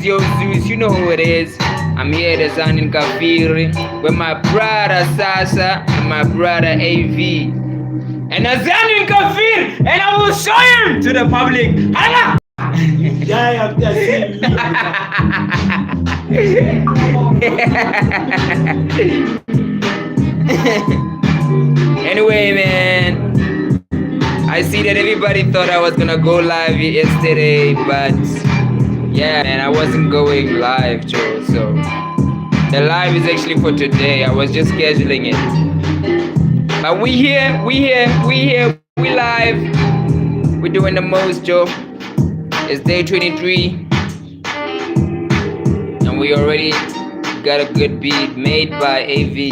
Yo Zeus, you know who it is. I'm here at AzanianKaffir with my brother Sasa and my brother AV. And AzanianKaffir, and I will show him to the public. Allah! You die after seeing me. Anyway, man, I see that everybody thought I was gonna go live yesterday, but yeah, man, I wasn't going live, Joe. So the live is actually for today. I was just scheduling it. But we here, we live. We're doing the most, Joe. It's day 23. And we already got a good beat made by AV.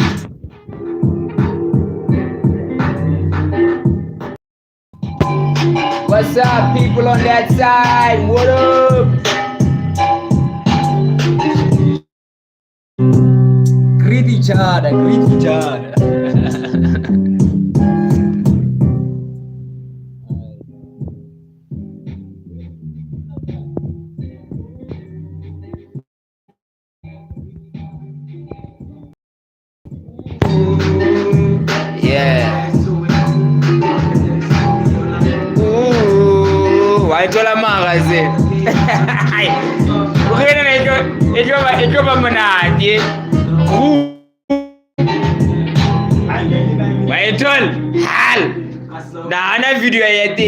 What's up, people on that side? What up? Greet each other, greet each other. Yeah. Why do I magazine? It's why told hal na ana video yeti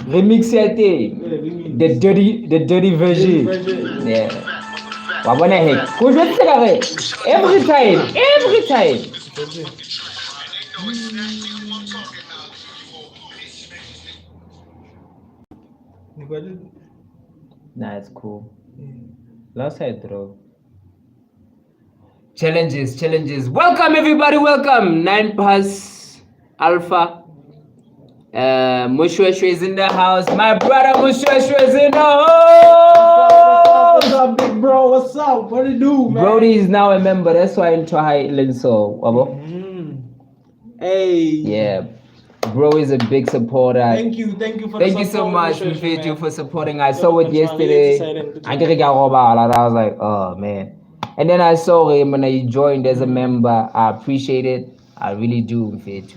remix the dirty version. Yeah. Wabona heck. Every time. Nah, it's cool. Last side throw. Challenges. Welcome everybody, welcome. 9 Pass Alpha. Mushweshwe is in the house. My brother Mushweshwe is in the house. What's up, big bro? What's up? What do you do, man? Brody is now a member. That's why I'm trying so. Hey. Yeah. Bro is a big supporter. Thank you so much, Mfetu, for supporting. I saw it yesterday. I was like, oh man. And then I saw him and he joined as a member. I appreciate it. I really do, Mfetu.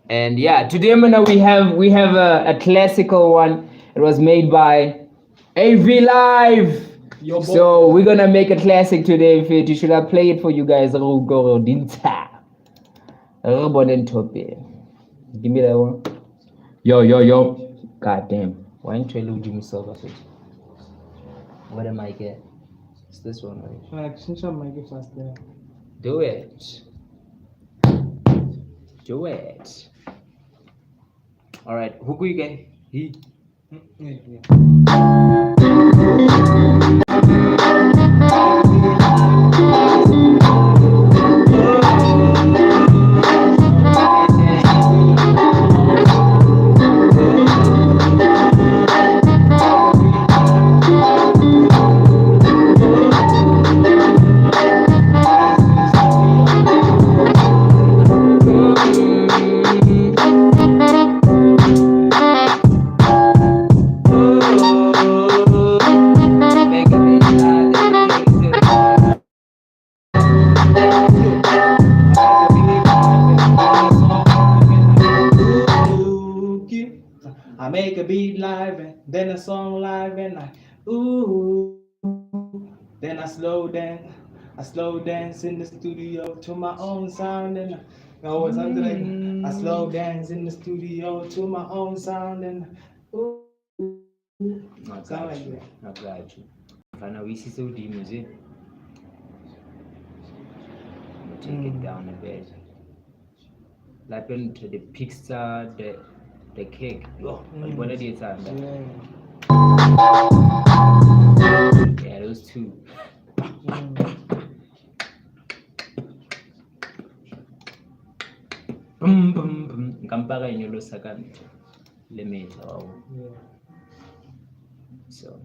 And yeah, today we have a classical one. It was made by AV Live. So we're gonna make a classic today, Mfetu. Should I play it for you guys? Give me that one. Yo. God damn. Why ain't you losing yourself? What am I get? It's this one, right? Do it. All right. Who could you get? He. beat live and then a song live and like ooh. Then I slow dance in the studio to my own sound and something like I slow dance in the studio to my own sound and ooh. I got you. Fana, we see so deep music. Take it down a bit. Like when to the pizza, the cake. What are they saying? Yeah, those two. Boom, boom, boom. Kampara inyolo second limit. So.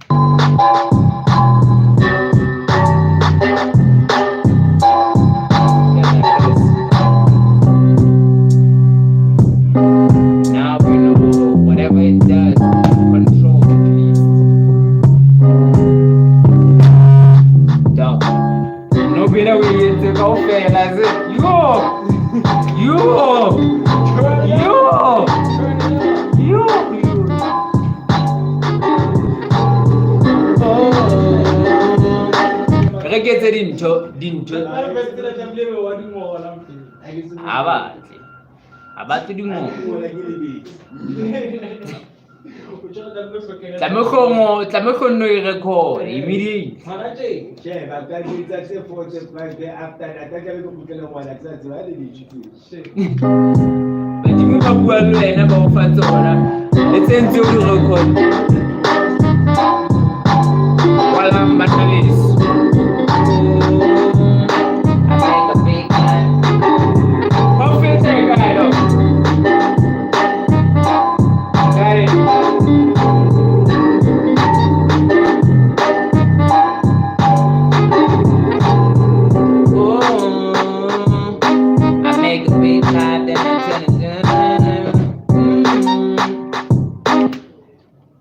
Now we know whatever it does, control at least. Dog. No better way to go fail as it. You. Reggae didn't. About to do more. Tameko no record immediately. But you move up well and about Fatora. Let's enjoy the record. While I'm Matalis. I make a big man. How feels that guy though? Got it. I make a big time, then I turn it down.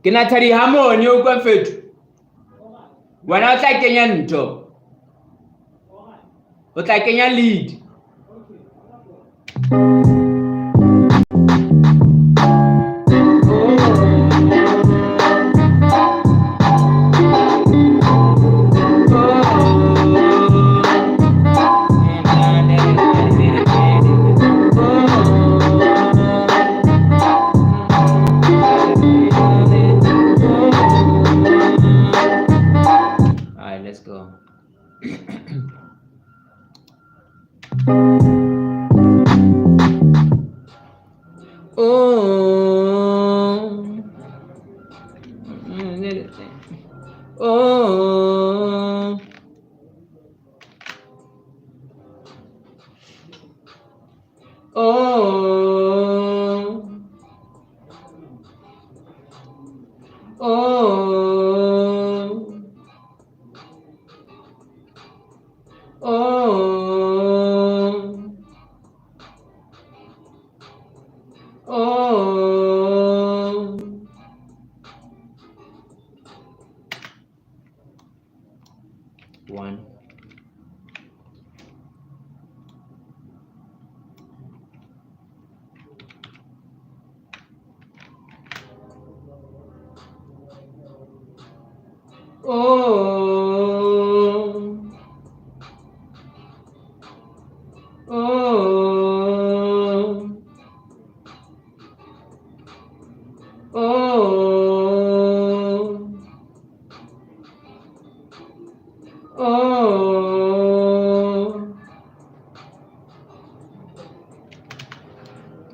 Can I tell you how more you go fit? When I take Kenyan job, but I Kenyan lead. Alright, let's go. One.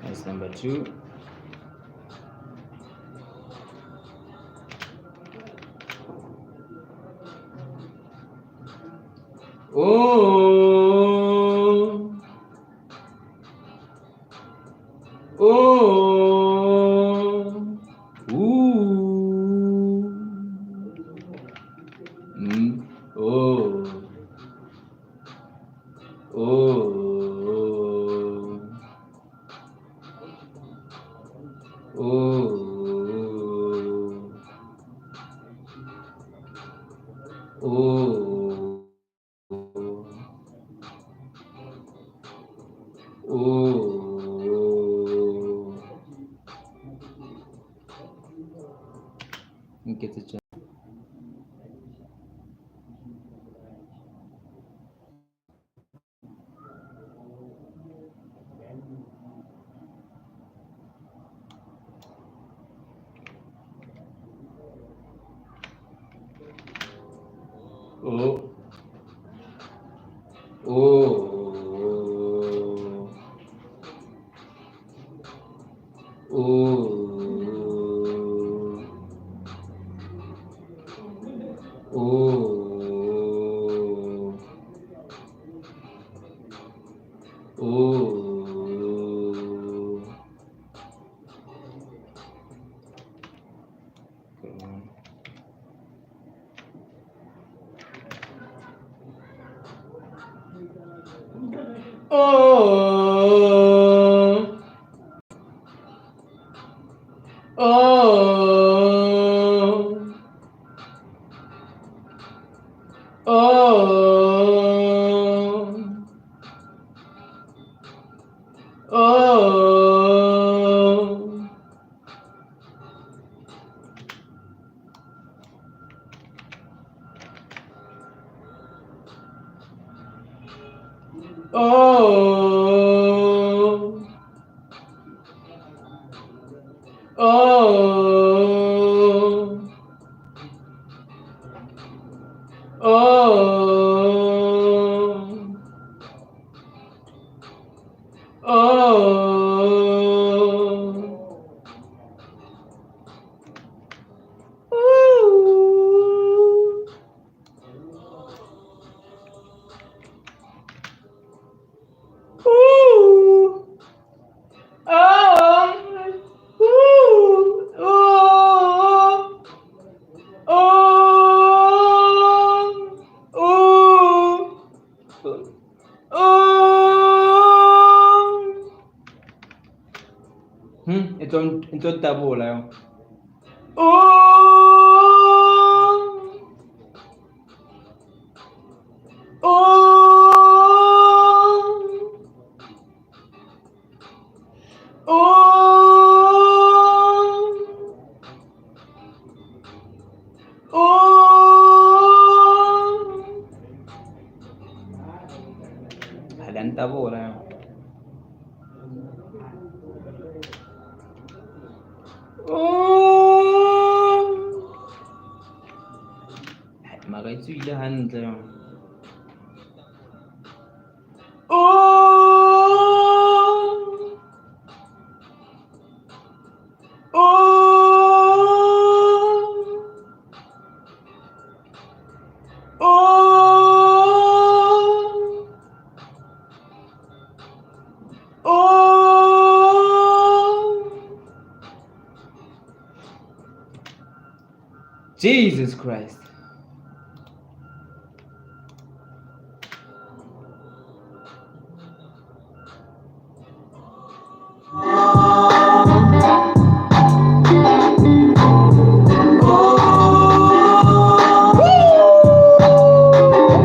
That's number 2. didn't get a chance. Oh. Oh. Oh. Oh. Oh. Oh. Oh. Oh. Oh. Oh. Oh. Oh. Oh. Ooh. Ooh. Oh. Ooh. Oh. Oh. Ooh. Oh. Ito tabo lang. Oh. Oh. Oh. Oh. Hagan tabo lang. Oh. Makaitsilahan lang. Oh. Oh. Oh. Oh. Jesus Christ.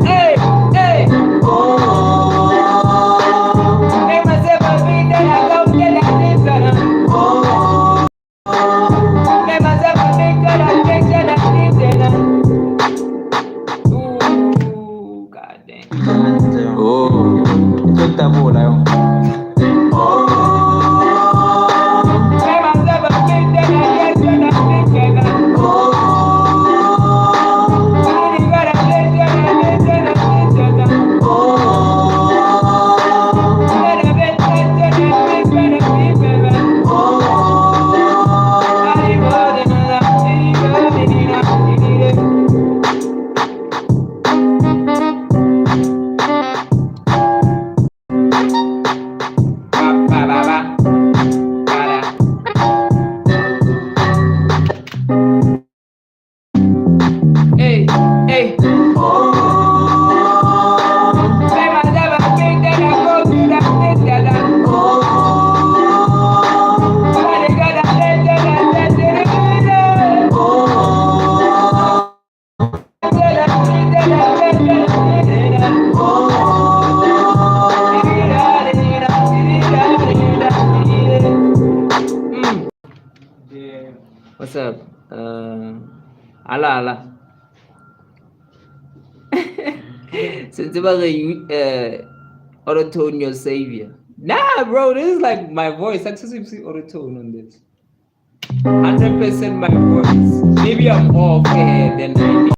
Hey, hey. Make myself a beat that I come get that this and make myself a beat that I take that this and ooh, god dang. Oh, ito tabo lang. Make myself a beat that I take that this and hey, hey. What's up? ala. Since auto-tune your savior. Nah, bro, this is like my voice. Exclusively auto-tune on this. 100% my voice. Maybe I'm off here, then I need.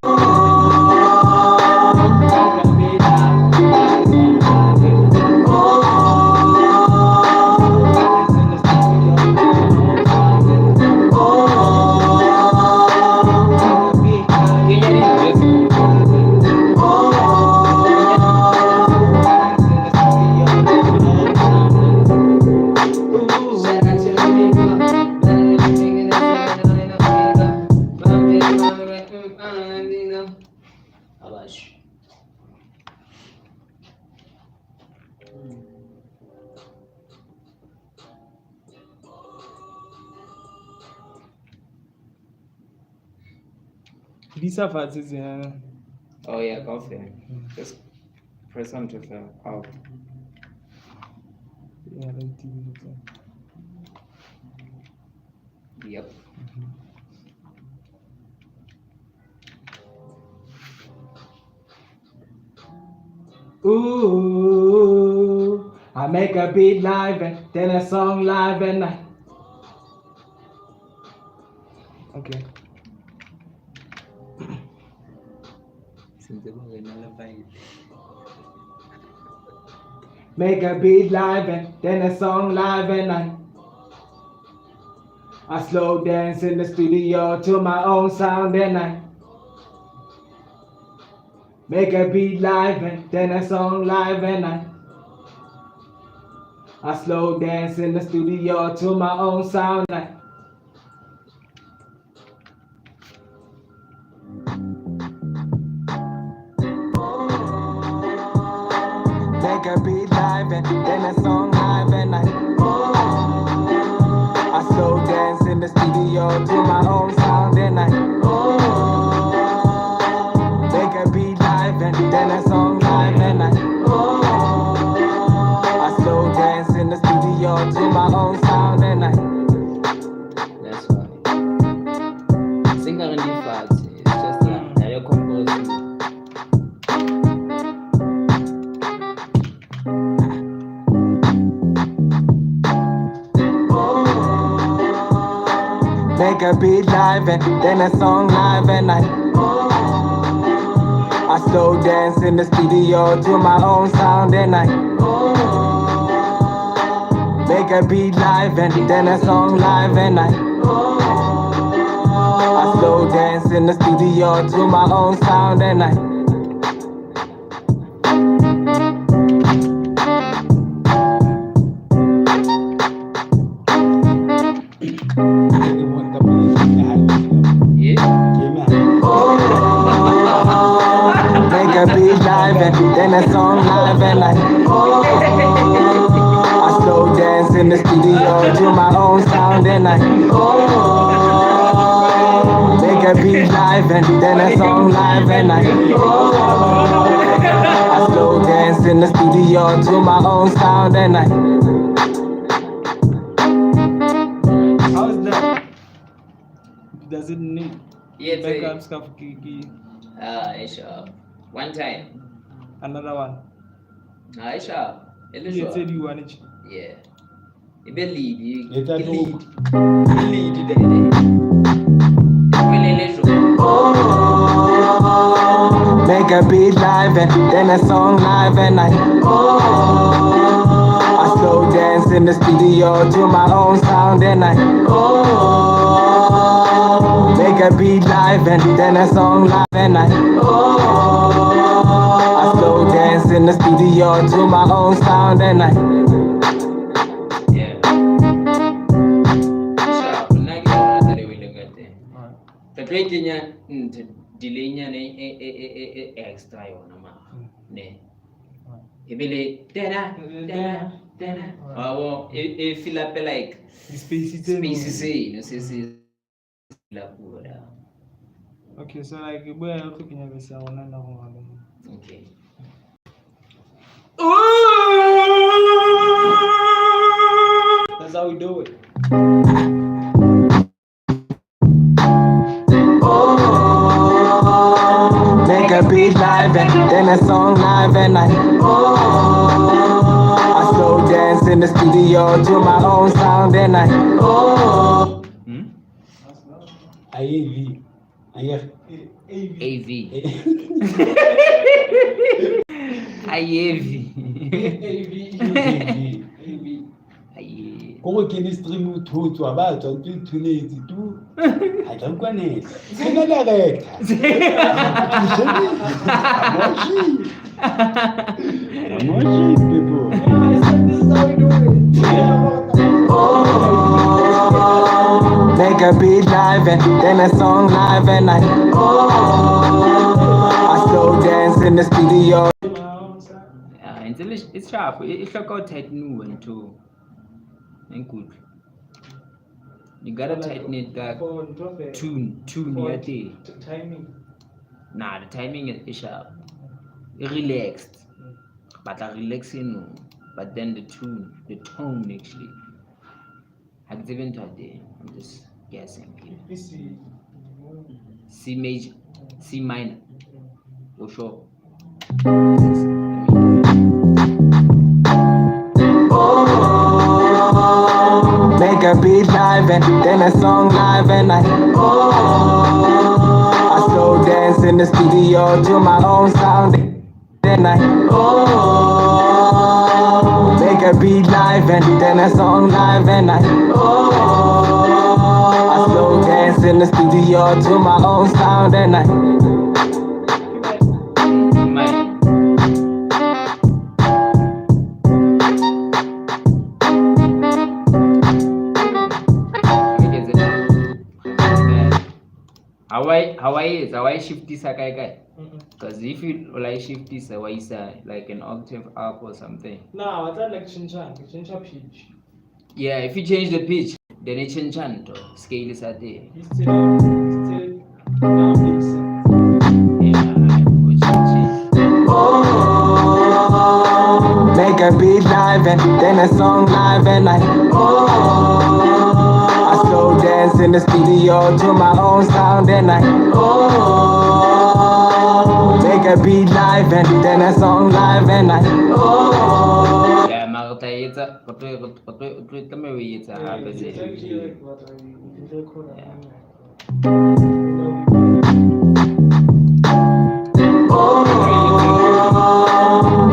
These are parts. Oh yeah, coffee. Just press on to the out. Yeah, like TV. Yep. Ooh, I make a beat live and then a song live and I. Okay. Make a beat live and then a song live and I slow dance in the studio to my own sound and I make a beat live and then a song live and I slow dance in the studio to my own sound. Make a beat live and then a song live and I slow dance in the studio to my own sound and make a beat live and then a song live and I slow dance in the studio to my own sound and That's why. Singer in the parts. It's just that you're composing. make a beat live and then a song live and I slow dance in the studio to my own sound and I make a beat live and then a song live and I slow dance in the studio to my own sound and I make a beat live and then a song live and I slow dance in the studio to my own sound and I make a beat live and then a song live and I slow dance in the studio to my own sound and I. How's that? Does it need backup stuff? Sure. One time. Another one. Sure. You said you want it. Yeah. You believe you. It's a lead. Make a beat live and then a song live and I slow dance in the studio to my own sound and I make a beat live and then a song live and I slow dance in the studio to my own sound and I. Yeah. Sure. The breaking delay extra ne ibile dana if feel up like spaces no say la pura. Okay, so like boy I don't think you say one na Okay. That's how we do it. then a song live and I slow dance in the studio to my own sound and I AV. AV. AV. Como que eles treinam tudo, abaixo, tudo nesse tu. Aí não conhece. Você não é reta. Emoji, people. Make a beat live and then a song live and I slow dance in the studio. It's sharp. It's like out tighten one too. And good. You gotta tighten it back. Tune your thing. Timing. Nah, the timing is sharp. Relaxed. But I relaxing, but then the tone actually. I haven't even tried it. I'm just guessing. C major, C minor. For sure. Make a beat live and then a song live and I slow dance in the studio to my own sound and I make a beat live and then a song live and I slow dance in the studio to my own sound and I How I shift this guy? Because if you like shift this why is like an octave up or something. No, I thought like change pitch. Yeah, if you change the pitch, then it change scale is at there. Still now mixing. Make a beat live and then a song live and I slow dance in the studio to my own sound and I make a beat live and then a song live and I yeah, Marta it's a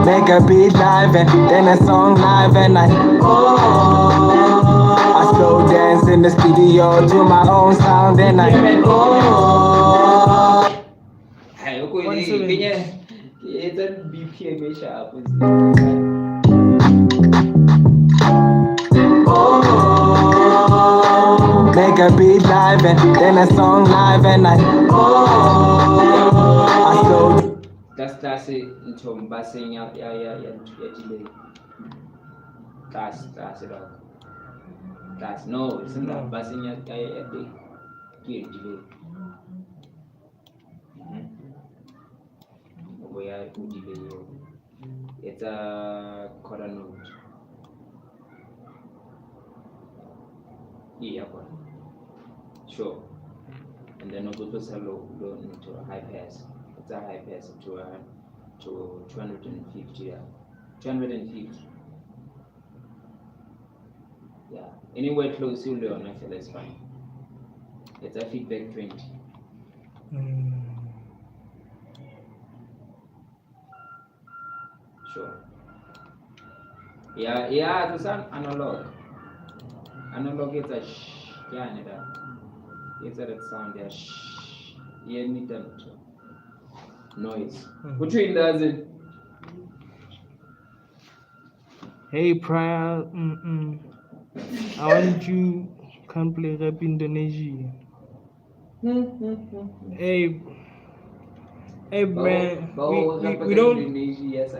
make a beat live and then a song live and I slow dance in the studio to my own sound and I make a beat live and then a song live and I slow that's it into passing out delay. That's it all. That's no, it's not passing out delay. We are delay. It's a quarter note. Yeah, sure. And then we go to low into a high pass. It's a high pass to 250. Yeah. 250. Yeah. Anywhere close to learn, I feel that's fine. It's a feedback 20. Sure. Yeah, it's an analog. Analog is a yeah, it's a that sound there. Yeah, need them noise. Which one does it? Hey Priya, I want you can play rap Indonesia. Hey man, we don't. Indonesia, yes,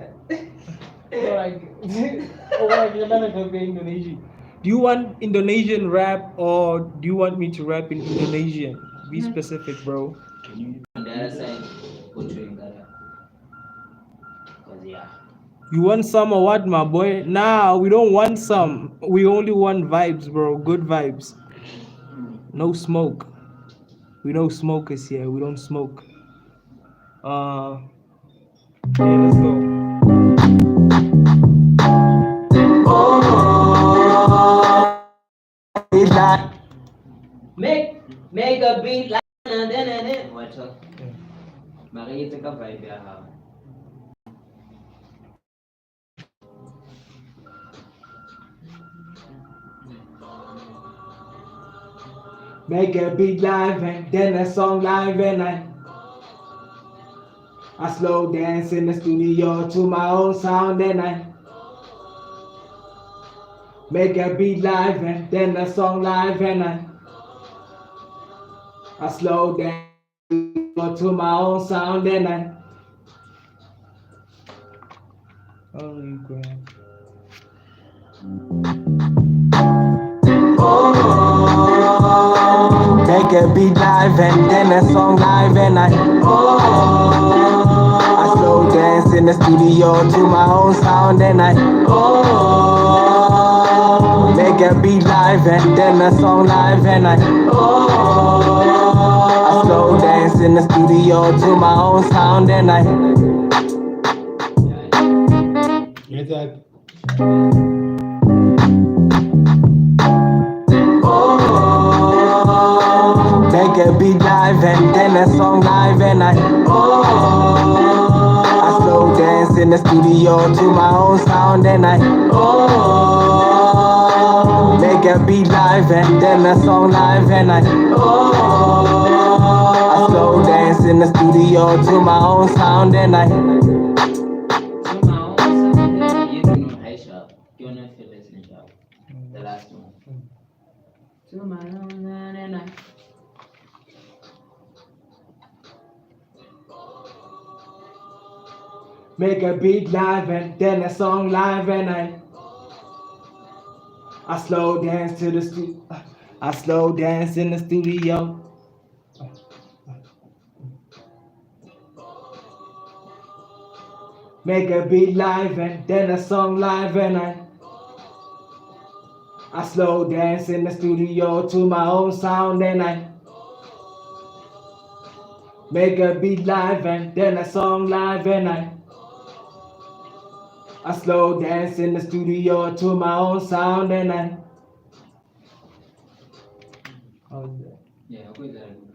Indonesia. Do you want Indonesian rap or do you want me to rap in Indonesian? Be specific, bro. On the other side, portraying that. Cause yeah. You want some or what, my boy? Nah, we don't want some. We only want vibes, bro. Good vibes. No smoke. We no smokers here. We don't smoke. Okay, let's go. Make a beat like watch out. Makikita ka vibe ha. Make a beat live and then a song live and I slow dance in the studio to my own sound and I make a beat live and then a song live and I slow dance to my own sound and I only grand. Make a beat live and then a song live and I slow dance in the studio to my own sound and I make a beat live and then a song live and I slow dance in the studio to my own sound and I Get that. make a beat live and then a song live and I slow dance in the studio to my own sound and I make a beat live and then a song live and I slow dance in the studio to my own sound and I You don't know high sharp. You don't know feel listening sharp. The last one. To my own and I. make a beat live and then a song live and I slow dance to the I slow dance in the studio. Make a beat live and then a song live and I slow dance in the studio to my own sound and I make a beat live and then a song live and I slow dance in the studio to my own sound and I Yeah, aku jalan.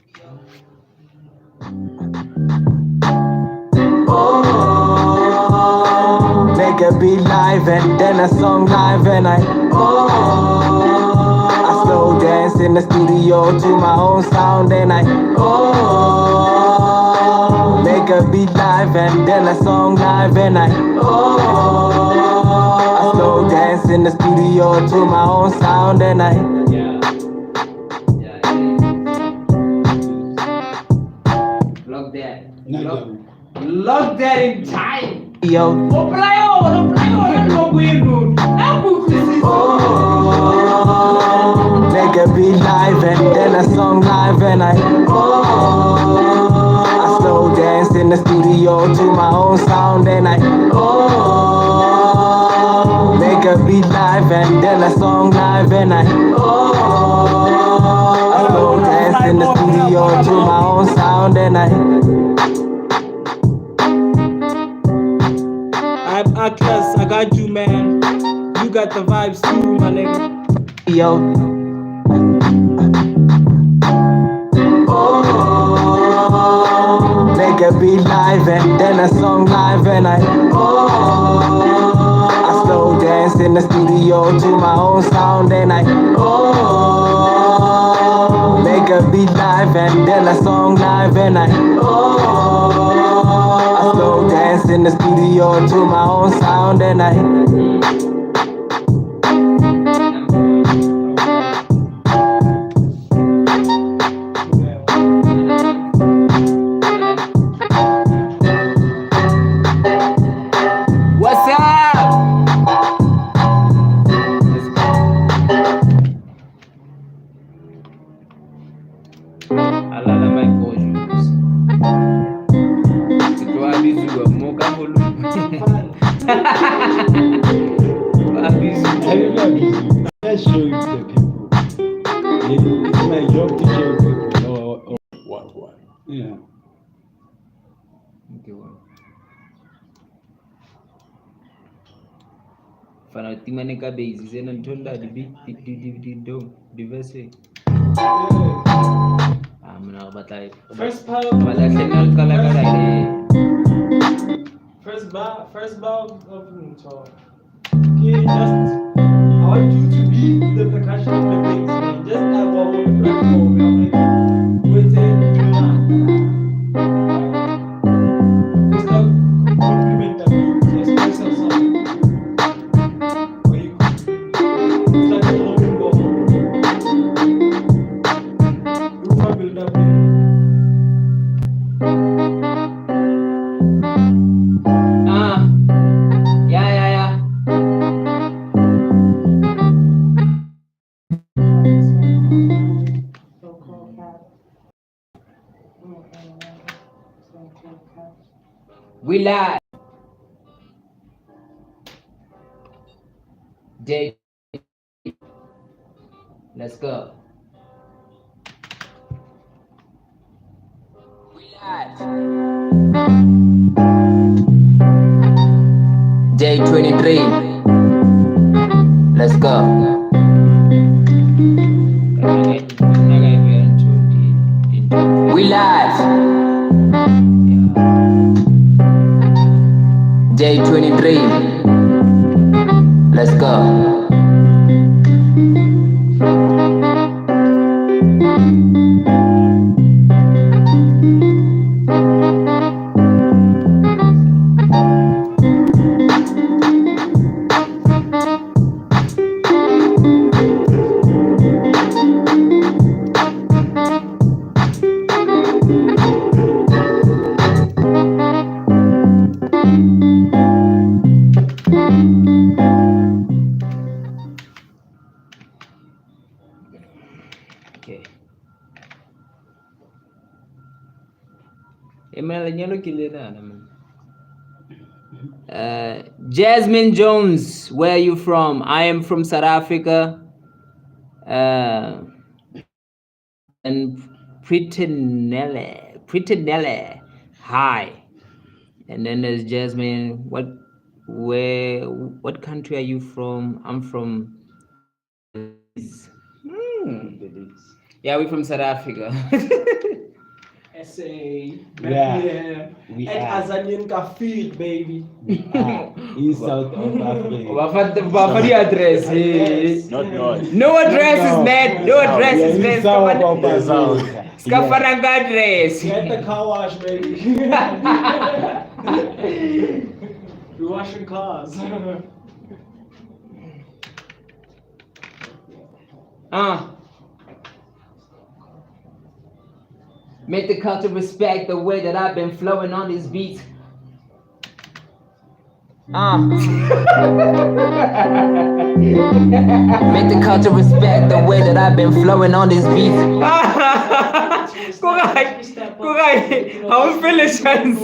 make a beat live and then a song live and I slow dance in the studio to my own sound and I make a beat live and then a song live and I slow dance in the studio to my own sound and I Yeah. Yeah. Lock that. lock that in time. Yo. No playo, weirdo. Make a beat live and then a song live and I slow dance in the studio to my own sound and I make a beat live and then a song live and I slow dance in the studio to my own sound and Atlas, I got you, man. You got the vibes too, my nigga. Yo. Make a beat live and then a song live and I slow dance in the studio to my own sound and I make a beat live and then a song live and I slow dance in the studio to my own sound and I what's up? Alala my coach. Itu habis juga mau kamu lu. Habis. Let's show it to the people. It's my job to show people what. Yeah. Okay, well. Fana timane ka basis ena nthonda di verse. Mna batla First part. batla hlena le kala ka dai. First bar of talk. Okay, just I want you to be the percussion of the bass, man. Just like what on the platform, man. Wait till it's not compliment the beat, express yourself. It's like a rolling ball. You want build up in. Yeah. We live. Day. Let's go. We live. Day 23. Let's go. We live. Day 23. Let's go. Okay. Jasmine Jones, where are you from? I am from South Africa. And Pretty hi. And then there's Jasmine. What country are you from? I'm from Yeah, we're from South Africa. SA, Yeah, we and are. AzanianKaffir, baby. In South of Africa. What the address? Not north. No address is met. No address is met. South of There's Africa. Skafananga address. Get the car wash, baby. We're washing cars. Make the culture respect the way that I've been flowing on these beats. Make the culture respect the way that I've been flowing on these beats. Kukai, how Philistines.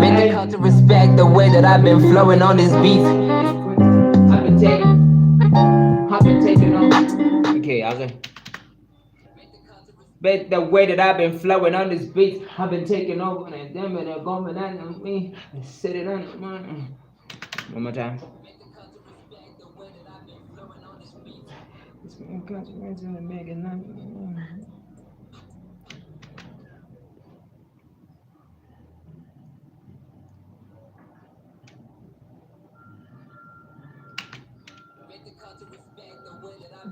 Make the culture respect the way that I've been flowing on these beats. I've been taking on. Okay, but the way that I've been flowing on this beat, I've been taking over and them and they're going on me and sit it on one more time.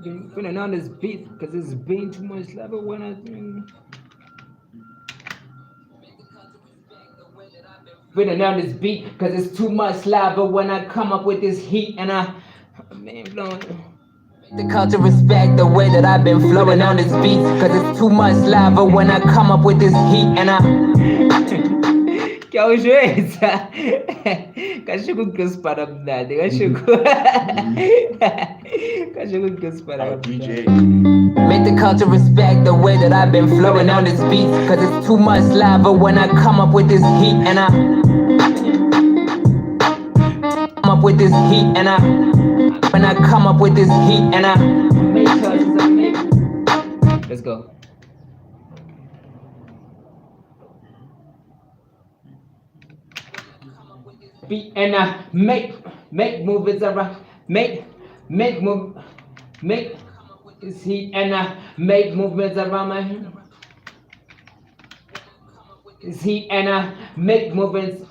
Been feeling on this beat because it's been too much level when I feeling on this beat because it's too much lava when I come up with this heat and man blowing. The culture respect the way that I've been flowing on this beat because it's too much lava when I come up with this heat and Kyaujeta. Kashuku kuspara mnadi. Kashuku kuspara DJ. Make the culture respect the way that I've been flowing on this beat cause it's too much lava when I come up with this heat and come up with this heat and when I come up with this heat and let's go. feet and make movements around, make move, make his heat and make movements around my his heat and make movements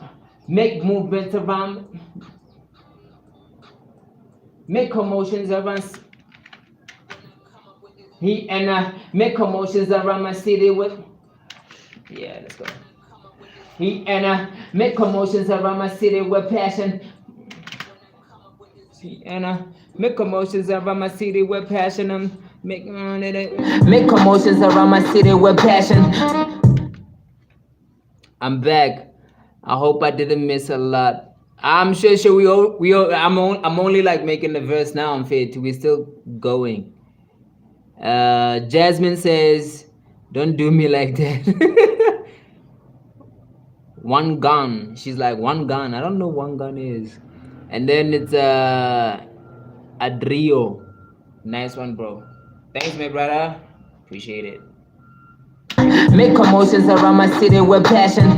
around, make commotions around heat and make commotions around my city with, yeah, let's go. Heat and make commotions around my city with passion. And make commotions around my city with passion. Make commotions around my city with passion. I'm back. I hope I didn't miss a lot. I'm sure I'm only like making the verse now. I'm fit. We're still going. Jasmine says, "Don't do me like that." One gun. She's like, one gun. I don't know what one gun is. And then it's Adrio. Nice one, bro. Thanks, my brother. Appreciate it. Make commotions around my city with passion.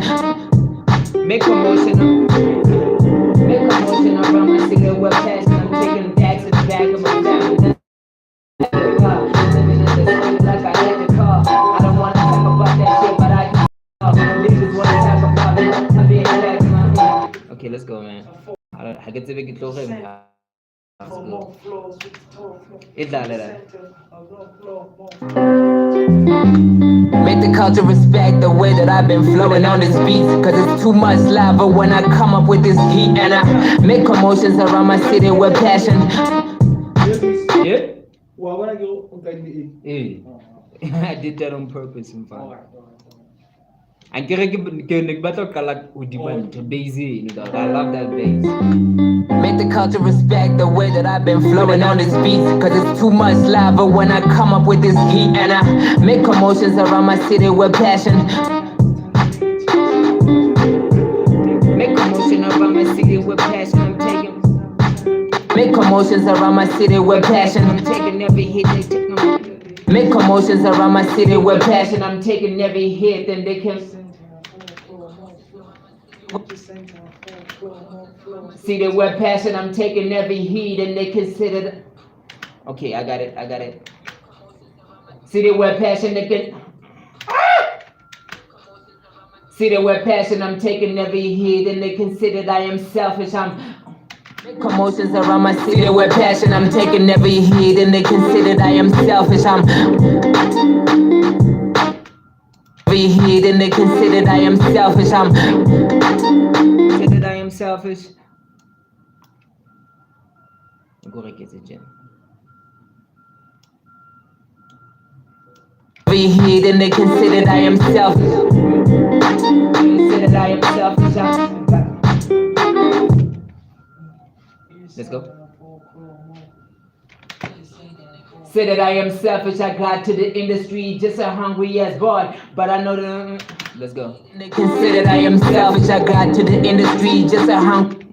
Make commotion. Make commotion around my city with passion. I'm taking taxes back of my family. Living in the city like I had the car. I don't wanna talk about that shit, but I can. Niggas wanna talk about it. I'm being back in my head. Okay, let's go, man. I get to make it close. Make the culture respect the way that I've been flowing on this beat. Cause it's too much lava when I come up with this heat. And I make commotions around my city with passion. Yeah? I did that on purpose, in fact. And I love that bass. Make the culture respect the way that I've been flowing on this beat. Cause it's too much lava when I come up with this heat. And I make commotions around my city with passion. Make commotion around my city with passion. I'm taking. Make commotions around my city with passion. I'm taking every hit they take. Make commotions around my city with passion. I'm taking every hit and they can. See the web passion, I'm taking every heat and they consider. Okay, I got it. See the web passion, they can. See the web passion, I'm taking every heat and they consider I am selfish. I'm commotions around my city web passion, I'm taking every heat and they consider I am selfish. I'm every heat and they consider I am selfish. I'm considered I am selfish. Every heat and they considered I am selfish. Considered I am selfish. Let's go. Say that I am selfish, I got to the industry just a hungry ass boy. But I know that. Let's go. They consider I am selfish, I got to the industry just a hungry.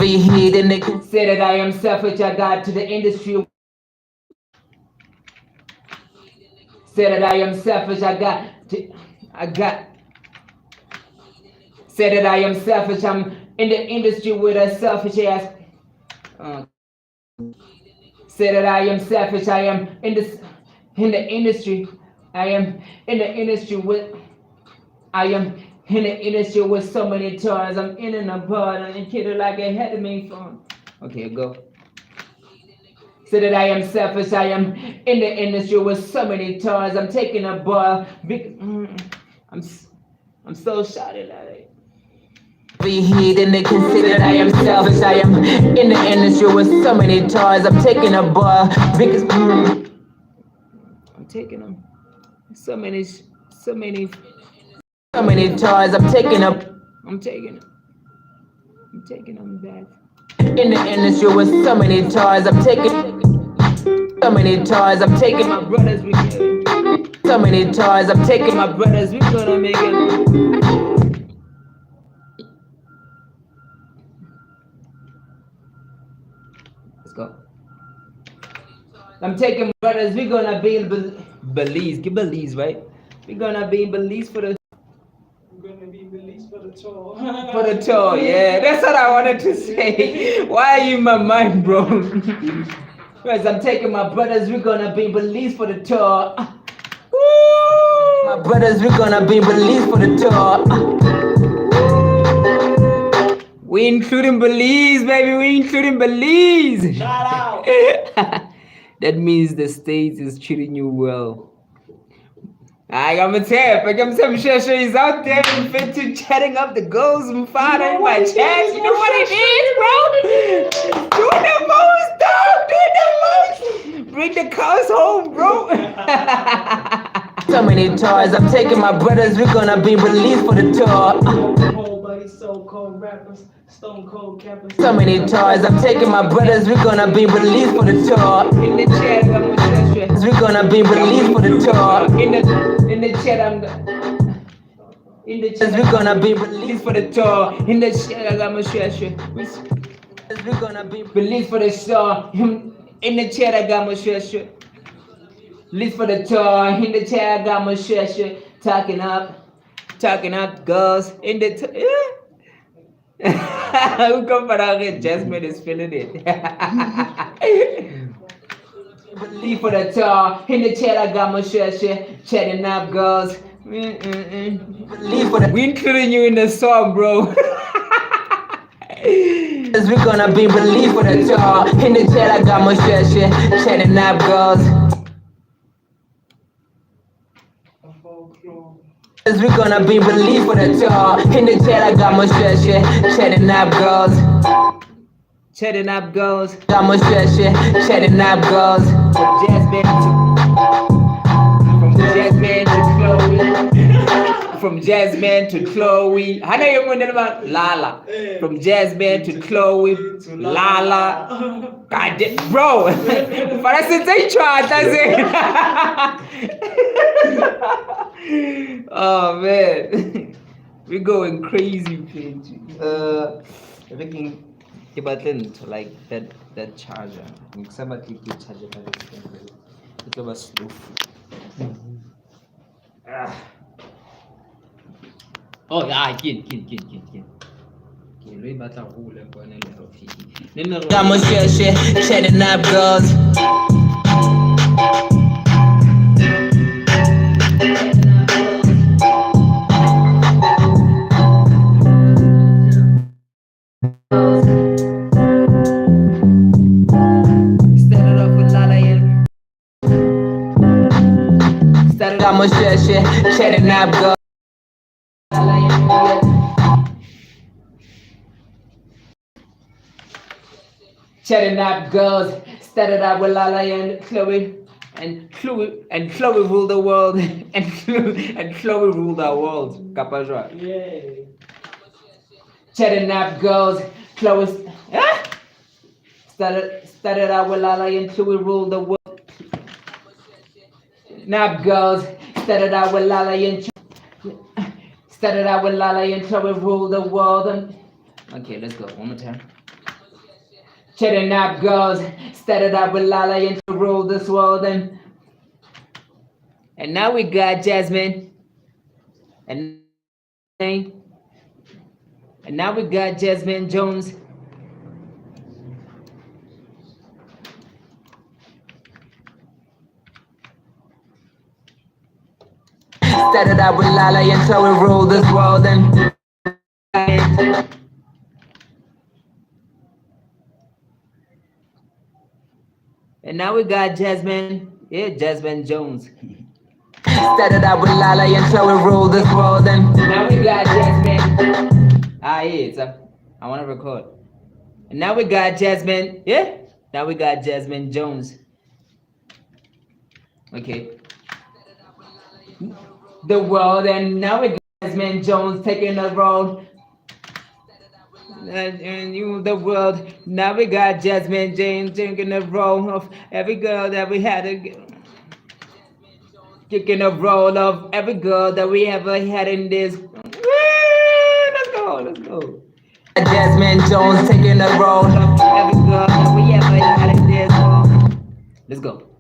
Heat and they consider that I am selfish, I got to the industry. Say that I am selfish, I got. Say that I am selfish, I'm in the industry with a selfish ass. Say that I am selfish, I am in the industry. I am in the industry with. I am in the industry with so many toys. I'm in and about and kidding like a head of me phone. Okay, go. Say that I am selfish, I am in the industry with so many toys. I'm taking a ball. I'm so shouted at it. Heat and they consider that I am selfish. I am in the industry with so many toys. I'm taking a ball because I'm taking them. So many toys. I'm taking them back. In the industry with so many toys. I'm taking so many toys. I'm taking my brothers. We get so many toys. I'm taking my brothers. We gonna make it. Let's go. I'm taking brothers. We're gonna be in Belize. Get Belize, right? We're gonna be in Belize for the. tour. For the tour, yeah. That's what I wanted to say. Why are you in my mind, bro? Because I'm taking my brothers, we're gonna be released for the tour. Woo! My brothers, we're gonna be released for the tour. We including Belize, baby. We including Belize. Shout out. That means the States is treating you well. I got my tap. I got some shit. He's out there and fit to chatting up the goals and finding in my chest. You know what it is, bro? Do the most, dog. Do the most. Bring the cars home, bro. So many toys. I'm taking my brothers. We're gonna be released for the tour. Cold buddies, so cold rappers, stone cold cappers. So many toys. I'm taking my brothers. We're gonna be released for the tour. In the chat, I'm we're gonna be released for the tour. In the chat, we're gonna be released for the tour. In the chat, I got my shit. We're gonna be released for the tour. In the chat, I got my shit. Released for the tour. In the chat, I got my shit. Talking up, girls. In the who come for that? Jasmine is feeling it. Believe for the tour. In the chat, I got my shit. Chatting up, girls. Believe for the. We including you in the song, bro. We're gonna be believe for the tour. In the chat, I got my shit. Chatting up, girls. We're gonna be believe for the tour. In the chat, I got my shit. Chatting up, girls. Chatting up, girls. Got my shit. Chatting up, girls. From Jasmine to Chloe. From Jasmine to Chloe. I know you're wondering about Lala. From Jasmine to Chloe to Lala. God damn, bro. But I said they tried, that's it. Oh man. We're going crazy, page. Everything. But then to like that charger. Somebody keep charger. It was slow. Oh yeah, again. Okay, better hold up on a little fee. I'm gonna share, chatting up, girls. I'ma share shit, chatting up, girl. Chatting up, girls. Started out with Lala and Chloe, and Chloe ruled the world, and Chloe ruled our world. Kapajwa. Yeah. Chatting up, girls. Chloe. Started out with Lala and Chloe ruled the world. Nap girls, started out with Lala and Chloe ruled the world. Okay, let's go one more time. Chatting nap girls, started out with Lala and Chloe ruled this world, and now we got Jasmine, and now we got Jasmine Jones. Started out with Lala and Chloe ruled this world, and now we got Jasmine, Jasmine Jones. Started out with Lala and Chloe ruled this world, and now we got Jasmine. I want to record. And now we got Jasmine, now we got Jasmine Jones. Okay. The world, and now we got Jasmine Jones taking the road. And you, the world, now we got Jasmine James taking the role of every girl that we had, kicking the role of every girl that we ever had in this. Let's go. Jasmine Jones taking the role of every girl that we ever had in this. Let's go.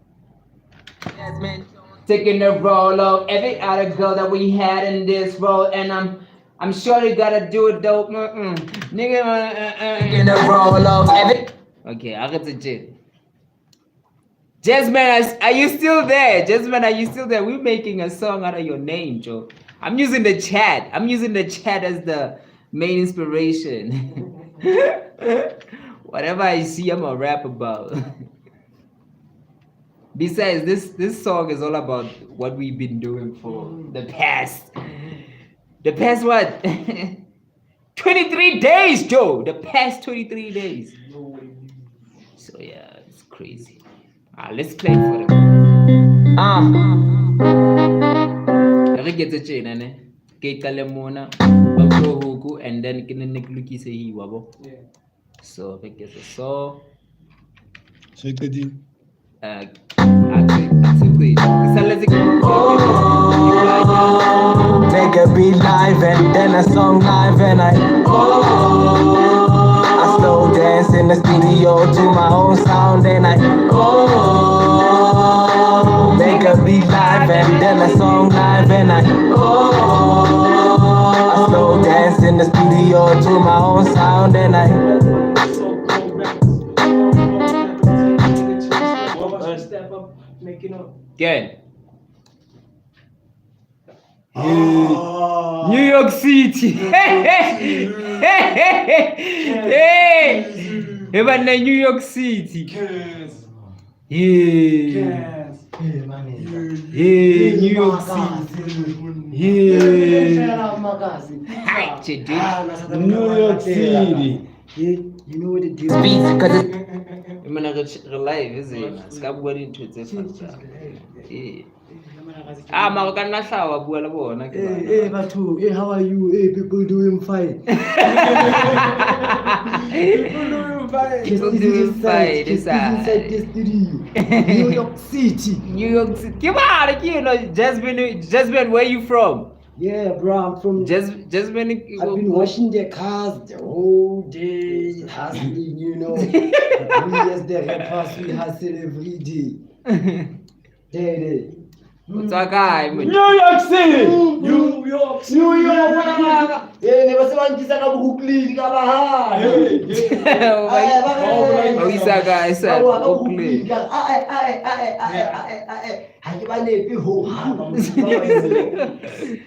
Jasmine taking the role of every other girl that we had in this role, and I'm sure you gotta do it though. Nigga, in the roll of every. Okay, I got to jail. Jasmine, are you still there? Jasmine, are you still there? We're making a song out of your name, Joe. I'm using the chat. I'm using the chat as the main inspiration. Whatever I see, I'm a rap about. Besides, this song is all about what we've been doing for the past. The past what? 23 days, Joe. The past 23 days. So yeah, it's crazy. Let's play for them. Re get the chain, ne? Ke qale mona, ba tlo huku and then ke nne ke lokise hiwa bo. So re get the so. Shekedi. Make a beat live and then a song live and I slow dance in the studio to my own sound and I make a beat live and then a song live and I slow dance in the studio to my own sound and I Good. New York City. Hey, but New York City. Yeah, New York City. New York City. You know what it is. I'm gonna live, is it? Stop going to the mara ka nna hlawa bua le bona ke Hey, Batu, hey, how are you? Hey, people doing fine. People doing fine. Just inside the studio. New York City. New York City. Come on, you know, Jasmine, where you from? Yeah, bro, I'm from. Jasmine. I've been washing their cars the whole day, hustling, you know. We as the rappers, we hustle every day. Day. What's up, guy? New York City. New York. Yeah, never say one kiss about Brooklyn, Kabaha. Oh, isa guy, sir. Brooklyn.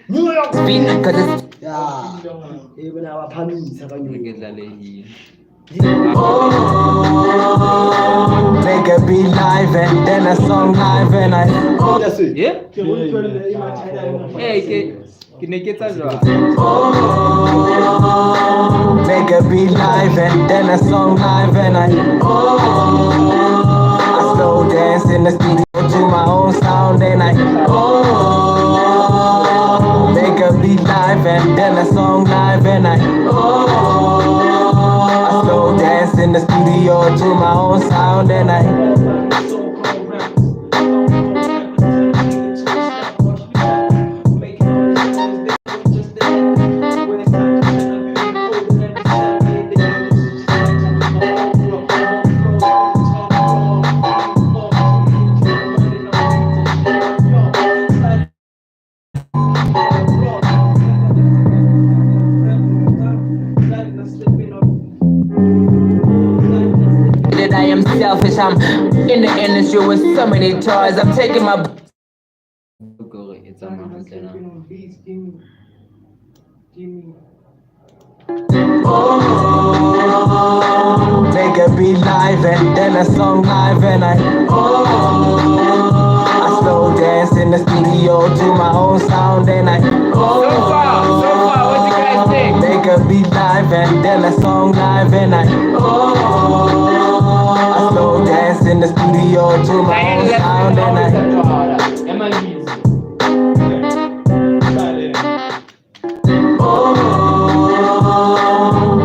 New York City. Yeah. Even our families have a new. Make a beat live and then a song live and I. That's it. Yeah. Hey, can you get that? Make a beat live and then a song live and I slow dance in the studio to my own sound and I make a beat live and then a song live and I slow dance in the studio to my own sound and I selfish, I'm in the industry with so many toys. I'm taking my. It's a make a beat live and then a song live and I slow dance in the studio to my own sound and I so far, what you guys think? make a beat live and then a song live and I slow dance in the studio to my own sound and I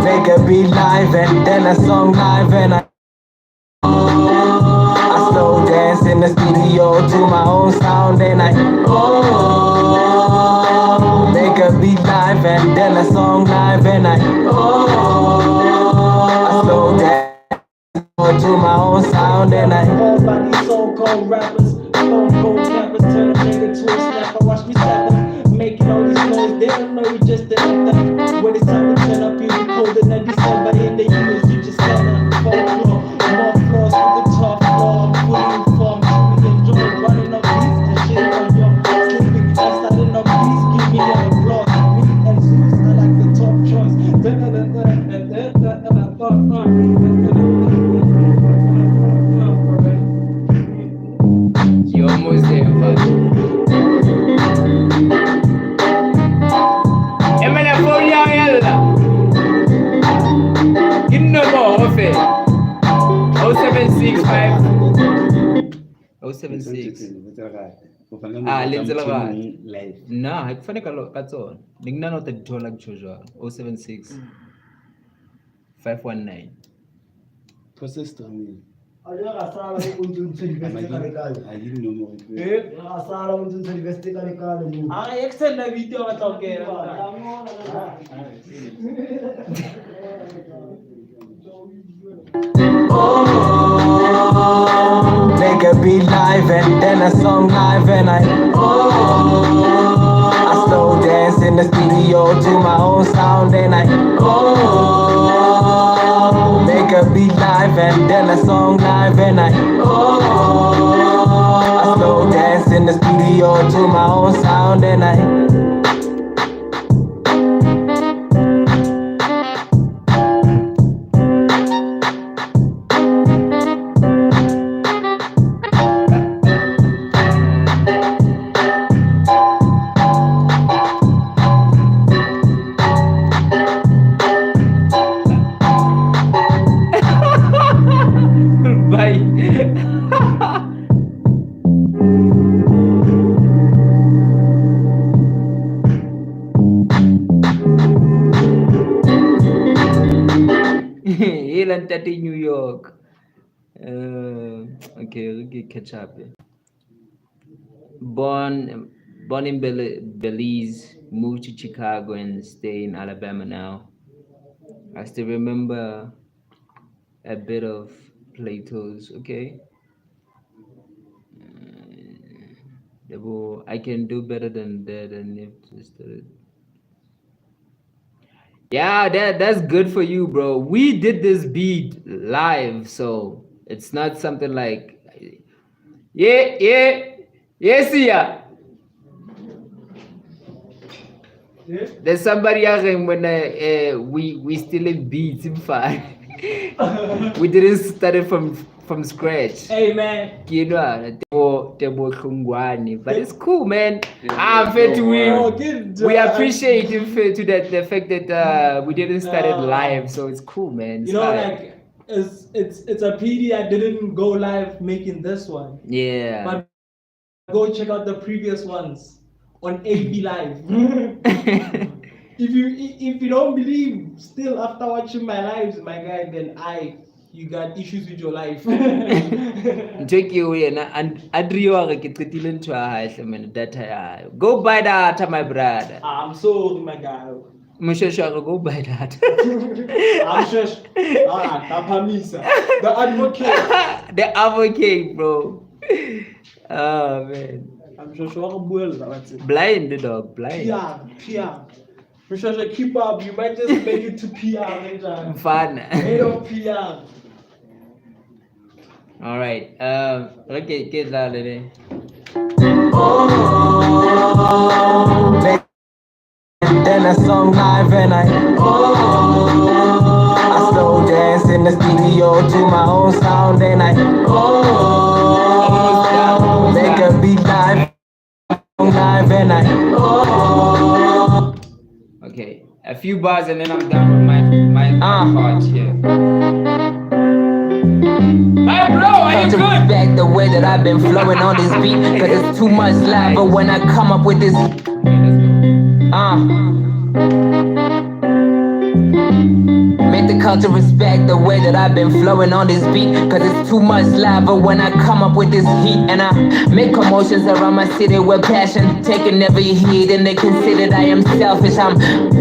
make a beat live and then a song live and I slow dance in the studio to my own sound and I make a beat live and then a song live and I slow dance to my own sound and I all by these so-called rappers, so-called rappers turn a nigga to a snapper, watch me snap 'em, making all these noise, they don't know you just an Feeling colder than December in the US, you just stand up, folklore. More floors with the top floor. I'm fully informed, truly enjoy running up beats and shit on your sleeping. I'm starting up beats, give me an applause. Me and Zeus are like the top choice. You almost there, but. Emana for yalla. In no more of it. 0765 076. live Na, haikufaneka katsona. Ningina the dollar kuchojwa 076 519. process to me Asala umuntu uthembele ayini noma asala umuntu uthembele kalekale mu Ah, extend the video batokera. Make a beat live and then a song live and I slow dance in the studio to my own sound and I make a beat live and then a song live and I slow dance in the studio to my own sound and I Bye. Ilan tati New York. Okay, we can catch up. Born in Belize, moved to Chicago and stay in Alabama now. I still remember a bit of Plato's. Okay. I can do better than that, and if yeah, that's good for you, bro. We did this beat live, so it's not something like yes, yeah. There's somebody else when we still in beats, in fact. We didn't start it from scratch. Hey man, You know, but it's cool, man. I'm fair to we appreciate you fair to that the fact that we didn't start it live, so it's cool, man. It's you know, fine. like it's a pity I didn't go live making this one. Yeah. But go check out the previous ones on AB Live. If you don't believe still after watching my lives, my guy, then you got issues with your life. Take you away and Adrio man data. Go buy that, my brother. I'm sorry, my guy. Mushasha, go buy that. I'm just Tapamisa, the advocate. The advocate, bro. Oh man. I'm just blind. Blind the dog, blind. PR. Mr. Keep up, you might just make it to PR later. Fun. Head of PR. All right. Okay, get that lady. then a song live and I slow dance in the studio to my own sound and I make a beat live and I Okay, a few bars and then I'm done with my part here. Hey bro, are you to good? respect the way that I've been flowing on this beat, cause it's too much lava when I come up with this. Make the culture respect the way that I've been flowing on this beat, cause it's too much lava when I come up with this heat. And I make commotions around my city with passion, taking every heat and they consider that I am selfish. I'm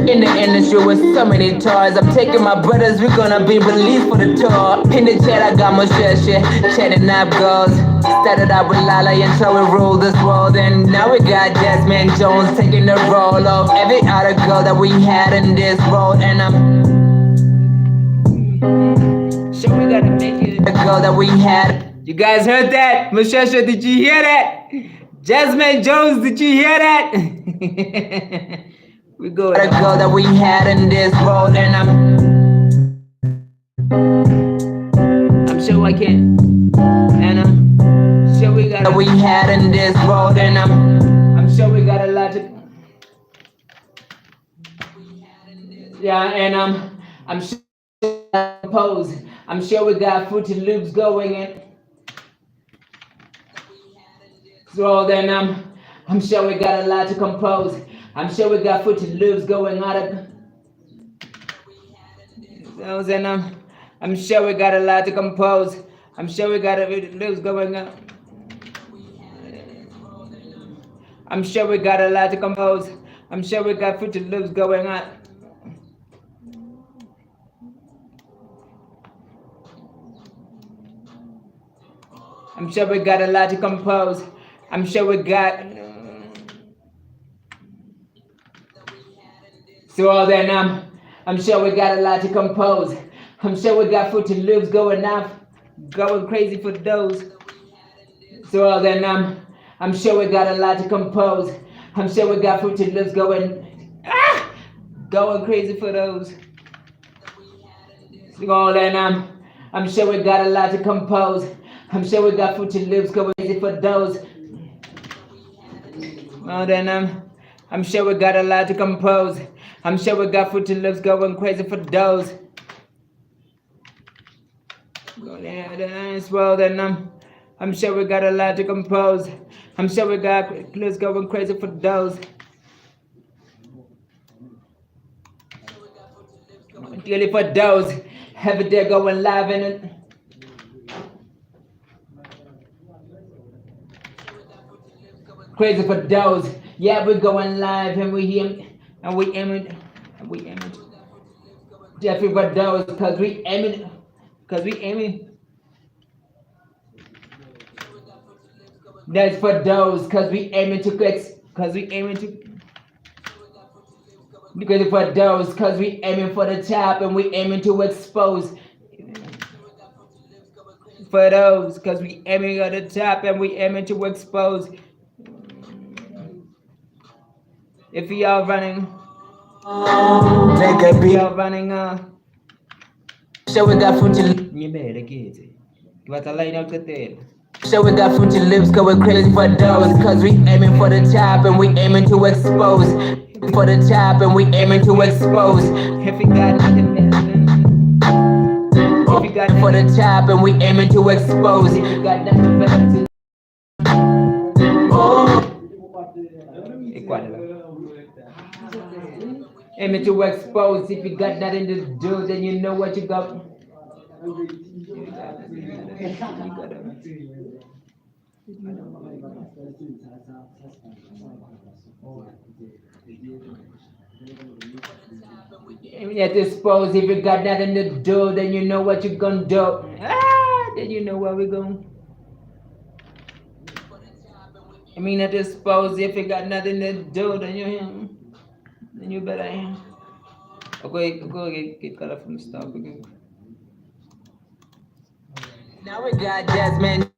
in the industry with so many toys. I'm taking my brothers, we're gonna be released for the tour. In the chat I got my shit, chatting up girls. Started out with Lala and so we ruled this world, and now we got Jasmine Jones taking the role of every other girl that we had in this world. And I'm girl that we had. You guys heard that? Mushasha, did you hear that? Jasmine Jones, did you hear that? We go. The girl that we had in this world, and I'm sure I can. And I'm sure we got. that we had in this world, and I'm sure we got a lot to. Yeah, and I'm sure pose. I'm sure we got Fruity Loops going in. So then I'm sure we got a lot to compose. I'm sure we got Fruity Loops going on. So then I'm sure we got a lot to compose. I'm sure we got a Fruity Loops going on. I'm sure we got a lot to compose. I'm sure we got Fruity Loops going on. I'm sure we got a lot to compose. I'm sure we got. So then I'm sure we got a lot to compose. I'm sure we got Fruity Loops going off, going crazy for those. So then I'm sure we got a lot to compose. I'm sure we got Fruity Loops going crazy for those. So then I'm sure we got a lot to compose. I'm sure we got Fruity Loops going crazy for those. Well then I'm sure we got a lot to compose. I'm sure we got Fruity Loops going crazy for those. Well then I'm sure we got a lot to compose. I'm sure we got loops going crazy for those. Really for those. Every day going live in it. Crazy for those. Yeah, we're going live and we aim it. Jeffrey for those, cause we aim it. That's for those, cause we aiming to Crazy for those, cause we aiming for the top and we aiming to expose. For those, cause we aiming at the top and we aiming to expose. If y'all running, nigga be y'all running sure we got Fruity. You better get it. What a line out there. Sure we got Fruity Loops going crazy for those, cause we aiming for the top and we aiming to expose. For the top and we aiming to expose. If you got nothing, if you got For the top and we aiming to expose. if you got nothing better to. Aiming to expose. If you got nothing to do, then you know what you got. Aiming at expose. If you got nothing to do, then you know what you gonna do. Then you know where we going. I mean at expose. If you got nothing to do, then you better. Okay, go get cut off from the start. Okay. Now we got Jasmine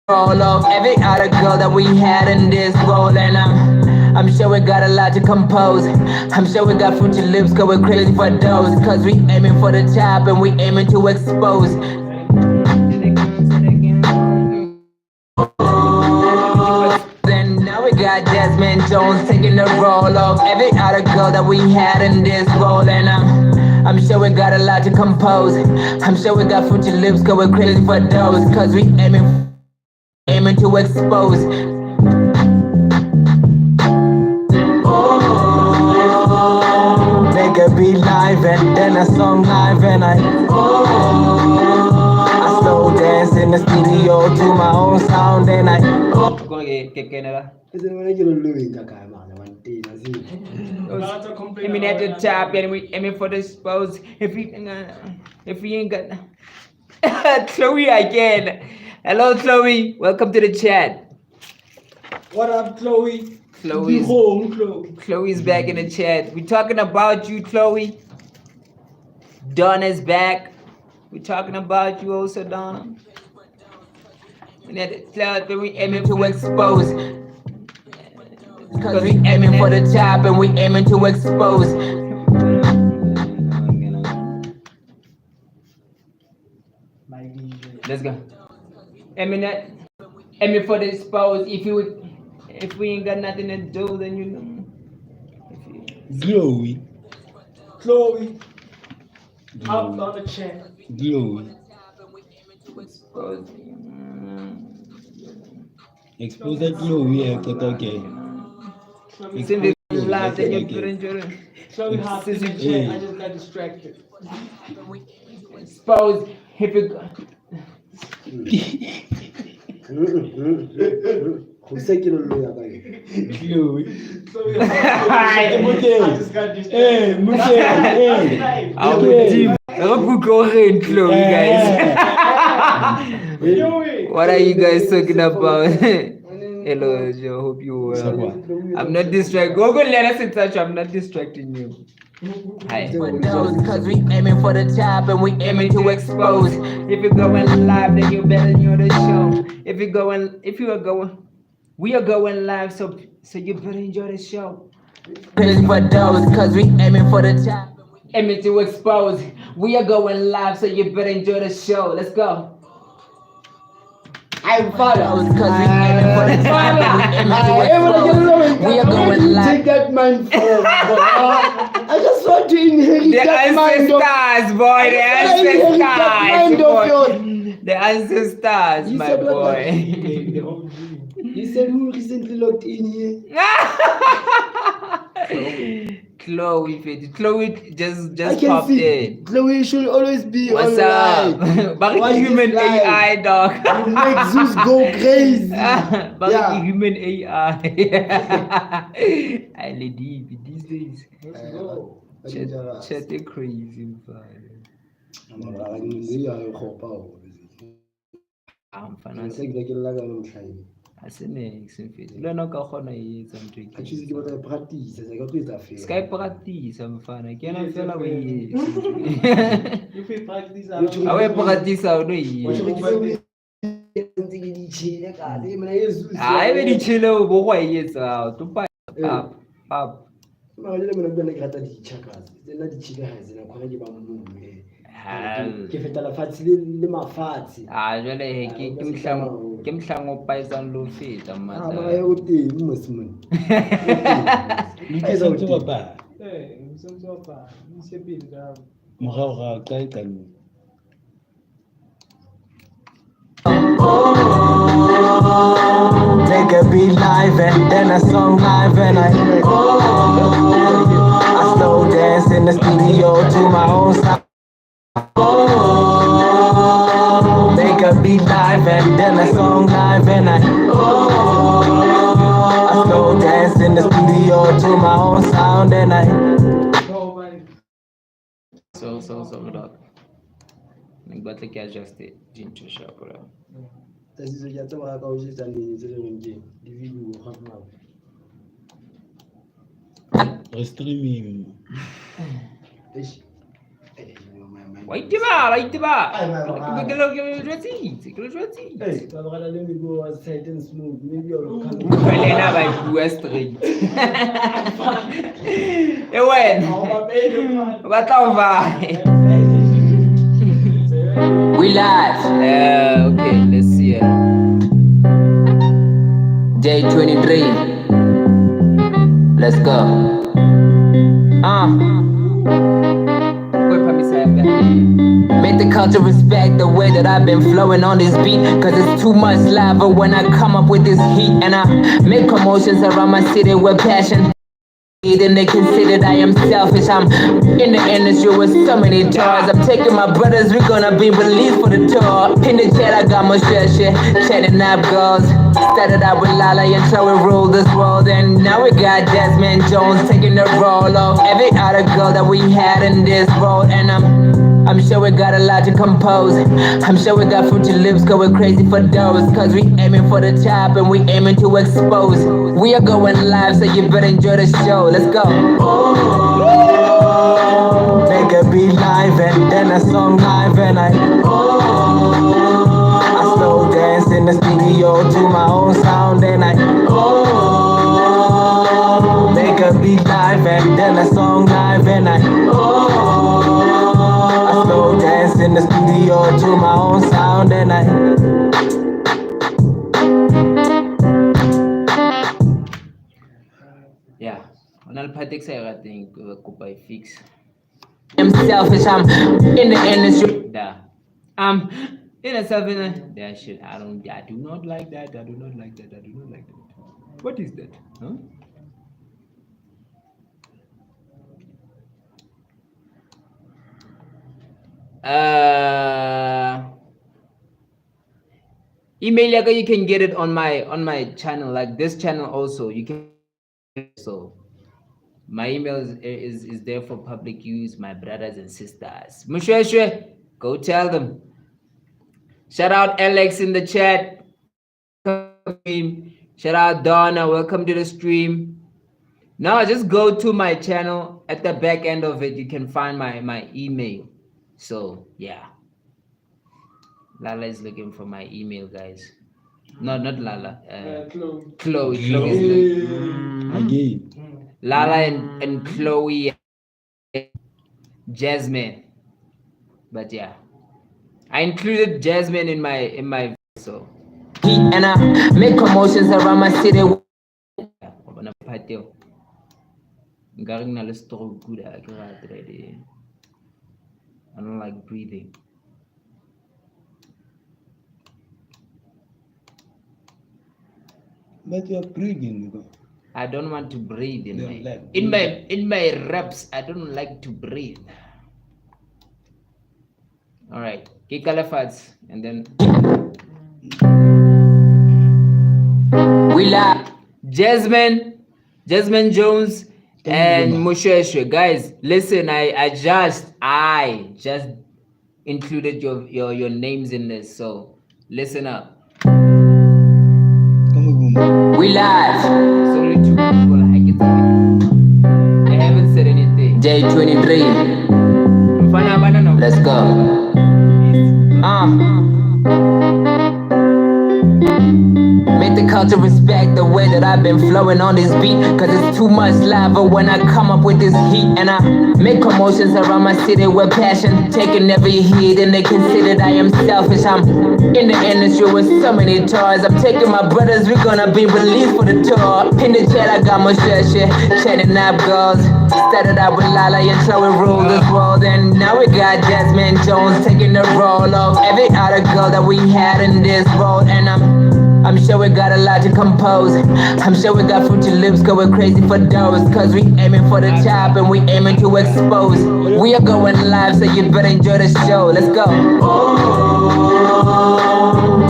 all of every other girl that we had in this world, and I'm sure we got a lot to compose. I'm sure we got Fruity Loops going crazy for those, cause we aiming for the top and we aiming to expose. Then now we got Jasmine Jones taking the role of every other girl that we had in this world, and I'm sure we got a lot to compose. I'm sure we got Fruity Loops going crazy for those, cause we aiming to expose. Nigga be live and then a song live and I slow dance in the studio to my own sound and I Aiming at the top and we aiming for the expose. If we ain't got Chloe again. Hello Chloe, welcome to the chat. What up, Chloe? Chloe's home, Chloe. Chloe's back in the chat. We're talking about you, Chloe. Donna's back. We're talking about you also, Donna. We need to tell that we aiming to expose. Cause we aiming for the top and we aiming to expose. My DJ. Let's go. Aiming for the expose. If we ain't got nothing to do, then you know. Glowy. Chloe. Up on the chair. Glowy. Expose. Expose that glowy okay. Since this is live, then you put enjoy it. Chloe hopped in the chair. I just got distracted. Expose. If it Glowy. Chloe I just got distracted. Hey, Hey. would team. Chloe, guys. What are you guys talking about? Hello, Joe. Hope you well. I'm not distracting. Go let us in touch. I'm not distracting you. Hi. Cause we aiming for the top and we aiming to expose. If you're going live, then you better know the show. We are going live, so you better enjoy the show. Crazy for those, cause we aiming for the top, aiming to expose. We are going live, so you better enjoy the show. Let's go. I'm father. Cause we aiming for the top, and we aiming to expose. We are going Take live. that mind from. I just want to inherit The that mind of. ancestors, boy. The Mind of yours. ancestors. The ancestors, You my said what boy. You said who recently logged in here? Chloe just I can popped see. in. Chloe should always be What's online. up? Why Baki is human this live? AI, dog. You make Zeus go crazy. Baki Yeah. human AI. I lady these days. Chat crazy. I'm fine. Asenex mfethu le nna ka kgona e etsa ntho e ska e practice mfana ke yana fela o e If we practice, a we practice o no e a e be di tshele o bo go e etsa o topa pap ke fetela fatshe le mafatshe jwale he ke mhlango paisang lo feta mara o teng mosimane Iketsa baba. Hey, some sort of disappeared. Morao ga ka e ka nna. Make a beat live and then a song live and I slow dance in the studio to my own sound. Make a beat live and then a song live and I slow dance in the studio to my own sound and I so dog ning batla ke adjust dinto sharp bro tasiso ya tsa ka o jitsa le tse leng ke di video ga tma Streaming. Waitiba ke lo jwetsi hey ba bala le me go side and smooth maybe you'll come Belena by West Street. Ewen. Batova. We live. Okay, let's see it. Day 23. Let's go. Make the culture respect the way that I've been flowing on this beat. Cause it's too much lava when I come up with this heat. And I make commotions around my city with passion. Then they consider that I am selfish. I'm in the industry with so many tours. I'm taking my brothers, we're gonna be released for the tour. In the jet, I got my shit, chatting up girls. Started out with Lala and Chloe ruled this world. And now we got Desmond Jones taking the role of every other girl that we had in this world. And I'm sure we got a lot to compose. I'm sure we got future lips going crazy for those. Cause we aiming for the top and we aiming to expose. We are going live, so you better enjoy the show. Let's go. make a beat live and then a song live and I slow dance in the studio to my own sound and I make a beat live and then a song live and I slow dance in the studio to my own sound and I Yeah, analytics I think could fix. I'm selfish, I'm in the industry. Yeah. In a seven that shit. I do not like that. I do not like that. I do not like that. What is that? Huh? Email yaga, you can get it on my channel, like this channel also. You can so my email is there for public use, my brothers and sisters. Mushweshwe, go tell them. Shout out Alex in the chat. Shout out Donna, welcome to the stream. Now just go to my channel. At the back end of it, you can find my email. So yeah. Lala is looking for my email, guys. No, not Lala. Chloe. Chloe is looking. Again. Lala and Chloe, Jasmine. But yeah, I included Jasmine in my so. And I make commotions around my city. Garing na stroke good already. I don't like breathing. But you're breathing. I don't want to breathe in Yeah, my reps. I don't like to breathe. All right, Kikalafats, and then We live. Jasmine Jones and Musheshwe. Guys, listen, I just included your names in this, so listen up. We live. It's only two people. I haven't said anything. J23. Let's go. Make the culture respect the way that I've been flowing on this beat. Cause it's too much lava when I come up with this heat. And I make commotions around my city with passion, taking every hit and they consider that I am selfish. I'm in the industry with so many toys. I'm taking my brothers, we're gonna be released for the tour. In the chat I got my shit, chatting up girls. Started out with Lala and Chloe rule this world. And now we got Jasmine Jones taking the role of every other girl that we had in this world. And I'm sure we got a lot to compose. I'm sure we got fruity lips going crazy for those. Cause we aiming for the top and we aiming to expose. We are going live, so you better enjoy the show. Let's go.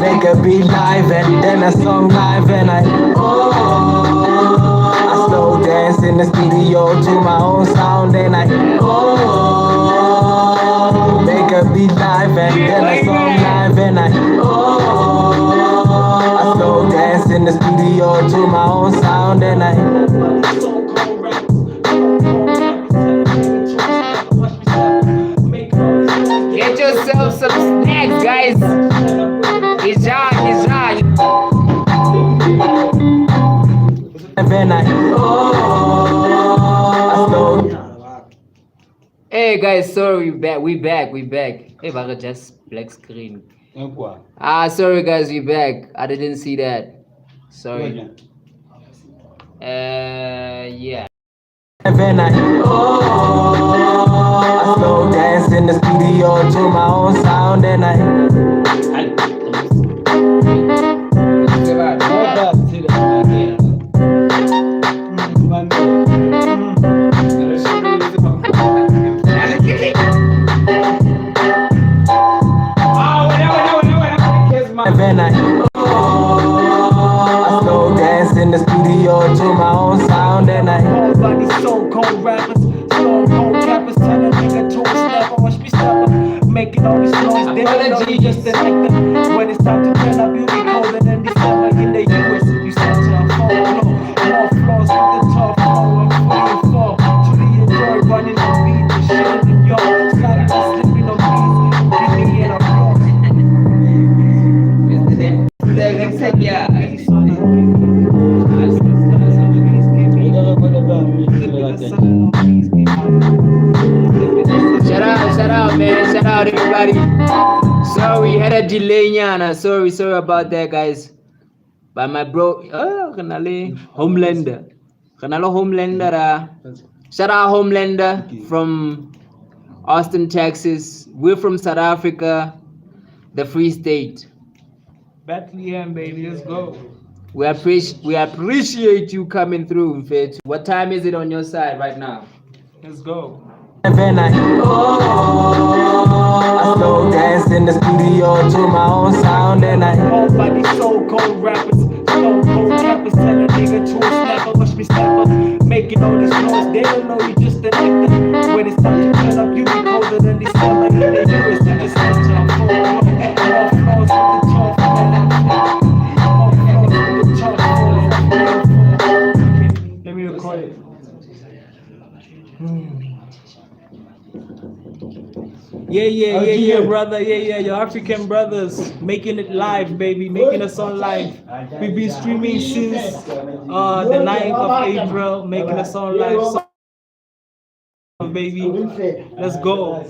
Make a beat live and then a song live and I slow dance in the studio to my own sound and I make a beat live and then a song live and I slow dance in the studio to my own sound and I get yourself some snacks, guys. It's on. Hey guys, sorry, we back. Hey, Baga, just black screen. Sorry guys, we back. I didn't see that. Sorry. Yeah. Slow dance in the studio to my own sound and I slow dance in the studio to my own sound and I so-called rappers, so-called cappers, tell a nigga to a step, watch me step up, making all this noise, they don't know me just an actor. When it's time to turn up, you be colder than December in the US. You set to a full flow, more floors with the top flow, I'm fully full. Truly enjoy running the beat. out, everybody. Sorry, had a delay, Nyana. Sorry about that, guys. But my bro, kanale Homelander. Kanalo Homelander. Shout out Homelander from Austin, Texas. We're from South Africa, the Free State. Bethlehem, baby, let's go. We appreciate you coming through, Mfethu. What time is it on your side right now? Let's go. I slow dance in the studio to my own sound and I All by these so-called rappers, stone cold rappers, tell a nigga to a snapper, watch me snap up, making all this noise, they don't know you just an actor. When it's time to turn up, you be colder than December. In the US, you just enter a full flow, more floors with the top floor, more floors with the top floor. Let me record it. Yeah, brother. Yeah, your African brothers making it live, baby, making us on live. We've been streaming since the 9th of April, making us on live. So, baby, let's go.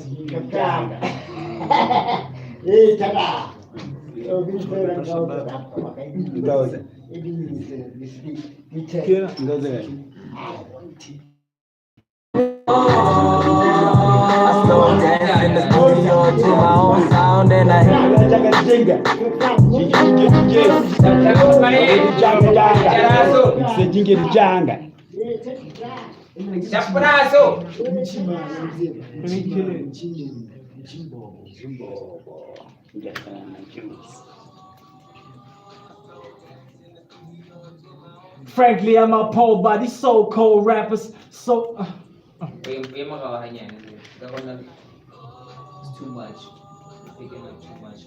I slow dance in the studio to my own sound and I Frankly, I'm appalled by these so-called rappers. It's too much. Picking up too much.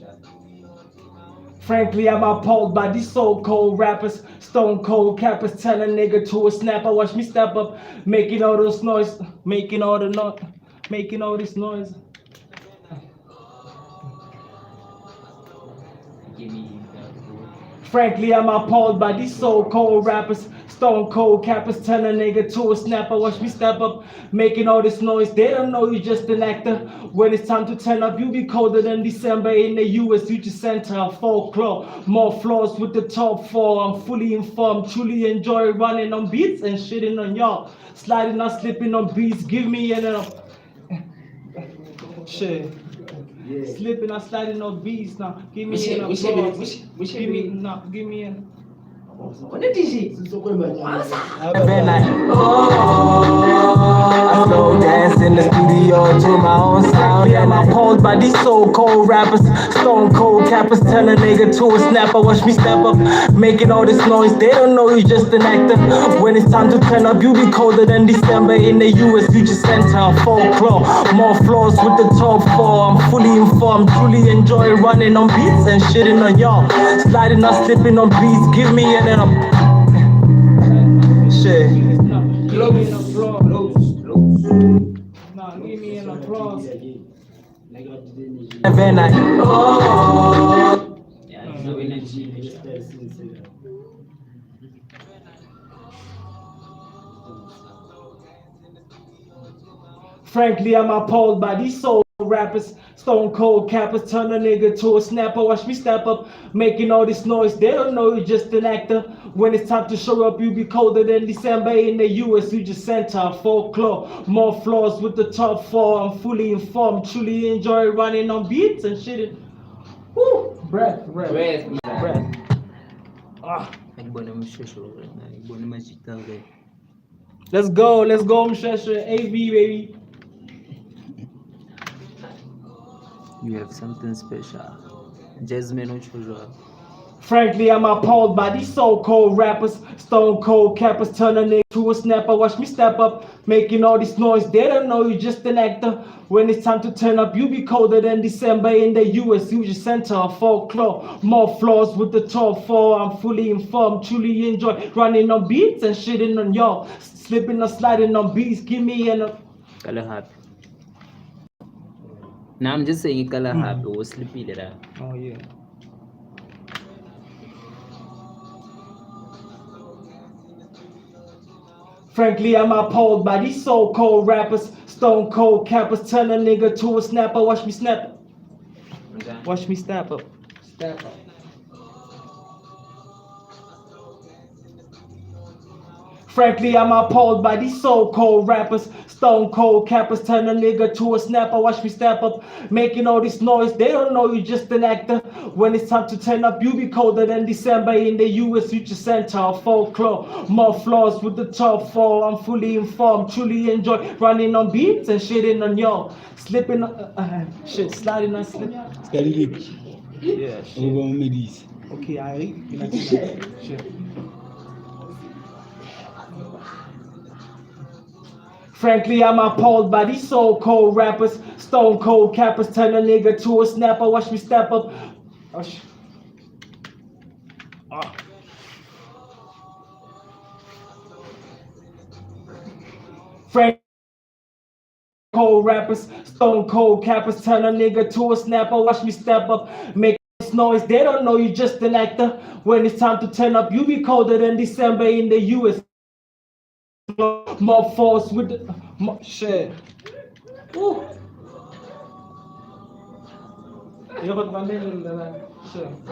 Frankly, I'm appalled by these so-called rappers. Stone cold cappers tell a nigga to a snapper. Watch me step up, making all this noise, making all this noise. Give me Frankly, I'm appalled by these so-called rappers. Stone cold cappers tell a nigga to a snapper. Watch me step up, making all this noise. They don't know you just an actor. When it's time to turn up, you be colder than December in the US. You just center of folklore. More floors with the top four. I'm fully informed, truly enjoy running on beats and shitting on y'all. Sliding or slipping on beats. Give me an shit. Slipping or sliding on beats now. Give me an applause. Give me an. I slow dance in the studio to my own sound and I'm appalled by these so-called rappers. Stone cold cappers tell a nigga to a snapper. Watch me step up, making all this noise. They don't know you just an actor. When it's time to turn up, you be colder than December in the US. You just center of folklore. More floors with the top four. I'm fully informed, truly enjoy running on beats and shitting on y'all. Sliding or slipping on beats. Give me an shit. Close. Nah, give me an applause. And then Frankly, I'm appalled by these soul rappers. Stone cold cappers turn a nigga to a snapper. Watch me step up, making all this noise. They don't know you're just an actor. When it's time to show up, you be colder than December in the US. You just center folklore. More floors with the top four. I'm fully informed, truly enjoy running on beats and shit. Woo! Breath. Ah. Let's go, Mshesha. AV, baby. You have something special. Jasmine Ochoa. Frankly, I'm appalled by these so-called rappers. Stone cold cappers turn a nigga to a snapper. Watch me step up, making all this noise. They don't know you just an actor. When it's time to turn up, you be colder than December in the US. You just center of folklore. More floors with the top four. I'm fully informed, truly enjoy running on beats and shitting on y'all. Slipping or sliding on beats. Give me an. Color happy. Now I'm just saying color happy. Was sleepy there. Oh yeah. Frankly, I'm appalled by these so-called rappers, stone cold cappers. Turn a nigga to a snapper. Watch me snap. Watch me snap up. Step up. Frankly, I'm appalled by these so-called rappers, stone cold cappers. Turn a nigga to a snapper. Watch me step up, making all this noise. They don't know you just an actor. When it's time to turn up, you be colder than December in the U.S. Future Center of folklore. More flaws with the top four. I'm fully informed, truly enjoy running on beats and shitting on y'all. Slipping, shit, sliding on slip. Skalilip. Yeah, shit. Ubomedis. Okay, I shit. Frankly, I'm appalled by these so-called rappers, stone cold cappers. Turn a nigga to a snapper. Watch me step up. Frank cold rappers, stone cold cappers. Turn a nigga to a snapper. Watch me step up, make this noise. They don't know you just an actor. When it's time to turn up, you be colder than December in the U.S. More force with the shit. Woo.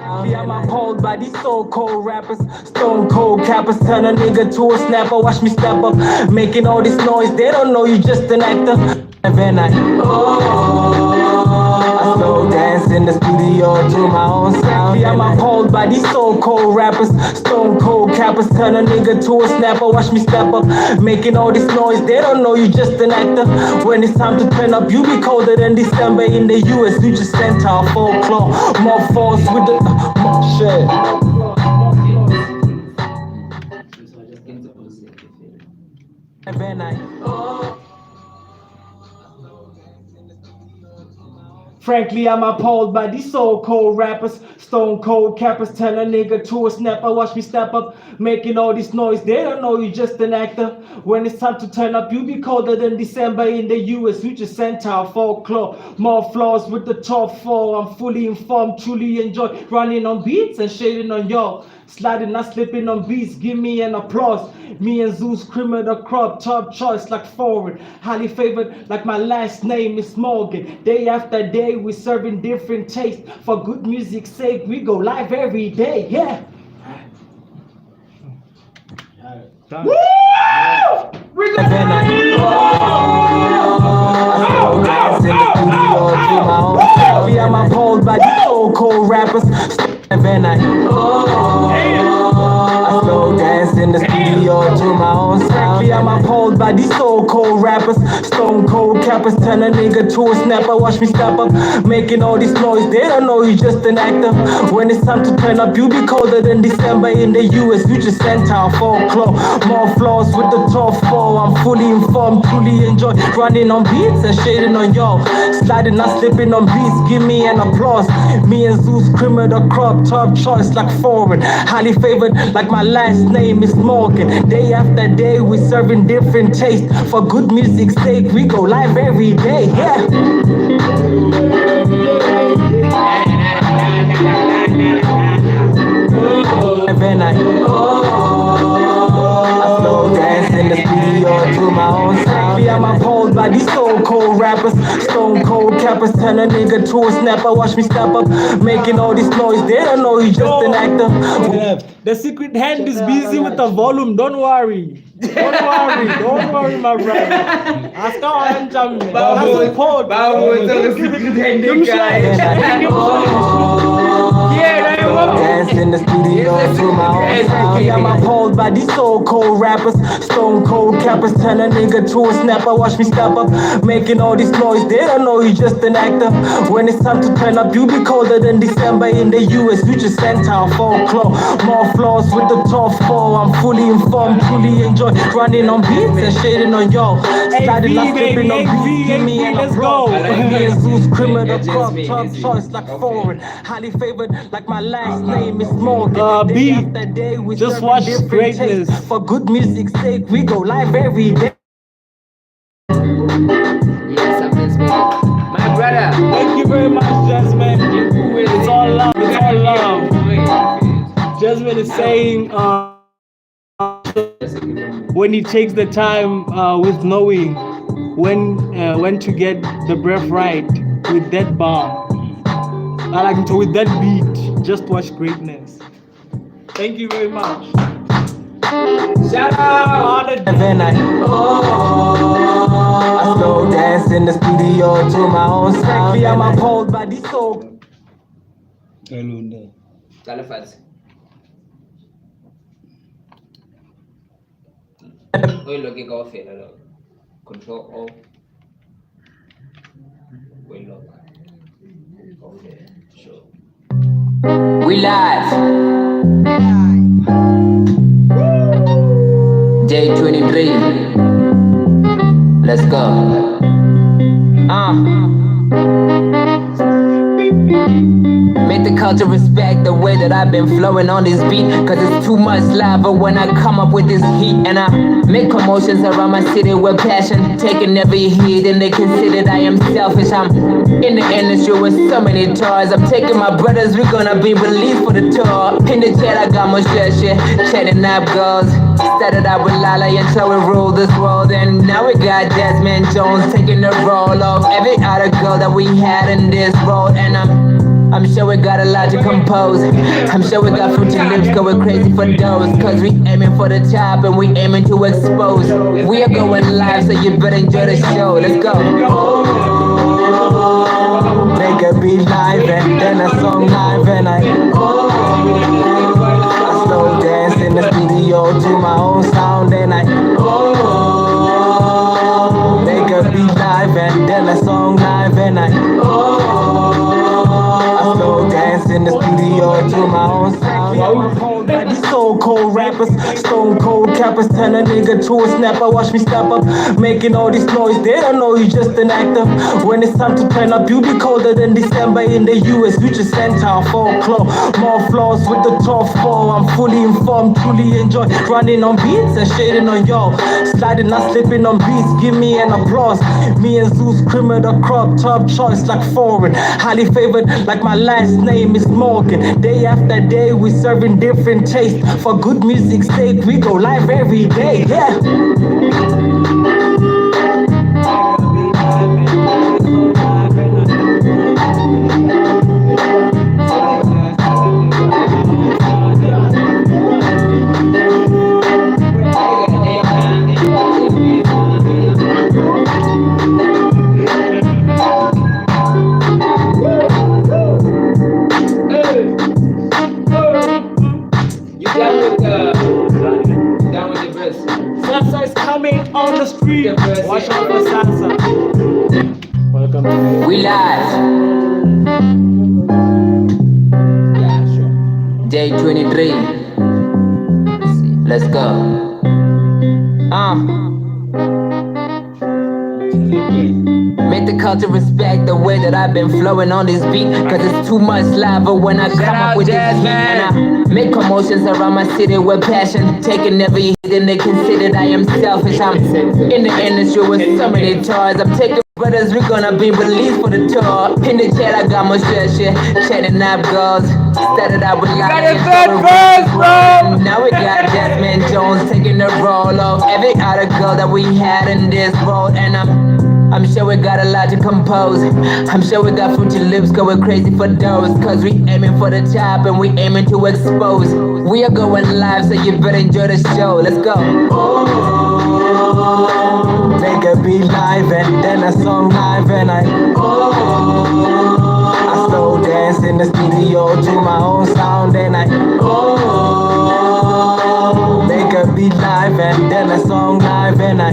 I'm appalled by these so-called rappers, stone cold cappers. Turn a nigga to a snapper. Watch me step up, making all this noise. They don't know you just an actor. And then I slow dance in the studio to my own sound. I'm appalled by these so-called rappers, stone cold cappers. Turn a nigga to a snapper. Watch me step up, making all this noise. They don't know you just an actor. When it's time to turn up, you be colder than December in the U.S. Future Center of folklore. More force with the shit. And then I frankly, I'm appalled by these so-called rappers, stone cold cappers. Turn a nigga to a snapper. Watch me step up, making all this noise. They don't know you just an actor. When it's time to turn up, you be colder than December in the U.S. Future Center of folklore. More flaws with the top four. I'm fully informed, truly enjoy running on beats and shading on y'all. Sliding, not slipping on beats. Give me an applause. Me and Zeus, cream of the crop, top choice like forward. Highly favored, like my last name is Morgan. Day after day, we serving different tastes. For good music's sake, we go live every day. Yeah. Woo! We go I'm appalled by these so-called rappers. And then I slow dance in the studio to my own sound. I'm appalled by these so-called rappers, stone cold cappers. Turn a nigga to a snapper. Watch me step up, making all this noise. They don't know you just an actor. When it's time to turn up, you be colder than December in the U.S. Future Center of folklore. More flaws with the top four. I'm fully informed, truly enjoy running on beats and shading on y'all. Sliding, not slipping on beats. Give me an applause. Me and Zeus, cream of the crop, top choice like foreign. Highly favored, like my last name is Morgan. Day after day, we serving different tastes. For good music's sake, we go live every day. Yeah. And then I slow dance in the studio to my own sound. I'm appalled by these so-called rappers, stone cold cappers. Turn a nigga to a snapper. Watch me step up, making all this noise. They don't know you just an actor. The secret hand is busy with the volume. Don't worry. Don't worry, my brother. Ask how I'm jumping. That's support. The secret hand Dance in the studio to my own sound. I'm appalled by these so-called rappers, stone cold cappers. Turn a nigga to a snapper. Watch me step up, making all this noise. They don't know you just an actor. When it's time to turn up, you be colder than December in the U.S. Future Center of folklore. More flaws with the top four. I'm fully informed, truly enjoy running on beats and shading on y'all. Sliding, not slipping on beats. Give me an applause. Me and Zeus, cream of the crop, top choice like foreign. Highly favored, like my last name is Morgan. Day after day, we just watch greatness. For good music's sake, we go live every day. Yes, I'm just my brother. Thank you very much, Jasmine. It's all love. It's all love. Jasmine is saying, when he takes the time with knowing when to get the breath right with that bar. I like to with that beat. Just watch greatness. Thank you very much. Shout out! When I slow dance in the studio to my own sound. I'm appalled by this soul. Kala Fats. Oi, look, you go fit. Control O. Wait, look. Okay, sure. We live. Day 23. Let's go. Make the culture respect the way that I've been flowing on this beat. Cause it's too much lava when I come up with this heat. And I make commotions around my city with passion. Taking every hit and they consider I am selfish. I'm in the industry with so many tours. I'm taking my brothers, we're gonna be released for the tour. In the chat I got my shit, chatting up girls. Started out with Lala until we ruled this world. And now we got Desmond Jones taking the role of every other girl that we had in this road. And I'm sure we got a lot to compose. I'm sure we got fruity lips going crazy for those. Cause we aiming for the top and we aiming to expose. We are going live, so you better enjoy the show. Let's go. Make a beat live and then a song live and I slow dance in the studio to my own sound and I make a beat live and then a song live and I slow dance in the studio to my own sound. By these so cold rappers, stone cold cappers, tell a nigga to a snapper, watch me step up, making all this noise. They don't know you just an actor. When it's time to turn up, you be colder than December in the US. Future Center, folklore, more flaws with the top four. I'm fully informed, truly enjoy running on beats and shading on y'all. Sliding, not slipping on beats. Give me an applause. Me and Zeus criminal the crop top choice like foreign, highly favored like my last name is Morgan. Day after day we serving different taste. For good music's sake we go live every day. Yeah. On the street, watch out for salsa. Welcome to We live. Yeah, sure. Day 23. Let's go. Make the culture respect the way that I've been flowing on this beat. Cause it's too much lava when I come up with this heat. And I make commotions around my city with passion. Taking every hit and they consider I am selfish. I'm in the industry with so many tours. I'm taking brothers, we're gonna be released for the tour. In the chat I got my shit, chatting up girls. Started out with Lala. Now we got Desmond Jones taking the role of every other girl that we had in this road. And I'm sure we got a lot to compose. I'm sure we got fruity lips going crazy for those. Cause we aiming for the top and we aiming to expose. We are going live, so you better enjoy the show. Let's go. Make a beat live and then a song live and I slow dance in the studio to my own sound and I make a beat live and then a song live and I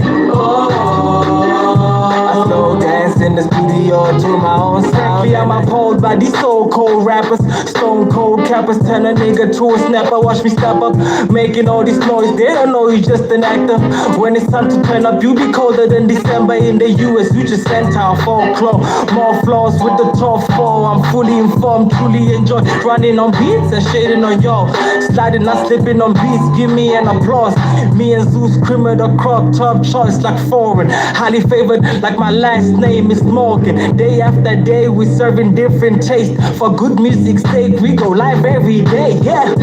slow dance in the studio to my own sound. I'm appalled by these so cold rappers, stone cold cappers, tell a nigga to a snapper, watch me step up, making all this noise. They don't know you just an actor. When it's time to turn up, you be colder than December in the US. Future Center, folklore, more flaws with the top four. I'm fully informed, truly enjoy running on beats and shading on y'all. Sliding, not slipping on beats. Give me an applause. Me and Zeus criminal the crop top choice like foreign, highly favored like my last name is Morgan. Day after day we serving different taste. For good music's sake we go live every day. Yeah.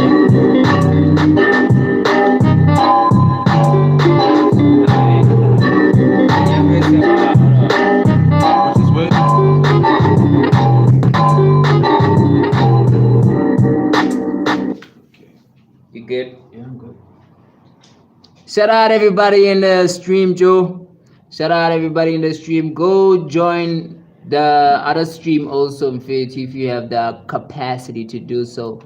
Shout out everybody in the stream, Joe. Shout out everybody in the stream. Go join the other stream also, if you have the capacity to do so.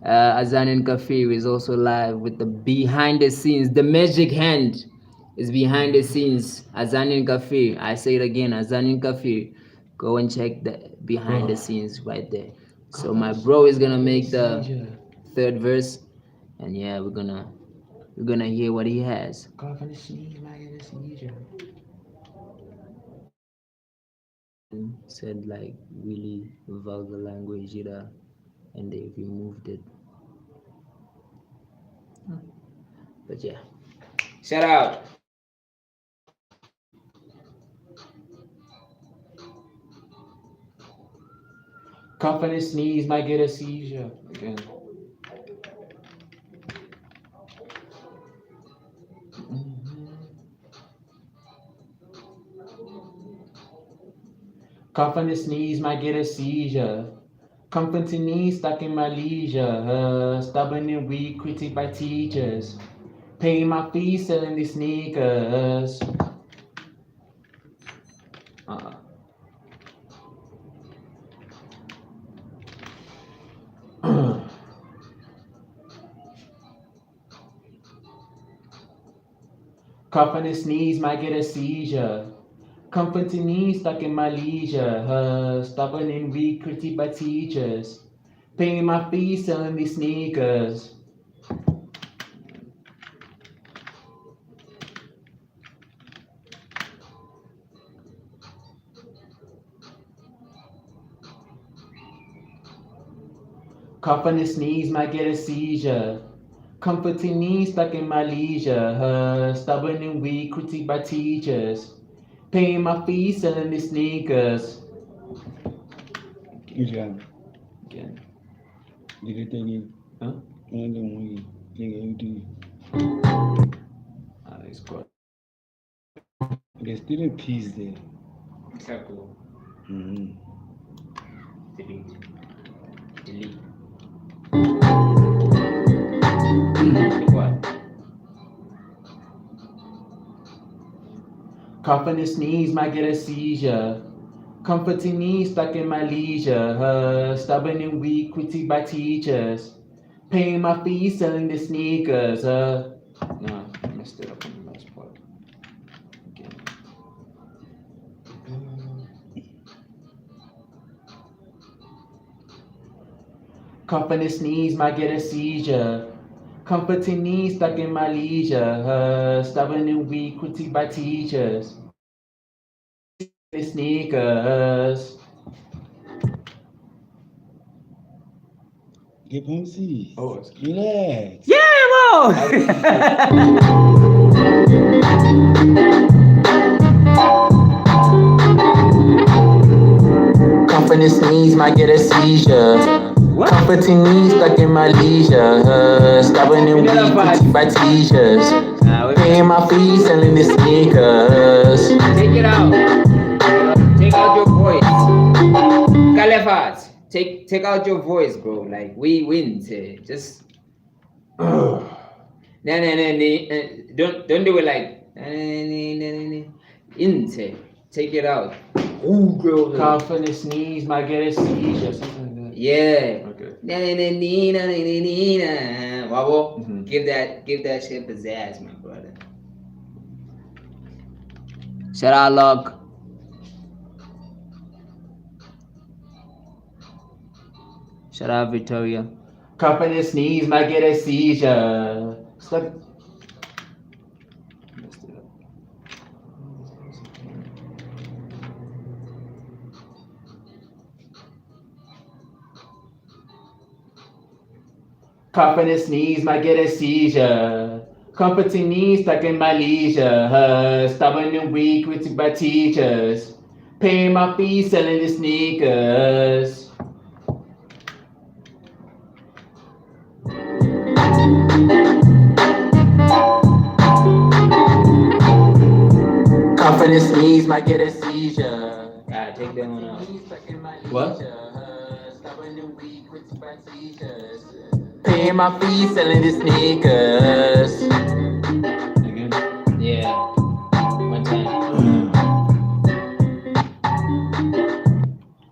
AzanianKaffir is also live with the behind the scenes. The magic hand is behind the scenes. AzanianKaffir. I say it again, AzanianKaffir. Go and check the behind the scenes right there. So my bro is gonna make the third verse, and yeah, we're gonna hear what he has. Said like really vulgar language, and they removed it. But yeah, shout out. Cough and sneeze might get a seizure again. Cough and sneeze might get a seizure. Comfort to knees stuck in my leisure. Stubborn and weak, critiqued by teachers. Paying my fees, selling these sneakers. Cough and sneeze might get a seizure. Comfort to knees stuck in my leisure. Stubborn and weak, critiqued by teachers. Paying my fees, selling these sneakers. Cough and sneeze might get a seizure. Comforting knees stuck in my leisure. Stubborn and weak, critiqued by teachers. Paying my fees, selling these sneakers. Again. Again. Did it again? Huh? It's good. There's still a piece there. Exactly. Mm-hmm. Delete. Cough and sneeze might get a seizure. Comforting knees stuck in my leisure. Stubborn and weak, critiqued by teachers. Paying my fees, selling the sneakers. No, I messed it up on the last part. Again. Cough and sneeze might get a seizure. Comforting knees stuck in my leisure. Stubborn and weak, critiqued by teachers. The sneakers. Get home, see. Oh, relax. Yeah, bro. Comforting sneeze might get a seizure. Comforting knees stuck in my leisure. Stubborn and weak, critiqued by teachers. Paying my fees, selling the sneakers. Take it out. Take out your voice. Califat, take out your voice, bro. Like we win. Just no. Don't do it like inte. Take it out. Ooh, girl. Cough and sneeze might get a seizure. Something like that. Yeah. Okay. Wabo, Mhm. give that shit pizzazz, my brother. Shout out, Lock. Shout out, Victoria. Cough and sneeze might get a seizure. Stuck. Messed it up. Cough and sneeze might get a seizure. Comforting knees stuck in my leisure. Stubborn and weak, critiqued by teachers. Paying my fees, selling the sneakers. Cough and sneeze might get a seizure. Ah, take that one out. What? Paying my fees, selling the sneakers.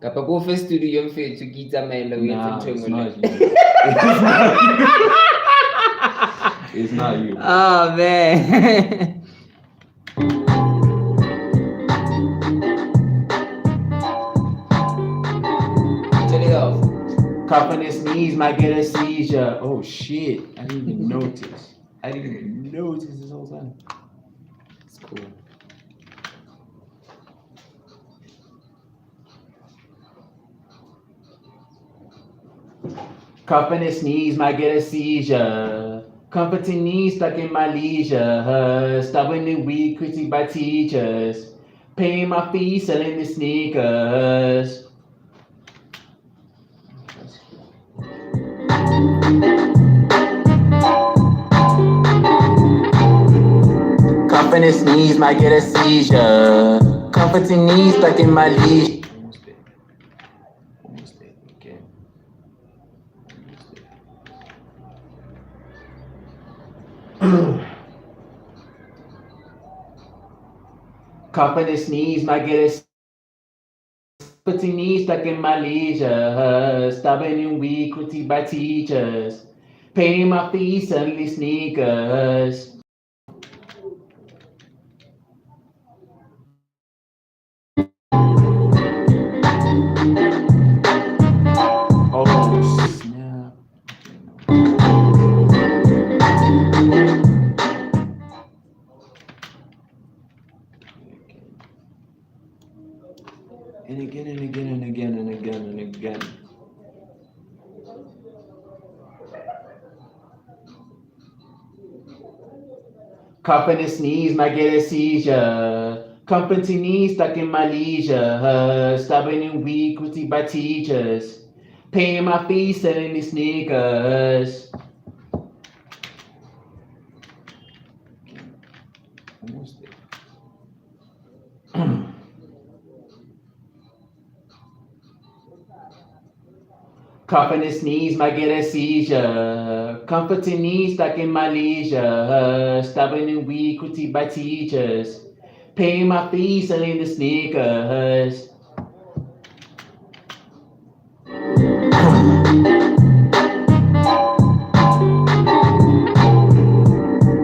Kapa go first studio mfethu ke itsamaela o etse Nah, ntho it's engwe not le. you. It's not you. Oh man. Turn it off. Coughing and sneeze might get a seizure. Oh shit! I didn't even notice. I didn't even notice this whole time. It's cool. Coughing and sneeze might get a seizure. Comforting knees stuck in my leisure. Stubborn and weak, critiqued by teachers. Paying my fees, selling the sneakers. Coughing and sneeze might get a seizure. Comforting knees stuck in my leisure. Almost there. Okay. Coughing and sneeze might get a comforting knees stuck in my leisure. Stubborn and weak, critiqued by teachers. Paying my fees, selling the sneakers. Oh snap. And again and again and again and again and again. Coughing and sneeze might get a seizure. Comforting knees stuck in my leisure. Stubborn and weak, critiqued by teachers. Paying my fees, selling the sneakers. Almost there. Coughing and sneeze might get a seizure. Comforting knees stuck in my leisure. Stubborn and weak, critiqued by teachers. Paying my fees, selling the sneakers.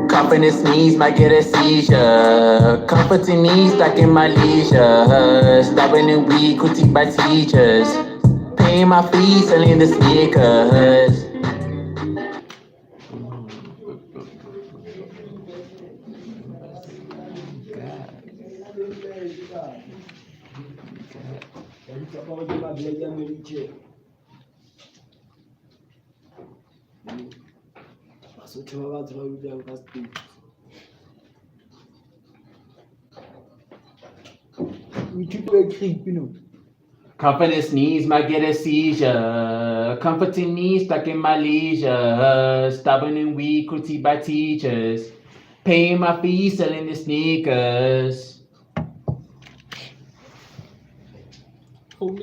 Coughing and sneeze might get a seizure. Comforting knees stuck in my leisure. Stubborn and weak, critiqued by teachers. Paying my fees, selling the sneakers. Coughing and sneeze might get a seizure. Comforting knees stuck in my leisure. Stubborn and weak, critiqued by teachers. Paying my fees, selling the sneakers. We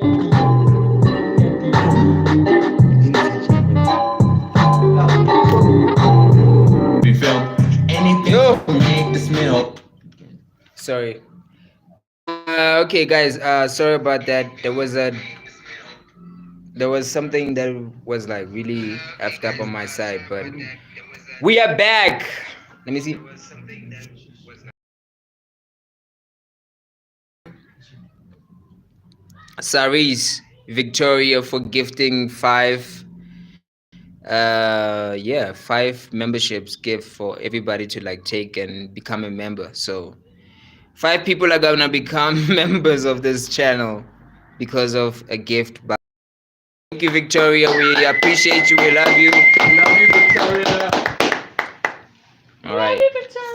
film anything Yo. to make the smell. Sorry. Okay, guys. Sorry about that. There was something that was like really effed up on my side, but we are back. Let me see. Saris Victoria for gifting 5 memberships gift for everybody to like take and become a member. So 5 people are gonna become members of this channel because of a gift. Thank you, Victoria. We appreciate you. We love you. Love you, Victoria. All right.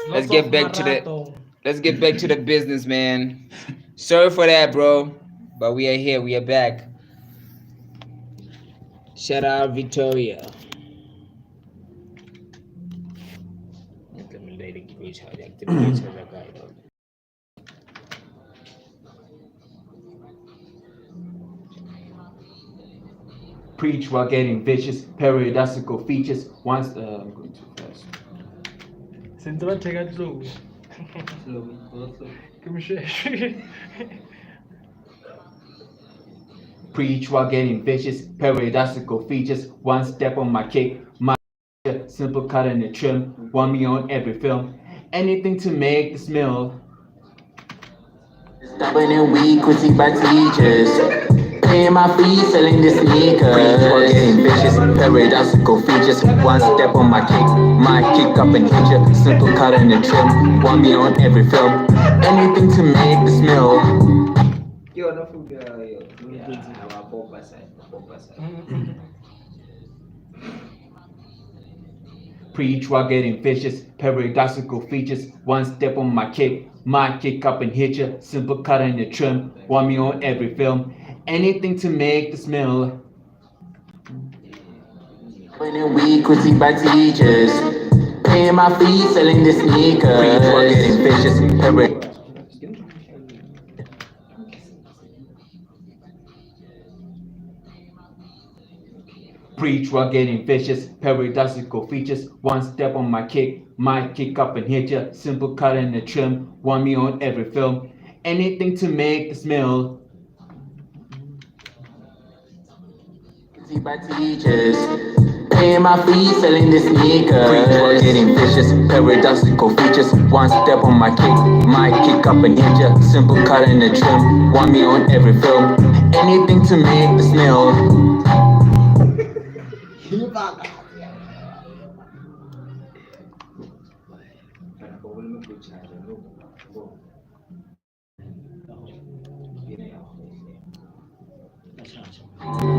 Let's get back to the business, man. Sorry for that, bro. But we are here. We are back. Shout out Victoria. Preach while getting vicious, paradoxical features. Once I'm going too fast. Senza chegar slow. Give me shit. Preach while getting vicious, paradoxical features. One step on my kick, my simple cut and a trim. Want me on every film. Anything to make this meal. Stubborn and weak, critique by teachers. Paying my fees, selling the sneakers. Preach while getting vicious, paradoxical features. One step on my kick up and hit ya. Simple cut and a trim. Want me on every film. Anything to make this meal. Yo, no food, yo. Yeah, our papa side. Preach while getting vicious, paradoxical features. One step on my kick up and hit ya. Simple cut and a trim. Want me on every film. Anything to make this meal. Winning week, critique by teachers. Paying my fees, selling the sneakers. Preach while getting vicious, Preach while getting vicious, paradoxical features. One step on my kick up and hit ya. Simple cut and a trim. Want me on every film. Anything to make this meal. by teachers. Paying my fees, selling the sneakers. Preach while getting vicious, paradoxical features. One step on my kick up and hit ya. Simple cut and a trim. Want me on every film. Anything to make this meal.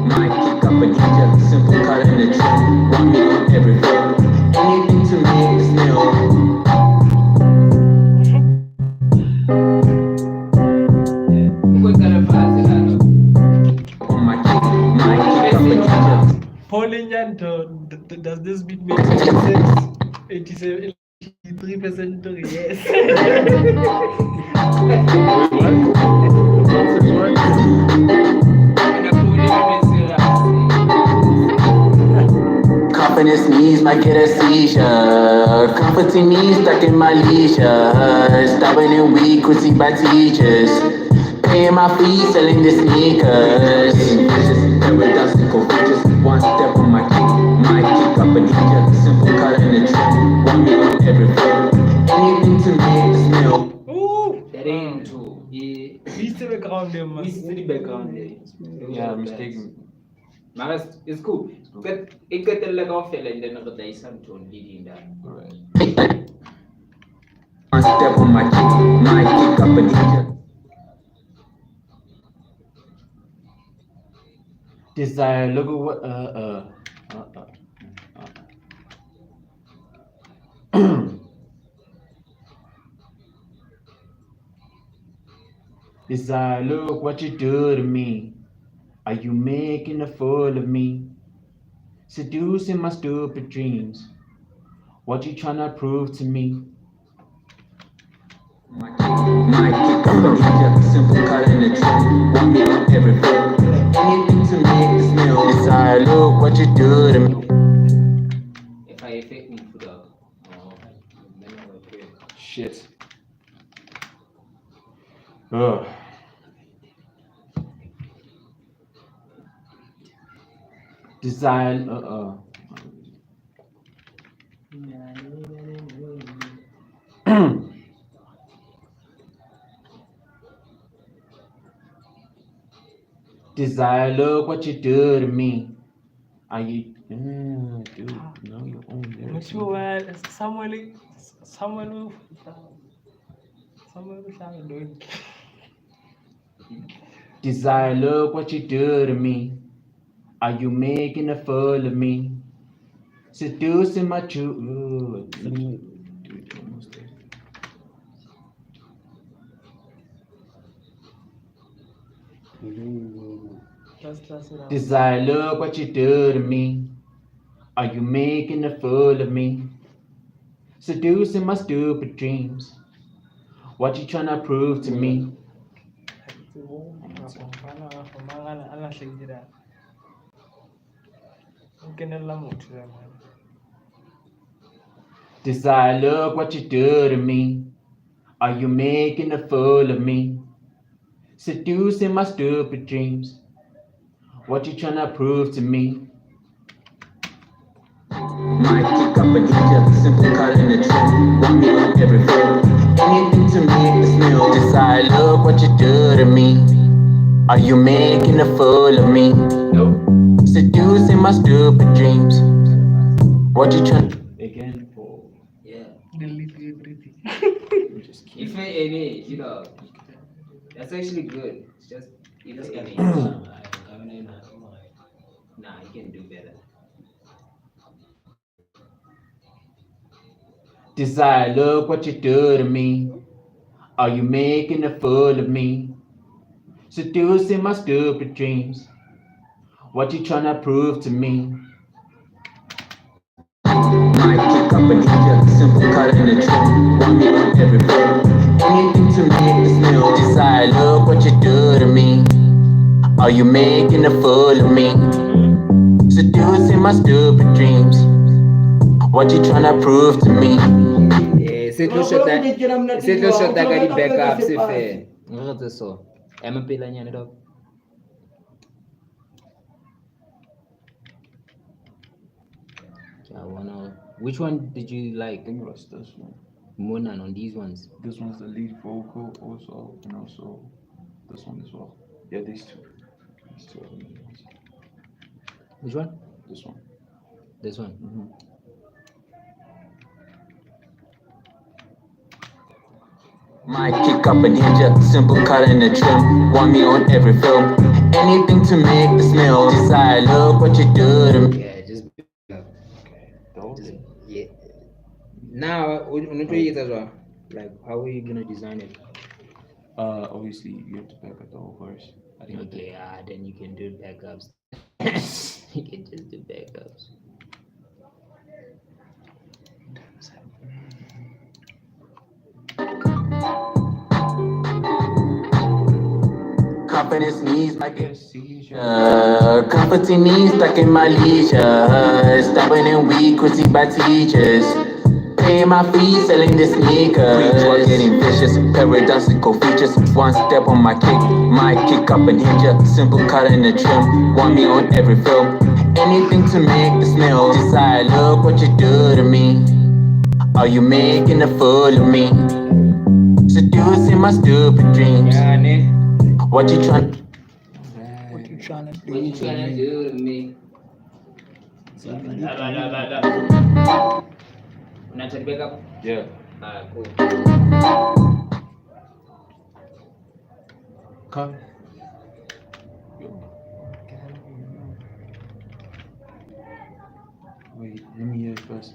My kick up and hit ya. Simple cut and a trim. Want me on every film. Anything to make this meal. On my kick up and hit ya. Polling and does this beat make sense? 87, 83% yes. Confidence knees might get a seizure. Comforting knees stuck in my leisure. Stubborn and weak, critique by teachers. Paying my fees, selling the sneakers. Paradoxical features. One step on my kick up and hit ya. Simple cut and a trim. Want me on every film. Anything to make this meal. Ooh! That ain't true. Yeah. He's the background there, man. He's the background there. Yeah, mistaken. Maar it's cool. Ik get the leg off and then I got the Islam tone leading that. One step on my kick up and hit ya. Desire, look at what Desire, look what you do to me. Are you making a fool of me? Seducing my stupid dreams. What you tryna prove to me? My kick up and hit ya. Simple cut and a trim. Want me on every film. Anything to make this meal. Desire, look what you do to me. If I affect me for the Shit. Ugh. Design, Desire, look what you do to me. Are you, dude, know your own lyrics. Someone will do it. Desire, look what you do to me. Are you making a fool of me? Seducing my true. Dude, almost there. Desire, look what you do to me. Are you making a fool of me? Seducing my stupid dreams. What you tryna prove to me? Desire, look what you do to me. Are you making a fool of me? Seducing my stupid dreams. What you tryna prove to me? Might kick up a ninja, simple cut in the trim. Want me on every film. Anything to make the smell. Decide, look what you do to me. Are you making a fool of me? Nope. Seducing my stupid dreams. What you tryna? Again for Yeah. Delete everything. just If keep. any, that's actually good. It's just if any. Nah, you can do better. Desire, look what you do to me. Are you making a fool of me? Seducing my stupid dreams. What you tryna prove to me? Might kick up a ninja, simple cut in the trim. Want me on every film. Anything to make the smell. Decide, look what you do to me. Are you making a fool of me? Seducing my stupid dreams. What you tryna prove to me? Setlo shota ka di-backup se fela. Re tse so. Ema pelanyana dog. I wanna. Which one did you like? I think it was this one. Monan on these ones. This one's the lead vocal also, and also this one as well. Yeah, these two. These two are the main ones. Which one? This one. This one. Might kick up a ninja, simple cut in the trim. Want me on every film. Anything to make the smell. Decide, look what you do to me. Yeah, just Okay, those. yeah. Now, like, how are you gonna design it? Obviously you have to back up the whole verse. I think Okay, then you can do backups. You can just do backups. Confidence needs my comforting needs stuck in my leisure. Stubborn and weak, critique by teachers. Paying my fees, selling the sneakers. Preach getting vicious, paradoxical features. One step on my kick, might kick up a ninja. Simple cut in the trim, want me on every film. Anything to make the smell. Decide, look what you do to me. Are you making a fool of me? Seducing my stupid dreams. Yeah, ne? What you trying? What you trying to What you trying to do to me? Not to back up? Yeah. Cool. Cut. Wait, let me hear it first.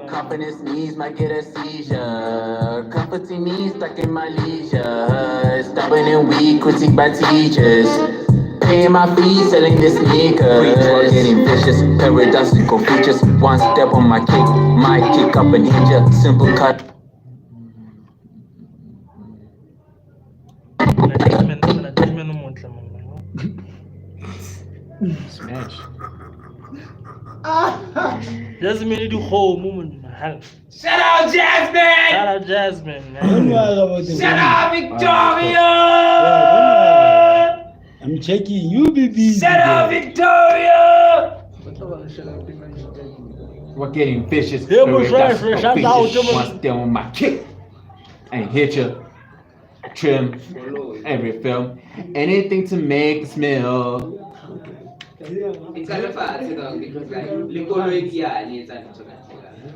Confidence needs might get a seizure. Comforting needs stuck in my leisure. Stubborn and weak, critique by teachers. Paying my fees, selling the sneakers. Preach getting vicious, paradoxical features. One step on my kick, might kick up a ninja. Simple cut. Smash. Jasmine do whole moment man. Shout out Jasmine! Shout out Jasmine, Don't man. worry about the Shout money. out Victoria! I'm checking you, baby. Shout out Victoria! We're getting vicious, Yeah, but paradoxical shout out features. to One step on my kick and hit you. Trim every film. Anything to make the smell. It's kind of fast, because like, Licolo Ikia needs an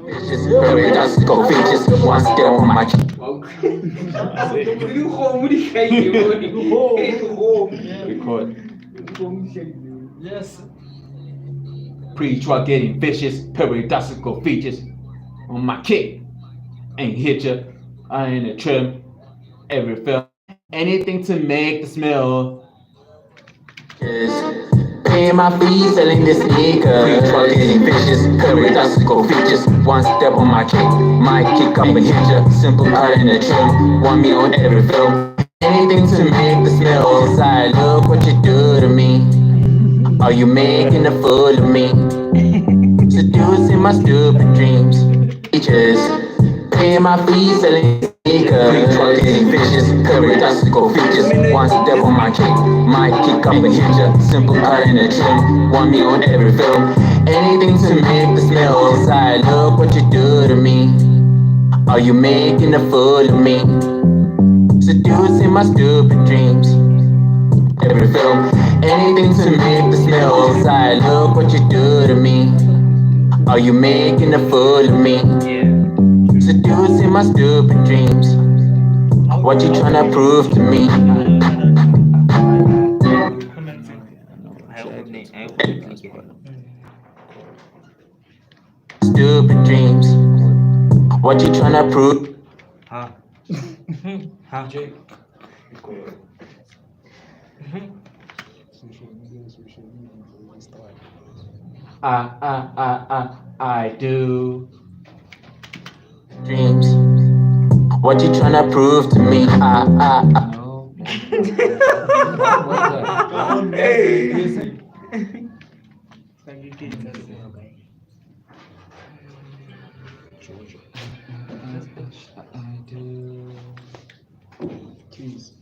Vicious, paradoxical features. One step on my kick. Record. Yes. Preach while getting vicious, paradoxical features. On my kick and hit you. I ain't a trim every film. Anything to make the smell. Paying my fees, selling the sneakers. Preach getting vicious, paradoxical features. One step on my kick, might kick up and hit ya. Simple cut in the trim, want me on every film. Anything to make the smell. Decide, look what you do to me. Are you making a fool of me? Seducing my stupid dreams. Teachers, paying my fees, selling Getting vicious, paradoxical features. One step on my cake, might kick up and hit ya. Simple cut in the gym, want me on every film. Anything to make the smell inside. Look what you do to me. Are you making a fool of me? Seducing my stupid dreams. Every film, anything to make the smell inside. Look what you do to me. Are you making a fool of me? Seducing my stupid dreams. What you tryna prove to me? Stupid dreams. What you tryna prove? I do. Dreams. What you tryna prove to me? Keys.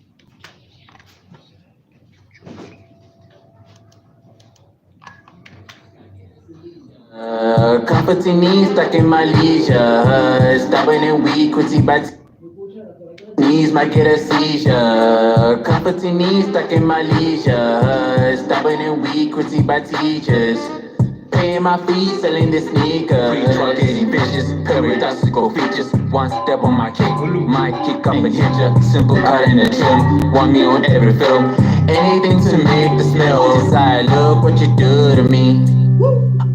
Comforting me stuck in my leisure. Stubborn and weak, quitty but knees might get a seizure. Comforting me stuck in my leisure. Stubborn and weak, quitty by teachers. Paying my fees, selling the sneakers. Getting vicious, paradoxical features. One step on my cake, might kick up and hit ya. Simple cut in the gym, want me on every film. Anything to make the smell inside. Look what you do to me.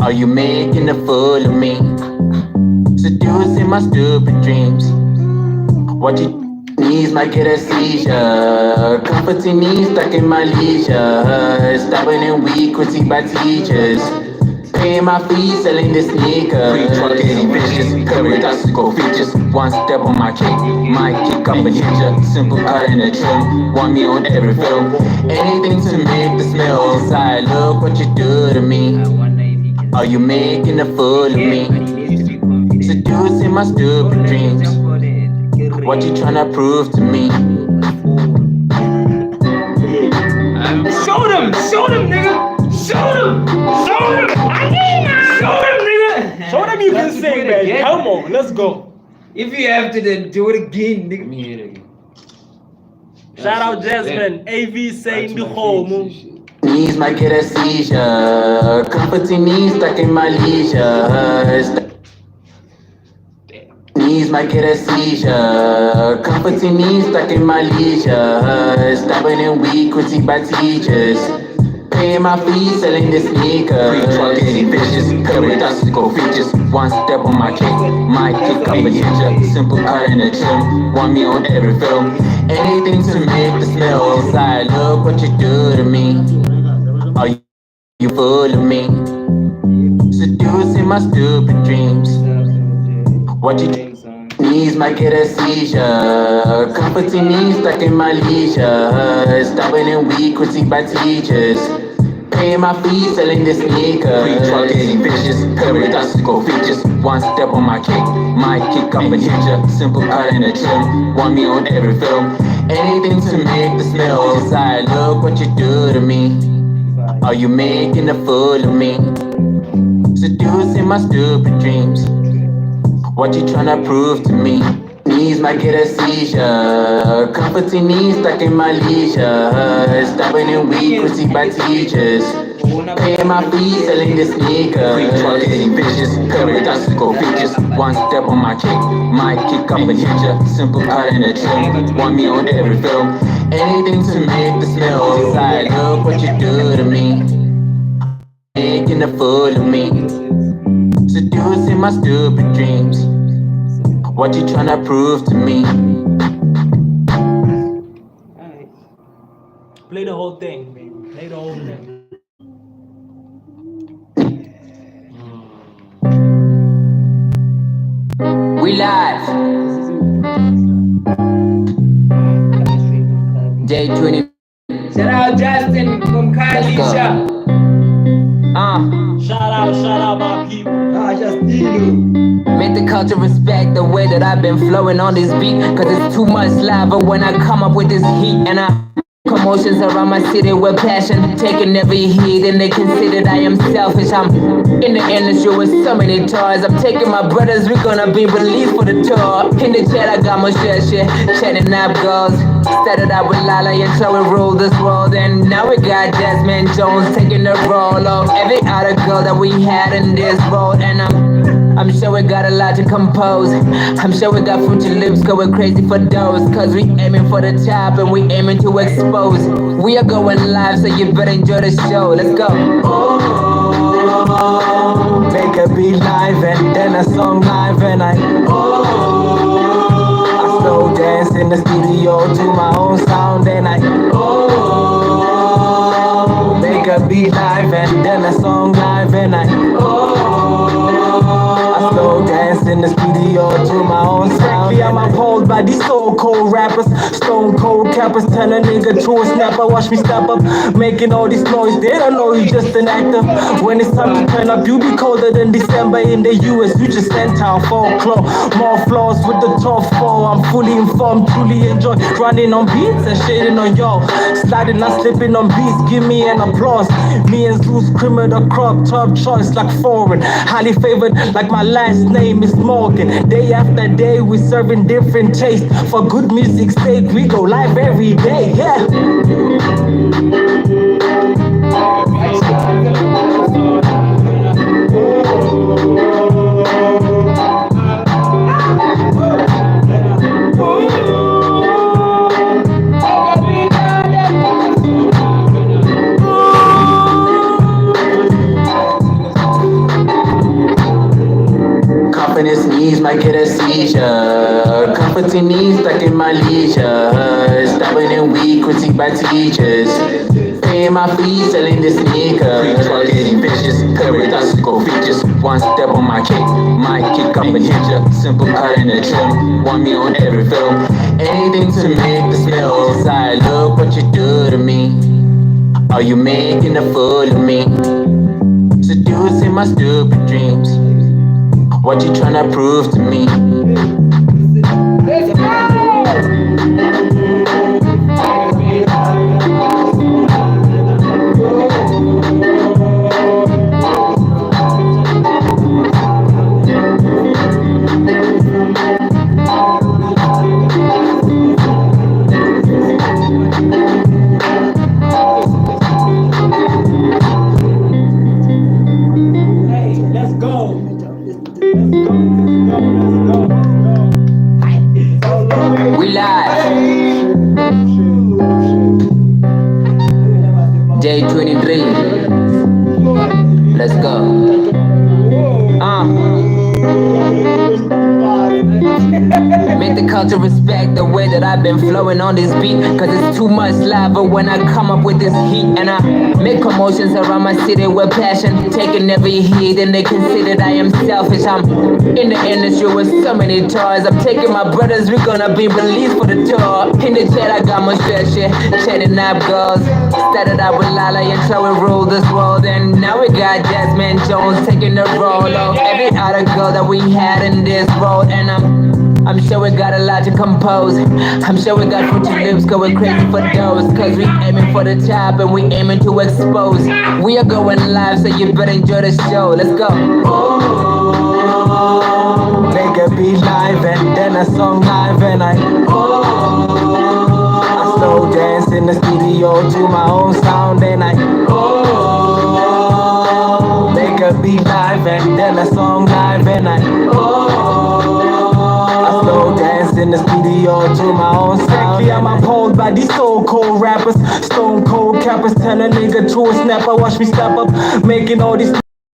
Are you making a fool of me? Seducing my stupid dreams. What you knees might get a seizure. Comforting me stuck in my leisure. Stubborn and weak, critique by teachers. Paying my fees, selling the sneakers. Getting vicious, paradoxical features. One step on my cake, might kick up and hit ya. Simple cut in the gym, want me on every film. Anything to make the smell inside. Look what you do to me. Are you making a fool of me? Seducing my stupid dreams. What you tryna prove to me? Show them, nigga. Show them, nigga. Show them you can sing, man. Come on, let's go. If you have to, then do it again, nigga. Let me hear it again. Shout out Jasmine, AV saying the whole move. Knees might get a seizure. Comforting me stuck in my leisure. Knees might get a seizure. Comforting me stuck in my leisure. Stubborn and weak, critique by teachers. Paying my fees, selling the sneakers. Getting vicious, paradoxical features. One step on my cake, might kick up and hit ya. Simple cut in the gym, want me on every film. Anything to make the smell inside. Look what you do to me. Are you full of me? Seducing my stupid dreams. What you knees might get a seizure. Comforting me stuck in my leisure. Stubborn and weak, critique by teachers. Paying my fees, selling the sneakers. Getting vicious, paradoxical features. One step on my cake, might kick up and hit ya. Simple cut in the gym, want me on every film. Anything to make the smell inside. Look what you do to me. Are you making a fool of me? Seducing my stupid dreams. What you tryna prove to me? Knees might get a seizure. Comforting me stuck in my leisure. Stubborn and weak, critique by teachers. Paying my fees, selling the sneakers. Getting vicious, paradoxical features. One step on my cake, might kick up and hit ya. Simple cut in the gym, want me on every film. Anything to make the smell inside. Look what you do to me. Making a fool of me. Seducing my stupid dreams. What you tryna prove to me? Play the whole thing, man. Play the whole thing. We live. J20. Shout out Justin from Kalisha. Shout out my people. Ah, just Dino. Make the culture respect the way that I've been flowing on this beat. Cause it's too much lava when I come up with this heat. And I commotions around my city with passion, taking every heat, and they consider that I am selfish. I'm in the industry with so many toys. I'm taking my brothers, we're gonna be released for the tour. In the chat, I got my shit, chatting up girls. Started out with Lala and so we ruled this world. And now we got Jasmine Jones taking the role of every other girl that we had in this world. And I'm sure we got a lot to compose. I'm sure we got future lips going crazy for those. Cause we aiming for the top and we aiming to expose. We are going live, so you better enjoy the show. Let's go. Make a beat live and then a song live and I slow dance in the studio to my own sound and I make a beat live and then a song live and I slow dance in the studio to my own sound. Frankly, I'm appalled by these so-called rappers, stone cold cappers. Tell a nigga to a snapper, watch me step up, making all this noise. They don't know you just an actor. When it's time to turn up, you be colder than December in the US. You just sent out folklore, more flaws with the top four. I'm fully informed, truly enjoy running on beats and shading on y'all. Sliding, not slipping on beats. Give me an applause. Me and Zeus screaming the crop, top choice like foreign, highly favored like my last name is Morgan. Day after day we serving different tastes. For good music's sake we go live every day, yeah. Confidence needs might get a seizure. Comforting needs stuck in my leisure. Stubborn and weak, critiqued by teachers. Paying my fees, selling the sneakers. Truck getting vicious, paradoxical features. One step on my kick, might kick up and hit ya. Simple cut and a trim, want me on every film. Anything to make the smell side. Look what you do to me. Are you making a fool of me? Seducing my stupid dreams. What you tryna prove to me? We live. J23. Let's go. Make the culture respect the way that I've been flowing on this beat. Cause it's too much lava when I come up with this heat. And I make commotions around my city with passion, taking every heat, and they consider I am selfish. I'm in the industry with so many toys. I'm taking my brothers, we're gonna be released for the tour. In the chat, I got my shit, chatting up girls. Started out with Lala and so we ruled this world. And now we got Jasmine Jones taking the role of every other girl that we had in this world. And I'm sure we got a lot to compose. I'm sure we got future lips going crazy for those. Cause we aiming for the top and we aiming to expose. We are going live, so you better enjoy the show. Let's go. Make a beat live and then a song live and I slow dance in the studio to my own sound and I make a beat live and then a song live and I slow dance in the studio to my own sound. Frankly, I'm appalled by these so-called rappers, stone cold cappers. Tell a nigga to a snapper, watch me step up, making all these.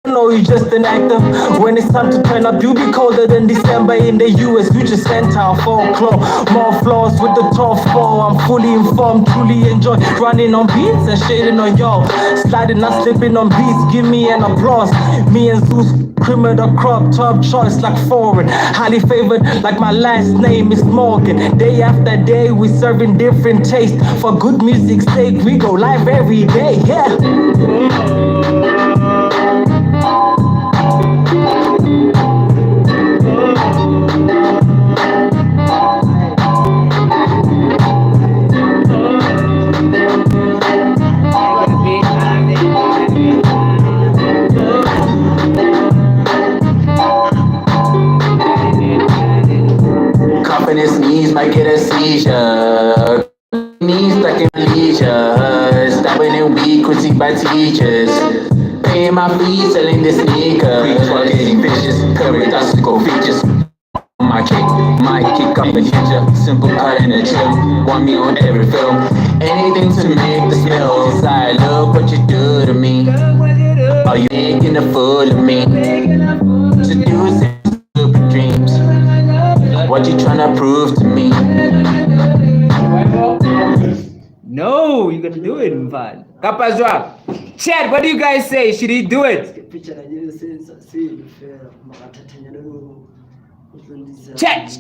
No, you just an actor. When it's time to turn up, you be colder than December in the US. You just sent out folklore, more flaws with the top four. I'm fully informed, truly enjoy running on beats and shading on y'all. Sliding, not slipping on beats. Give me an applause. Me and Zeus cream of the crop, top choice like foreign, highly favored like my last name is Morgan. Day after day we serving different tastes. For good music's sake we go live every day, yeah. leisure. Knees stuck in leisure. Stopping in week, critiqued by teachers. Paying my fees, selling the sneakers. Preach while getting vicious. Paradoxical features. My kick up the ginger. Simple cut and a chill. Want me on every film. Anything to make the smell. Side, look what you do to me. Are you making a fool of me? Seducing stupid dreams. What you tryna prove to me? No, you gotta do it, man. Kapazwa. Chad, what do you guys say? Should he do it? picha najua si fair makatatanya nalo Chat.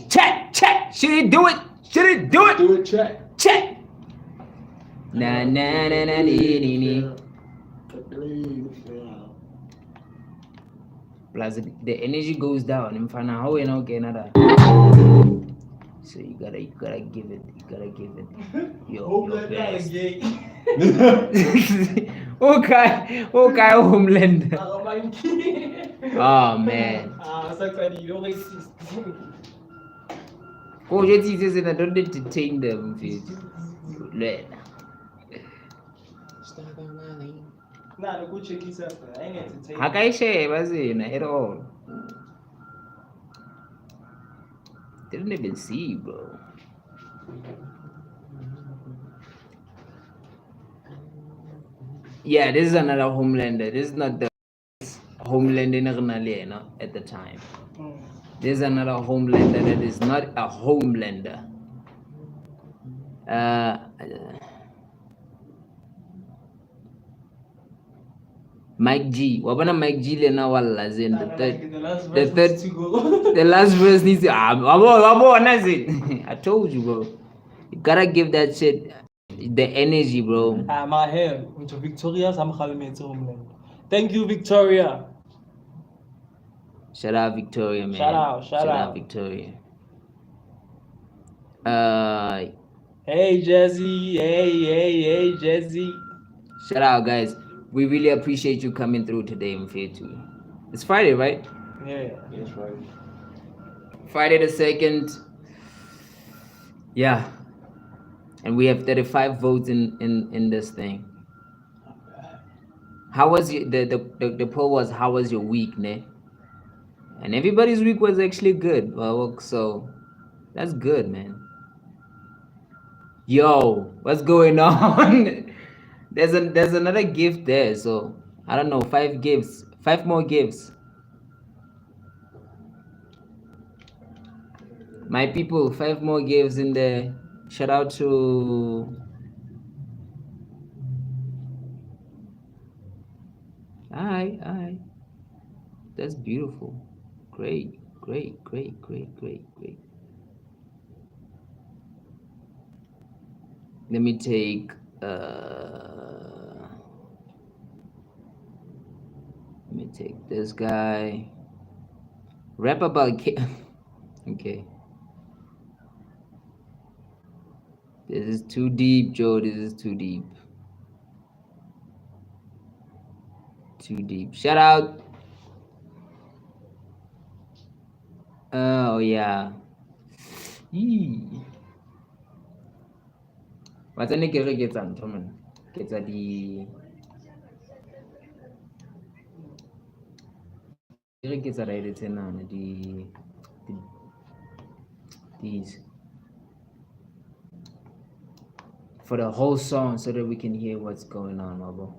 Should he do it? Should he do it? Do it, track. Chat. Na na na na ni. Plus the energy goes down. In front of how you know get another. So you gotta give it. Your best. Okay, homeland. Oh man. Oh, your teachers and I don't entertain them. Nah, the Gucci keys up. I ain't entertaining. How can I share at all? Didn't even see, bro. Yeah, this is another Homelander. This is not the Homelander at the time. This is another Homelander that is not a Homelander. Mike G. Wabana Mike G lena wala zin the last verse needs to I told you, bro. You gotta give that shit the energy, bro. My hair, which Victoria, thank you, Victoria. Shout out Victoria, man. Shout out. Victoria. Hey Jazzy, hey Jazzy. Shout out, guys. We really appreciate you coming through today, Mfetu. It's Friday, right? Yeah. Yes, right. Friday the 2nd. Yeah. And we have 35 votes in this thing. How was the poll was how was your week, ne? And everybody's week was actually good. Well, so that's good, man. Yo, what's going on? There's another gift there, so I don't know, 5 more gifts. My people, 5 more gifts in there. Shout out to Aye. That's beautiful. Great. Let me take this guy. Rap about okay. This is too deep, Joe. This is too deep. Shout out. Oh yeah. What's the nigga get on, Toman? Get the gets a right on these for the whole song so that we can hear what's going on, Mabo.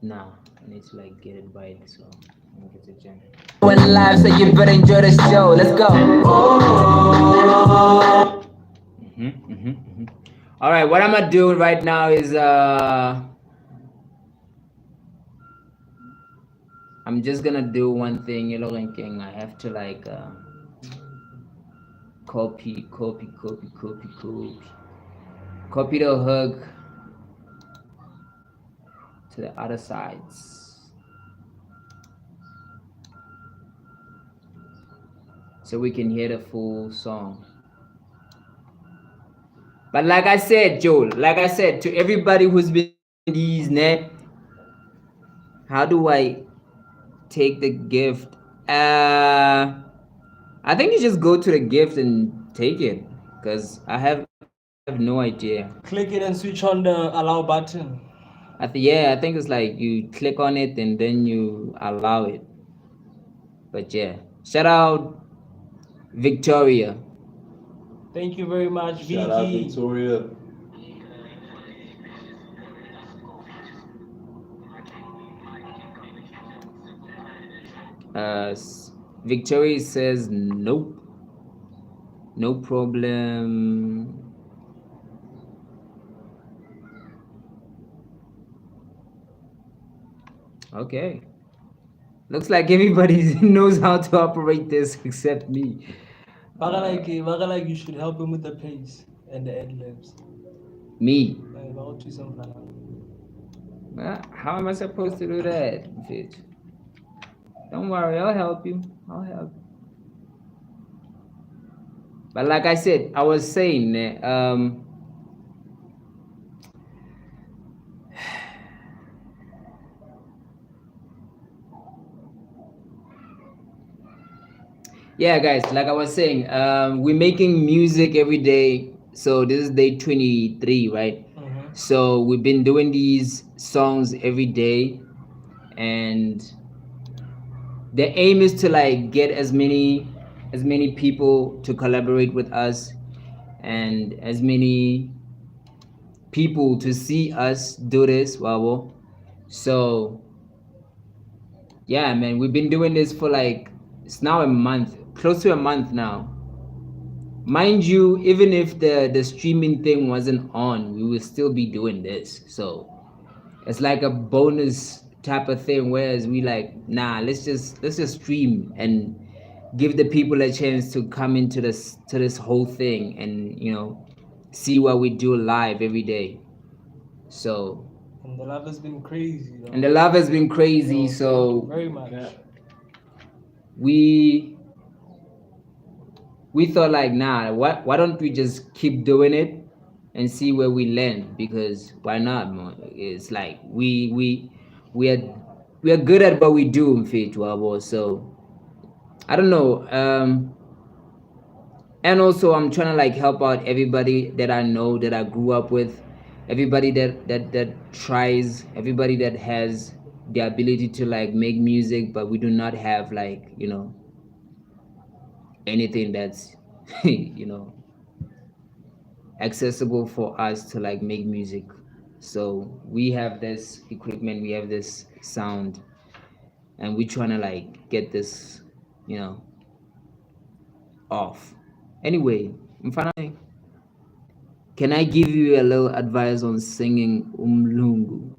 Nah, I need to like get it right, so I'm gonna get the jam. One live, so you better enjoy the show. Let's go. All right, what I'm gonna do right now is I'm just gonna do one thing. You know, thinking I have to like copy the hook to the other sides, so we can hear the full song. But like I said, Joel, to everybody who's been these, how do I take the gift. I think you just go to the gift and take it, because I have no idea. Click it and switch on the allow button. I think it's like you click on it and then you allow it. But yeah, shout out Victoria. Thank you very much, Shout out Vicky. Victoria. Victoria says nope, no problem. Okay, looks like everybody knows how to operate this except me. Baga like you should help him with the pace and the ad libs. Me? Baga to some fun. How am I supposed to do that, bitch? Don't worry, I'll help you. But like I said, I was saying, yeah, guys, like I was saying, we're making music every day. So this is day 23, right? So we've been doing these songs every day, and the aim is to like get as many people to collaborate with us, and as many people to see us do this. Wow. So yeah, man, we've been doing this for like, it's now a month, close to a month now. Mind you, even if the streaming thing wasn't on, we would still be doing this. So it's like a bonus type of thing, whereas we like, nah, let's just stream and give the people a chance to come into this whole thing and, you know, see what we do live every day. So and the love has been crazy. So very much. Yeah. We thought like, nah, why don't we just keep doing it and see where we land? Because why not, man? It's like we are good at what we do in Fitwabo. So I don't know. And also I'm trying to like help out everybody that I know, that I grew up with, everybody that tries, everybody that has the ability to like make music, but we do not have like, you know, anything that's you know, accessible for us to like make music. So we have this equipment, we have this sound, and we're trying to like get this, you know, off. Anyway, finally, can I give you a little advice on singing Umlungu?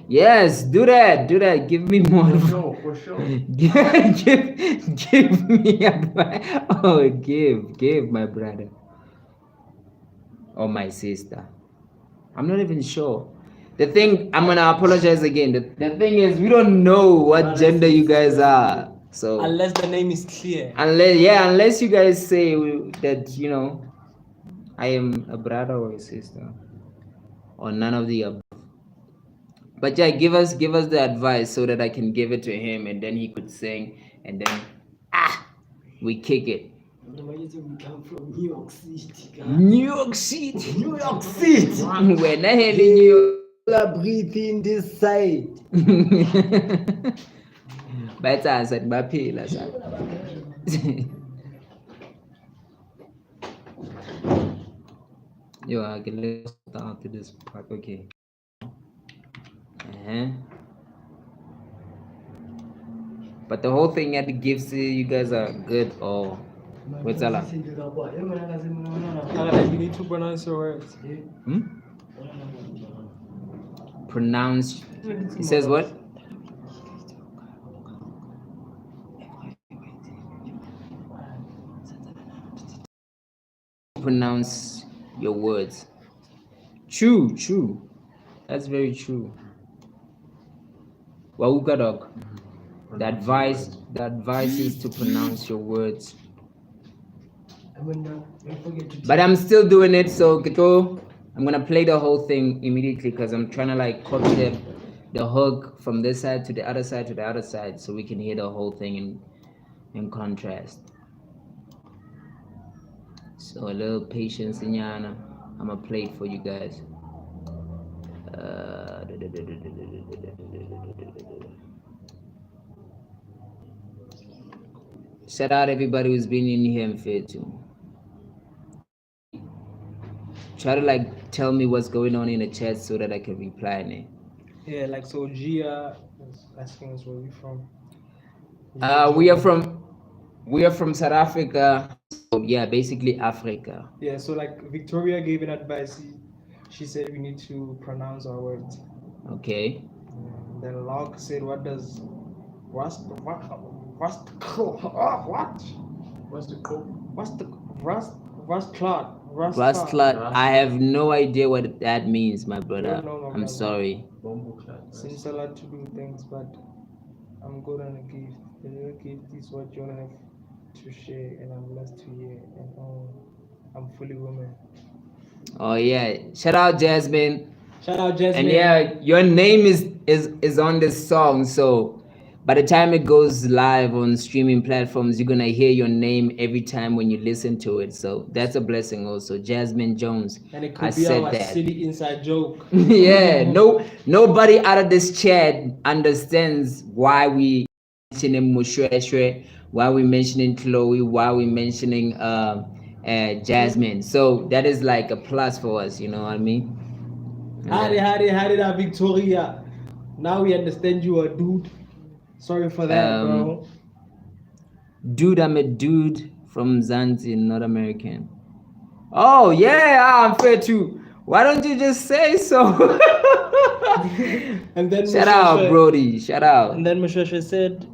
Yes, do that. Give me more. For sure. give me advice. Oh, give my brother or my sister. I'm not even sure. The thing, I'm gonna apologize again. The thing is, we don't know what gender you guys are. So unless the name is clear. Unless you guys say that, you know, I am a brother or a sister, or none of the above. But yeah, give us the advice so that I can give it to him, and then he could sing, and then we kick it. We come from New York City. New York City. When I head in New York, Breathe in this side. but I said, my pillar, Yo, I can let's start to this part. Okay. But the whole thing at the gifts, you guys are good or what's that? You need to pronounce your words. Pronounce. It says what? Pronounce your words. True. That's very true. Wauka dog. The advice is to pronounce your words. But I'm still doing it, so Kito, I'm gonna play the whole thing immediately because I'm trying to like copy the hook from this side to the other side to the other side, so we can hear the whole thing in contrast. So a little patience, Inyana. I'm gonna play it for you guys. Shout out everybody who's been in here and fit too. Try to like tell me what's going on in the chat so that I can reply in it. Yeah, like so Gia is asking us where we from. We are from South Africa. So yeah, basically Africa. Yeah, so like Victoria gave an advice. She said we need to pronounce our words. Okay. And then Locke said, "What does rust? What? What's the code? Rust clot? Rust clot. I have no idea what that means, my brother. No, my I'm brother. sorry. Seems a lot to do things, but I'm good on a gift. The little gift is what you have to share, and I'm blessed to hear. And I'm fully woman. Oh yeah. Shout out Jasmine. Shout out Jasmine. And yeah, your name is on this song, so by the time it goes live on streaming platforms, you're gonna hear your name every time when you listen to it. So that's a blessing also. Jasmine Jones. And it could be our city inside joke. Yeah, nobody out of this chat understands why we mentioning Mushweshwe, why we mentioning Chloe, why we mentioning Jasmine. So that is like a plus for us, you know what I mean? Hari, Victoria. Now we understand you are a dude. Sorry for that, bro. Dude, I'm a dude from Zanzibar, not American. Oh yeah, I'm fair too. Why don't you just say so? And then shout out, Brody. Shout out. And then Mushweshwe said,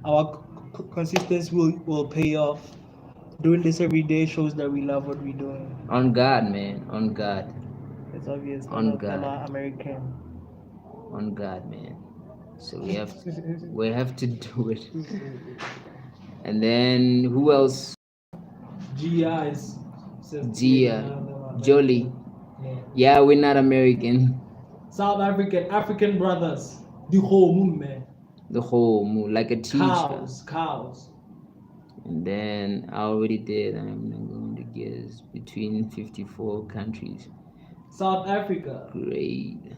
our consistency will pay off. Doing this every day shows that we love what we're doing. On God, man. On God. It's obvious. On God. American. On God, man. So we have to do it. And then who else? Gia Jolie. Yeah, we're not American. South African brothers. The whole moon, man. The whole moon, like a teacher. Cows. And then I already did. I'm not going to guess between 54 countries. South Africa. Great.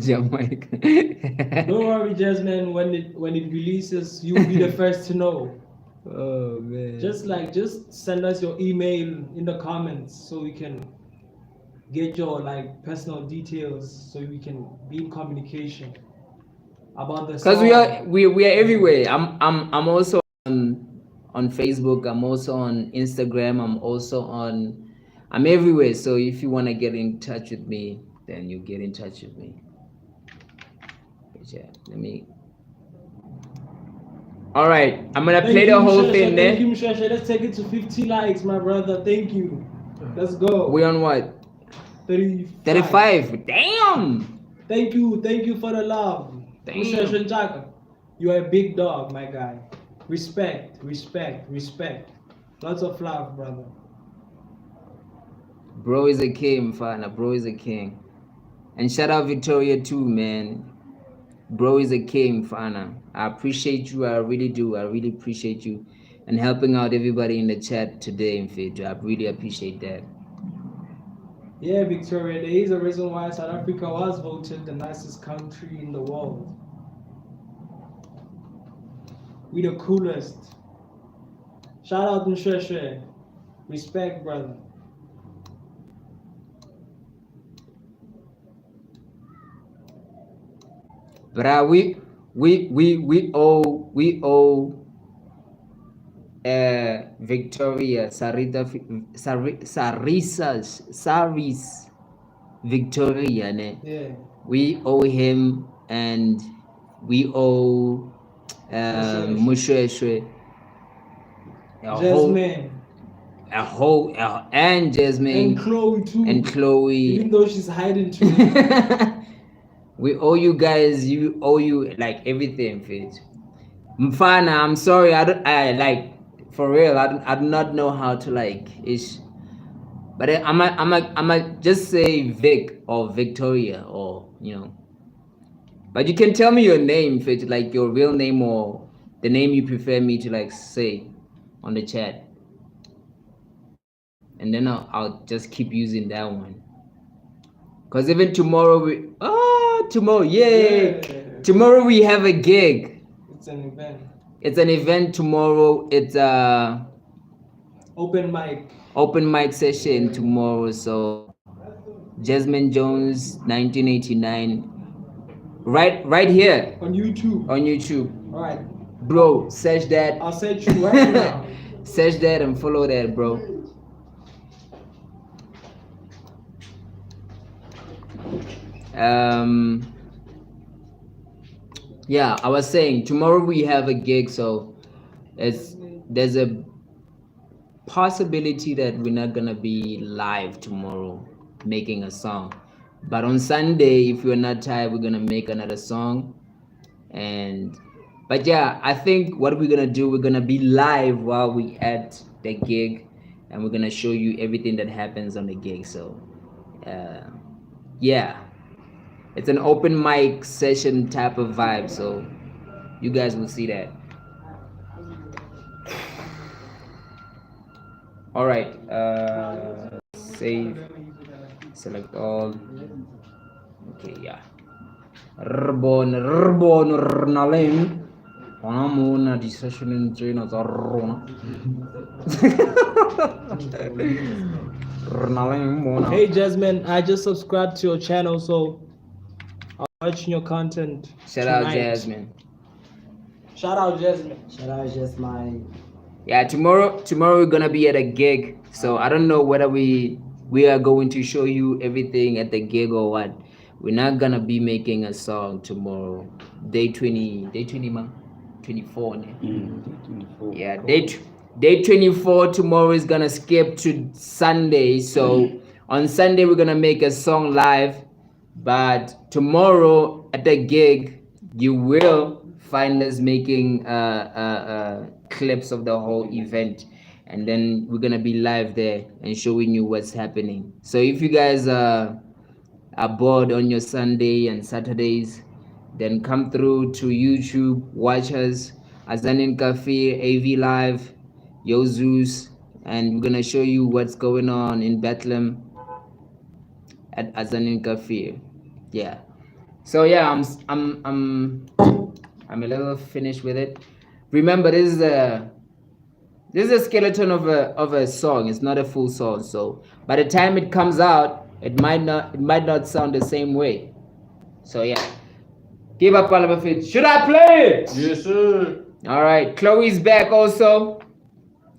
Jamaica. Don't worry, Jasmine. When it releases, you'll be the first to know. Oh man. Just send us your email in the comments so we can get your like personal details so we can be in communication about the song. Because we are everywhere. I'm also on Facebook. I'm also on Instagram. I'm everywhere. So if you want to get in touch with me, then you get in touch with me. But yeah, all right, I'm gonna play the whole thing then. Thank you, Mushweshwe. Let's take it to 50 likes, my brother. Thank you. Let's go. We on what? 35. Damn. Thank you for the love. Mushweshwe Njaka, you are a big dog, my guy. Respect. Lots of love, brother. Bro is a king, Fana. Bro is a king. And shout out Victoria too, man. Bro is a king, Fana. I appreciate you. I really do. I really appreciate you and helping out everybody in the chat today in Fidjo. I really appreciate that. Yeah, Victoria, there is a reason why South Africa was voted the nicest country in the world. We the coolest. Shout out Mushweshwe. Respect, brother. But we owe Victoria Saris Victoria, ne? Yeah. We owe him, and we owe Mushweshwe Jasmine. And Jasmine And Chloe too. and Chloe. Even though she's hiding too. We owe you guys. You owe you like everything, Fitz. Mfana, I'm sorry. I For real, I do not know how to like ish. But I might just say Vic or Victoria or But you can tell me your name, if it's like your real name or the name you prefer me to like say on the chat, and then I'll just keep using that one. Cause even tomorrow tomorrow, yay! Yeah. Tomorrow we have a gig. It's an event. It's an event tomorrow. It's Open open mic mic. session tomorrow. So Jasmine Jones, 1989, right here On YouTube. on YouTube, Alright. bro. Search that. I'll search you right now. Search that and follow that, bro. Yeah, I was saying tomorrow we have a gig, so there's a possibility that we're not gonna be live tomorrow making a song, but on Sunday, if you're not tired, we're gonna make another song. But yeah, I think what we're gonna do, we're gonna be live while we at the gig, and we're gonna show you everything that happens on the gig. So yeah, it's an open mic session type of vibe, so you guys will see that. All right, save, select all. Okay, yeah. Rbon Rnalim. Mona di session in China Zarona. Hey Jasmine, I just subscribed to your channel, so I'm watching your content. Shout out tonight. Jasmine. Shout out Jasmine. Shout out Jasmine. Yeah, tomorrow we're gonna be at a gig, so I don't know whether we are going to show you everything at the gig or what. We're not gonna be making a song tomorrow. Day 20 man, 24. Yeah, day 24 tomorrow is gonna skip to Sunday. So on Sunday we're gonna make a song live, but tomorrow at the gig you will find us making clips of the whole event, and then we're gonna be live there and showing you what's happening. So if you guys are bored on your Sunday and Saturdays, then come through to YouTube, watch us, AzanianKaffir, AV Live, Yo Zeus, and we're gonna show you what's going on in Bethlehem at AzanianKaffir. Yeah. So yeah, I'm a little finished with it. Remember, this is a skeleton of a song. It's not a full song. So by the time it comes out, it might not sound the same way. So yeah, give up all of it. Should I play it? Yes, sir. All right, Chloe's back also.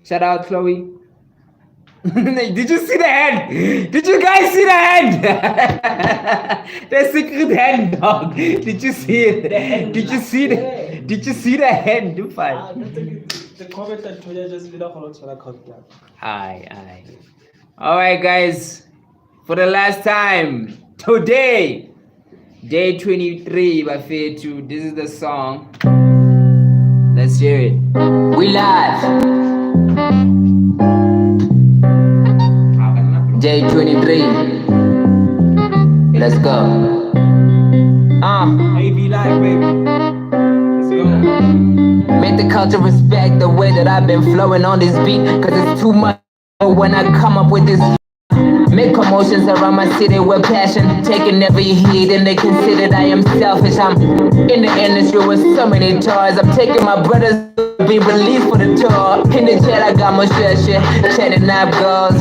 Shout out Chloe. Did you see the hand? Did you guys see the hand? The secret hand, dog. Did you see it? Did you see the hand? Do fine. The comment that told you just without follow. Aye. All right, guys. For the last time, today, day 23 by Fair 2. This is the song. Let's hear it. We live. Day 23. Let's go. AV Live, baby. Let's go. Make the culture respect the way that I've been flowing on this beat, cause it's too much when I come up with this. Make commotions around my city with passion, taking every heat and they consider that I am selfish. I'm in the industry with so many toys. I'm taking my brothers to be released for the tour. In the jet I got my shit, chatting up girls.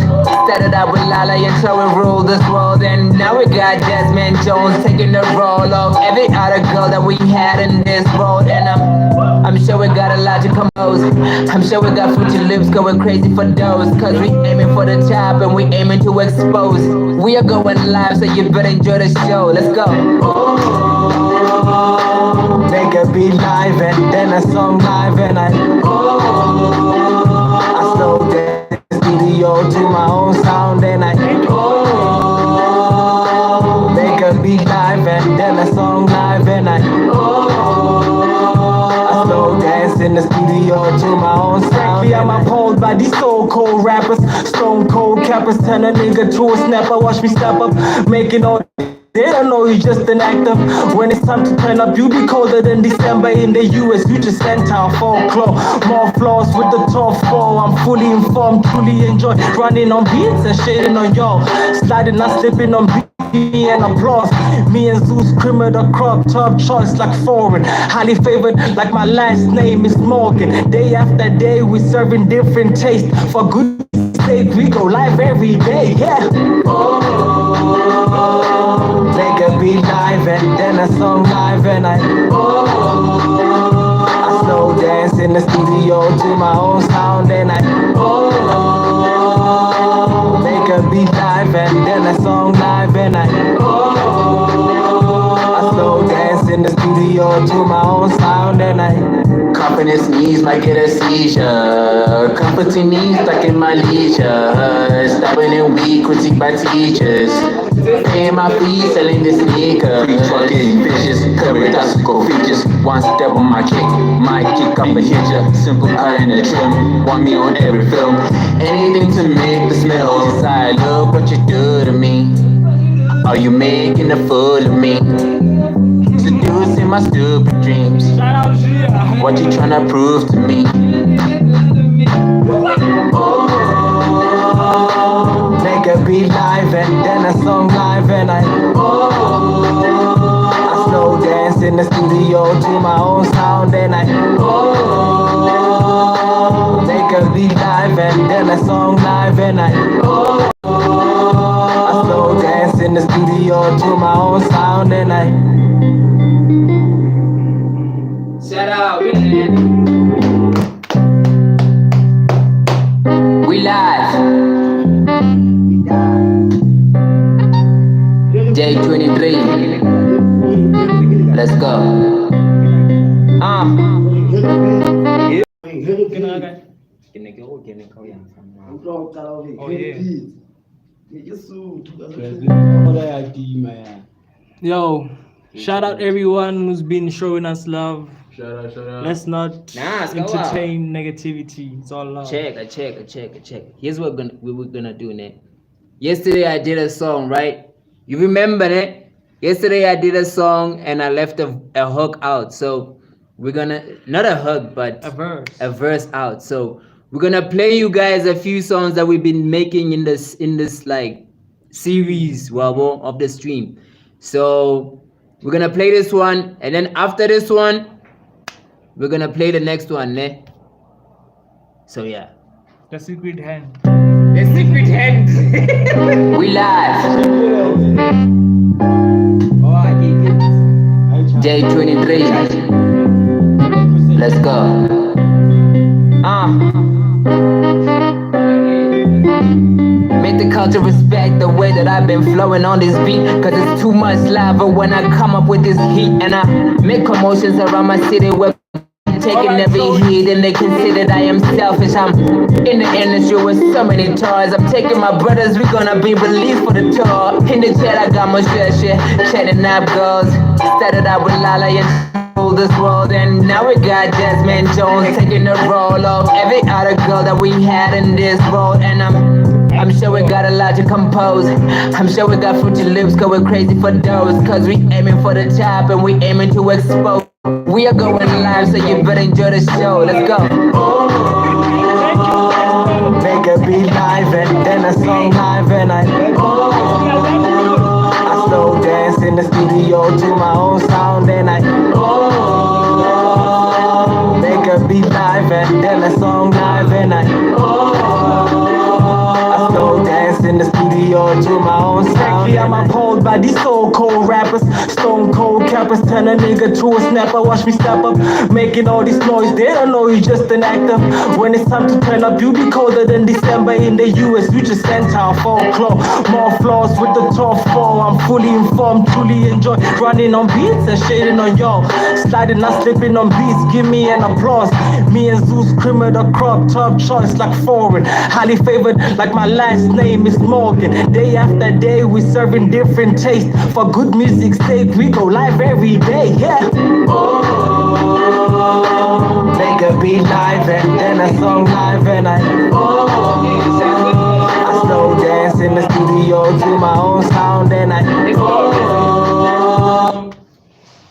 Started out with Lala and so we rule this world, and now we got Jasmine Jones taking the role of every other girl that we had in this world. And I'm sure we got a lot to compose. I'm sure we got Fruity Loops going crazy for those, cause we aiming for the top and we aiming to expose. We are going live, so you better enjoy the show. Let's go. Make a beat live and then a song live, and I slow down the studio to my own sound, and I make a beat live and then a song live, and I slow dance dance in the studio to my own sound. Frankly, I'm appalled by these so-called rappers, stone cold cappers, turn a nigga to a snapper. Watch me step up, making all. They don't know you're just an actor. When it's time to turn up, you be colder than December in the US. Future center, folklore, more flaws with the top four. I'm fully informed, truly enjoy running on beats and shading on y'all. Sliding, not slipping on beats. And applause. Me and Zeus screaming the crop top choice like foreign. Highly favored like my last name is Morgan. Day after day we serving different tastes. For good sake we go live every day. Yeah. Make a beat live and then a song live and I slow dance in the studio to my own sound and I make a beat live and then a song live and I slow dance in the studio to my own sound and I confidence knees might get a seizure. Comforting knees stuck in my leisure. Stopping in weak critique by teachers. Paying my fees, selling the sneaker. Free trucking, vicious, paradoxical features. One step on my kick, might kick up a hitcher. Simple cut in the trim, want me on every film. Anything to make the smell inside. Look what you do to me. Are you making a fool of me? Seducing my stupid dreams. What you tryna prove to me? Make a beat live and then a song live and I slow dance in the studio to my own sound and I make a beat live and then a song live and I slow dance in the studio to my own sound and I Shout out. we live. Day 23. Let's go. Yo, shout out everyone who's been showing us love. Shout out. Let's not entertain negativity. It's all love. Check. Here's what we're gonna do, ne? Yesterday I did a song, right? You remember that? Yesterday I did a song and I left a hook out. So we're gonna not a hook, but a verse out. So we're gonna play you guys a few songs that we've been making in this like series of the stream. So we're gonna play this one, and then after this one, we're gonna play the next one, ne? So yeah. The secret hand. The secret hand. We live. Oh, I get it. Day 23. Let's go. Make the culture respect the way that I've been flowing on this beat. Cause it's too much lava when I come up with this heat. And I make commotions around my city where taking every heat and they consider that I am selfish. I'm in the industry with so many toys. I'm taking my brothers, we gonna be released for the tour. In the chat I got my shit, chatting up girls. Started out with Lala and this world, and now we got Jasmine Jones taking the role of every other girl that we had in this world. And I'm sure we got a lot to compose. I'm sure we got fruity lips going crazy for those. Cause we aiming for the top and we aiming to expose. We are going live, so you better enjoy the show. Let's go. Make a beat live and then a song live and I slow dance in the studio to my own sound and I make a beat live and then a song live and I slow dance in the studio to my own sound. I'm appalled by these so-called rappers, stone cold cappers, turn a nigga to a snapper. Watch me step up, making all this noise. They don't know you're just an actor. When it's time to turn up, you be colder than December in the US. Future center, folklore, more flaws with the top four. I'm fully informed, truly enjoy running on beats and shading on y'all. Sliding, not slipping on beats. Give me an applause. Me and Zeus screaming the crop top choice like foreign. Highly favored like my last name is Morgan. Day after day we serving different tastes. For good music's sake we go live every day. Yeah. Make a beat live and then a song live and I slow dance in the studio to my own sound and I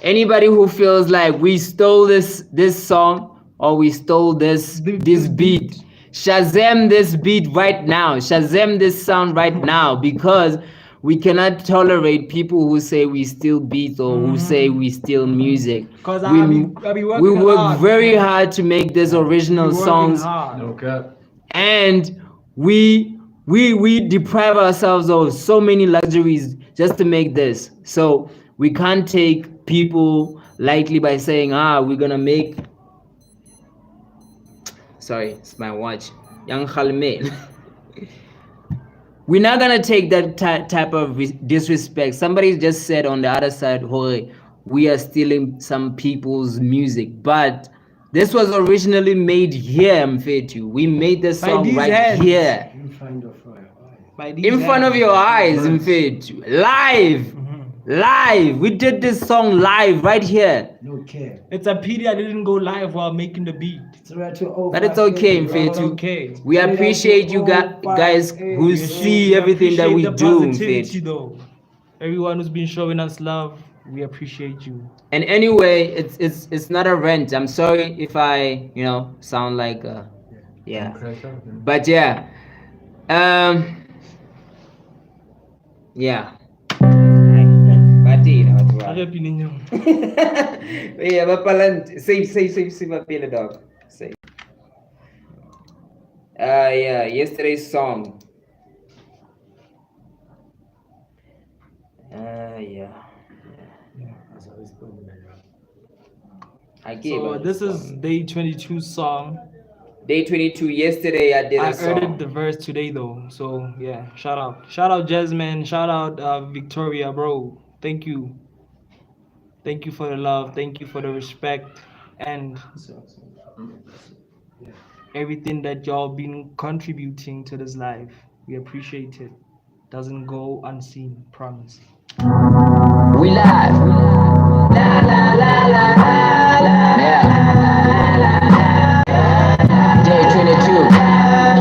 Anybody who feels like we stole this song or we stole this beat, Shazam this beat right now. Shazam this sound right now, because we cannot tolerate people who say we steal beats or who say we steal music. Because We we work very hard to make these original songs, No cap. and we deprive ourselves of so many luxuries just to make this. So we can't take people lightly by saying, we're gonna make, sorry, it's my watch, young Khalme. We're not gonna take that type of disrespect. Somebody just said on the other side, "Hoy, we are stealing some people's music," but this was originally made here, Mfetu. We made the song these right hands. here, You find your fire. in front of your eyes, Mfetu. Live, live. We did this song live right here. No care. It's a pity I didn't go live while making the beat. It's right to over. But it's okay, It's Mfetu. okay. We appreciate you guys who see everything that we appreciate the do, positivity Mfetu. though. Everyone who's been showing us love, we appreciate you. And anyway, it's not a rent. I'm sorry if I sound like yeah, but yeah, yeah. Happy New Year. Yeah, bapalan. Save my pin dog. Save. Yeah, yesterday's song. Yeah. I gave. So this is day 22 song. Day 22. Yesterday I did a I song. edited the verse today though. So yeah, shout out Jasmine, shout out Victoria, bro. Thank you for the love, thank you for the respect and everything that y'all been contributing to this life. We appreciate it. Doesn't go unseen, promise. we live. La la la la la la. Yeah. Day 22.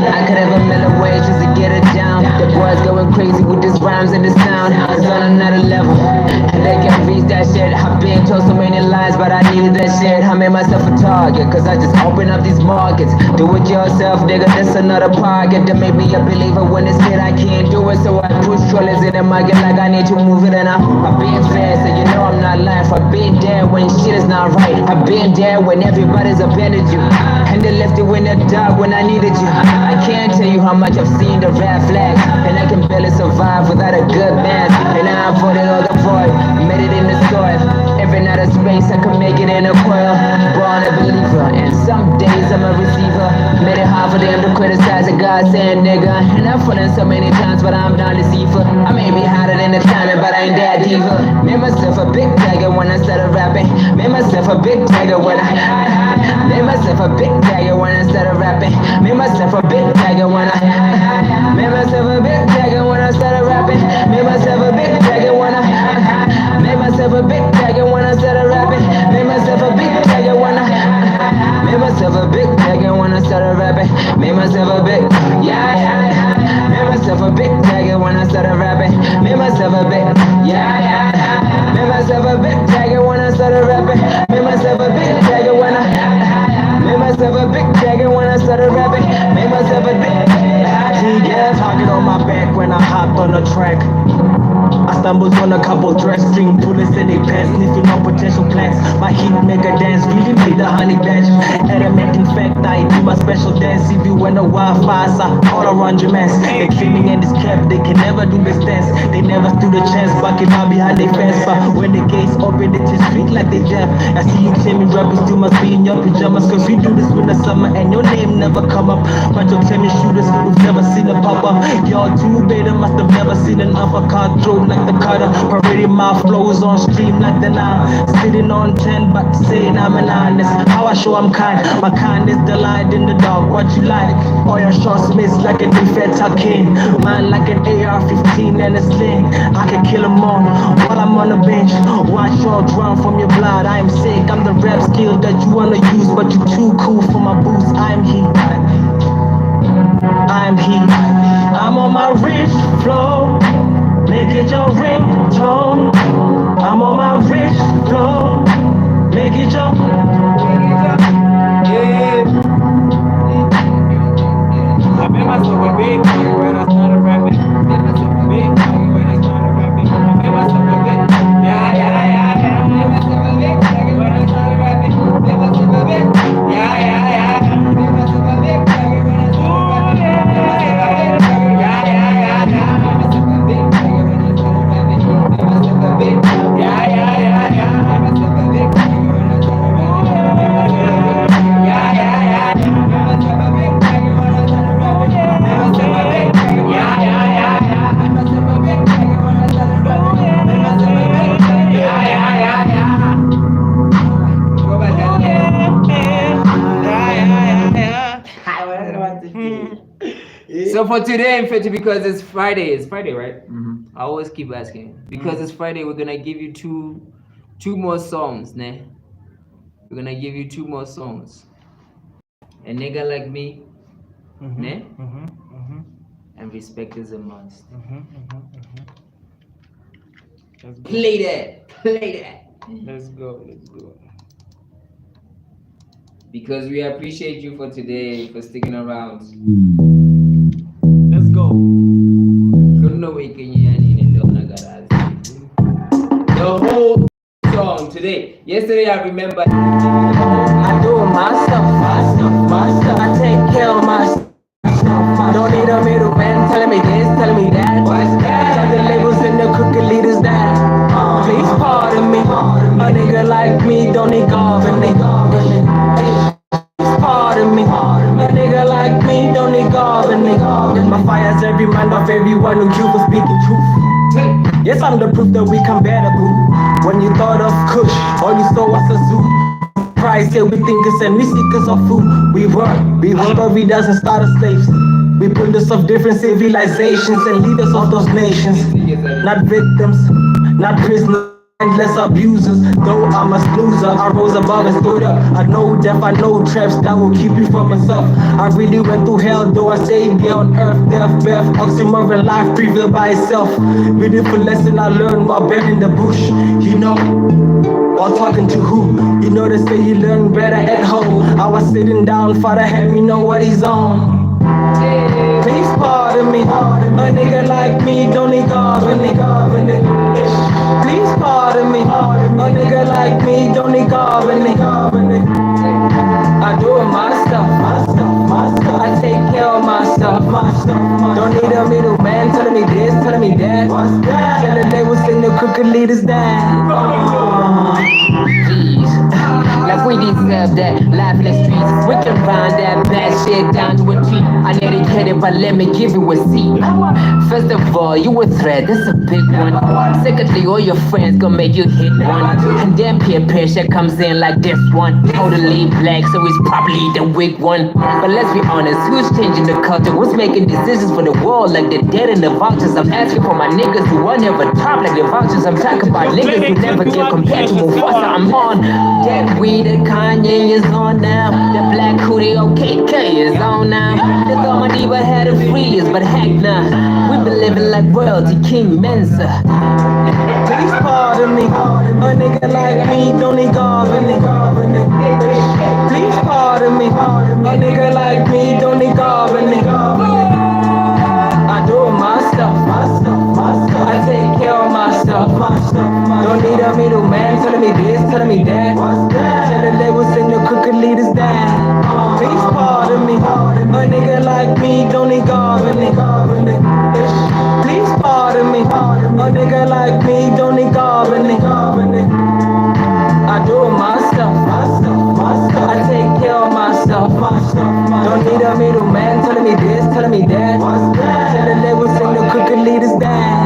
I could have a million ways just to get it down. The boys going crazy with these rhymes and this sound. It's on another level. And they can't reach that shit. I've been told so many lies, but I needed that shit. I made myself a target, cause I just open up these markets. Do it yourself, nigga, that's another target. That made me a believer when they said I can't do it. So I push trollers in the market like I need to move it. And I've been fast, so you know I'm not lying. I've been there when shit is not right. I've been there when everybody's abandoned you. And they left you in the dark when I needed you. I can't tell you how much I've seen the red flags, and I can barely survive without a good man. And I avoided all the void, made it in the soil. Every night of space I could make it in a coil. Born a believer, and some days I'm a receiver. Made it hard for them to criticize a God saying nigga. And I've fallen so many times, but I'm not deceiver. I may be hotter than the timing, but I ain't that diva. Made myself a big tiger when I started rapping. Made myself a big tiger when I made myself a big tiger when I started rapping. Made myself a big tiger when I made myself a big tiger when I started rapping. Made myself a big tiger when I made myself a big tiger when I started rapping. Made myself a big tiger when I made myself a big tiger when I started rapping. Made myself a big made myself a big tiger when I started rapping. Made myself a big made myself a big tiger when I started rapping. Made myself a big tiger when I made myself a big tiger when I started rapping. Made myself a big target on my back when I hopped on the track. I stumbled on a couple threats, string bullets in their pants, sniffing on potential plants. My heat make a dance, really made the honey batch. Adamant in fact, I do my special dance. If you went a wildfire, so all around your mess. They cleaning in this cap, they can never do this dance. They never stood a chance, bucking out behind their fence. But when the gates open, they just speak like they deaf. I see you claiming rappers, you must be in your pajamas, cause we do this in the summer and your name never come up. Bunch of claiming shooters who've never seen a pop up. Y'all too beta, must have never seen an uppercut throw like the cutter. Already my flows on stream like the 9. Sitting on 10, but saying I'm an honest. How I show I'm kind. My kind is the light in the dark. What you like? All your shots miss like a defensive king. Mine like an AR-15 and a sling. I can kill them all while I'm on the bench. Watch your drown from your blood. I am sick. I'm the rap skill that you wanna use, but you too cool for my boots. I'm heat. I'm heat. I'm on my rich flow. Make it your ringtone. I'm on my rich flow. Make it your. Yeah. I made myself a big money when I started rapping. I made myself a big money when I started rapping. I made myself a big. Yeah. I made myself a big money when I started rapping. I made myself a big. Yeah. I made myself a big money when I started rapping. I made myself a big. Yeah. I made myself a big money when I started rapping. I made myself a big. Yeah. I made myself a big money when I started rapping. I made myself a big. Yeah. I made myself a big money when I started rapping. I made myself a big. Yeah. I made myself a big money when I started rapping. I made myself a big. Yeah. Go back there. So for today, in fact, because it's Friday, right? Mhm. I always keep asking. Because it's Friday, we're gonna give you two more songs, ne? We're gonna give you two more songs. A nigga like me, ne? And respect is a must. Let's go. Play that. Let's go. Because we appreciate you for today, for sticking around. Let's go. The whole song today. Yesterday I remember. I do it myself. I take care of myself. Don't need a middleman telling me this, telling me that. Tell the labels and the crooked leaders that. Please pardon me. A nigga like me don't need government. Pardon me. A nigga like me don't need government. My fire's every mind of everyone who queue for speaking truth. Yes, I'm the proof that we come better, boo. When you thought of Kush, all you saw was a zoo. Price, yeah, we thinkers and we seekers of food. We work, but we doesn't start as slaves. We builders of different civilizations and leaders of those nations. Not victims, not prisoners, endless abusers. Though I'm a snoozer, I rose above and stood up. I know death, I know traps that will keep you from myself. I really went through hell, though I stayed here on earth. Death, birth, oxymoron, life prevailed by itself. Beautiful lesson I learned while buried in the bush. You know, while talking to who? You know they say you learn better at home. I was sitting down, Father had me know what he's on. Please pardon me. A nigga like me don't need government. Please pardon me. A nigga like me don't need government. I do it myself. I take care of myself. Don't need a middleman telling me this, telling me that. Tell the labels and the crooked leaders that. Please. Like we deserve that life in the streets. We can find that bad shit down to a G. I dedicated, but let me give you a seat. First of all, you a threat, that's a big one. Secondly, all your friends gonna make you hit one. And then peer pressure comes in like this one. Totally black, so it's probably the weak one. But let's be honest, who's changing the culture? Who's making decisions for the world like the dead and the vultures? I'm asking for my niggas who are never top like the vultures. I'm talking about niggas who never get compared to Mufasa. I'm on that weed that Kanye is on now. The black hoodie, okay, K is on now. They thought my diva had a freeze, but heck nah. We been living like royalty, King Mensa. Please pardon me. A nigga like me don't need government. Please pardon me. A nigga like me don't need government. I do it myself. I take care of myself. Don't need a middleman telling me this, telling me that. Tell the labels and the crooked leaders that. Please pardon me. A nigga like me don't need government. Please pardon me. A nigga like me don't need government. I do it myself. I take care of myself. Don't need a middleman telling me this, telling me that. Tell the labels and the crooked leaders that.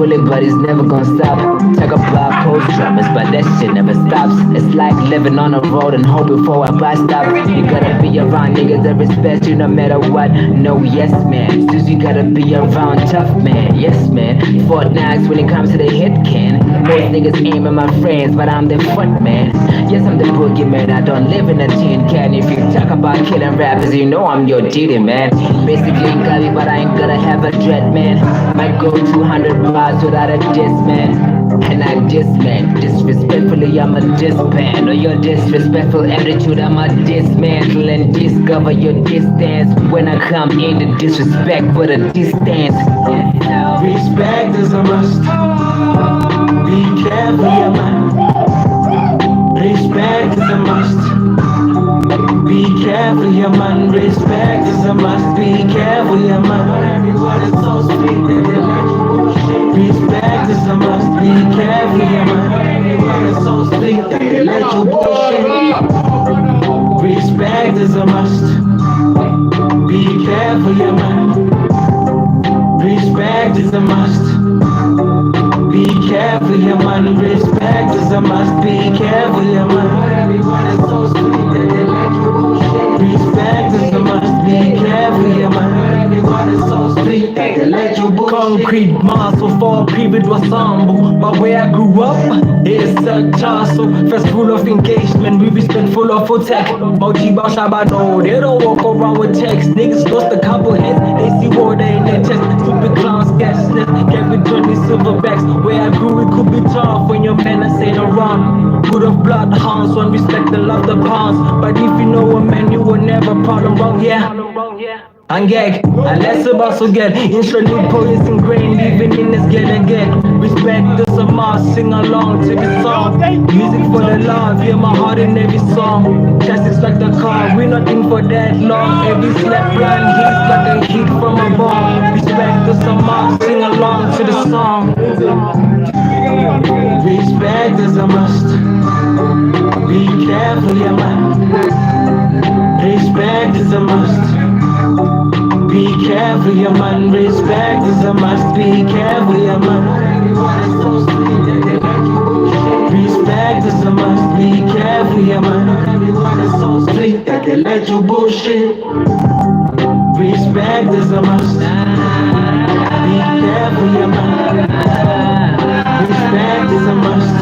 pulling, but it's never gonna stop. Talk about post dramas, but that shit never stops. It's like living on a road and hoping for a bus stop. You gotta be around niggas that respect you no matter what. No, yes, man. Since you gotta be around tough, man. Yes, man. Fort Knox when it comes to the hit can. Most niggas aim at my friends, but I'm the front man. Yes, I'm the boogeyman. I don't live in a tin can. If you talk about killing rappers, you know I'm your duty, man. Basically, Gabi, but I ain't gonna have a dread, man. Might go 200 miles without a diss, man. And I diss, man. Disrespectfully, I'm a disband. Or your disrespectful attitude, I'm a dismantle and discover your distance. When I come in to disrespect with a distance. Respect is a must. Be careful, yeah, man. Respect is a must. Be careful, yeah, man. Respect is a must. Be careful, yeah, man. Everyone is so sweet that they like you bullshit. Respect is a must. Be careful, yeah, man. Everyone is so sweet that they like you bullshit. Respect is a must. Be careful, yeah, man. Respect is a must. Be careful, yeah, man. Respect is a must. Be careful, yeah, man. Everyone is so sweet that they like you bullshit. Respect is a must. Be careful, yeah, man. Everyone is so sweet that they like you bullshit. Concrete muscle for a period was humble, but where I grew up is a tussle. First rule of engagement, we respectful of attack. Mochi Shabano, they don't walk around with text. Niggas lost a couple heads, they see water in their chest. Stupid clowns, gaslit, carry 20 silverbacks. Where I grew, it could be tough when your manners ain't around. Good of bloodhounds, one respect and love the pounds. But if you know a man, you will never problem wrong, yeah. And gag, and less about so get instrumental poets ingrained even in this get and get. Respect is a must, sing along to the song. Music for the love, hear my heart in every song. Classics like the car, we're not in for that long. Every slap line hits like a hit from a bomb. Respect is a must, sing along to the song. Respect is a must. Be careful, yeah, man. Respect is a must. Be careful, yeah, man. Respect is a must. Be careful, yeah, man. Everyone is so sweet that they like you bullshit. Respect is a must. Be careful, yeah, man. Everyone is so sweet that they let you bullshit. Respect is a must. Be careful, yeah, man. Respect is a must.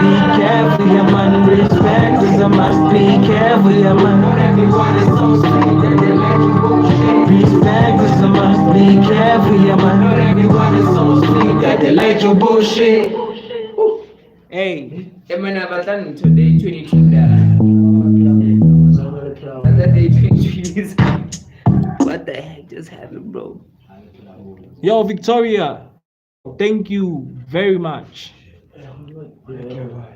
Be careful, yeah, man. Respect is a must. Be careful, yeah, man. Everyone is so sweet that they like you bullshit. Respect is a must. Be careful, yeah, man. Everyone is so sweet that they like you bullshit. Hey, Batlan today 22 that day 22 is what the heck just happened, bro? yo, Victoria, thank you very much.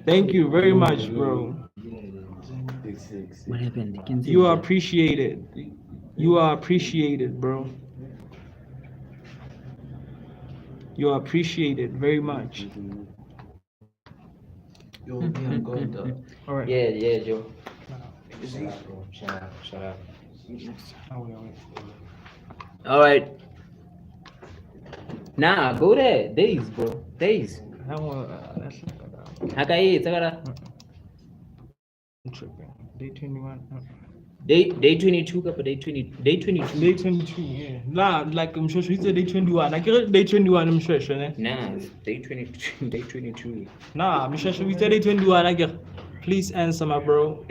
Thank you very much, bro. What happened? You are appreciated. You are appreciated, bro. You are appreciated very much. All right. Yeah, Joe. Shut up. Oh, wait. All right. Nah, go there. Days, bro. Days. That one, that's Hakai, tagara. I'm tripping. Day 21. Day 22 ka pa day 22. Day 22, yeah. Nah, like I'm sure she said day 21. I get day 21, I'm sure, eh? Nah, it's day 22. Day 22. Nah, I'm sure we said day 21. I get. Please answer, my bro.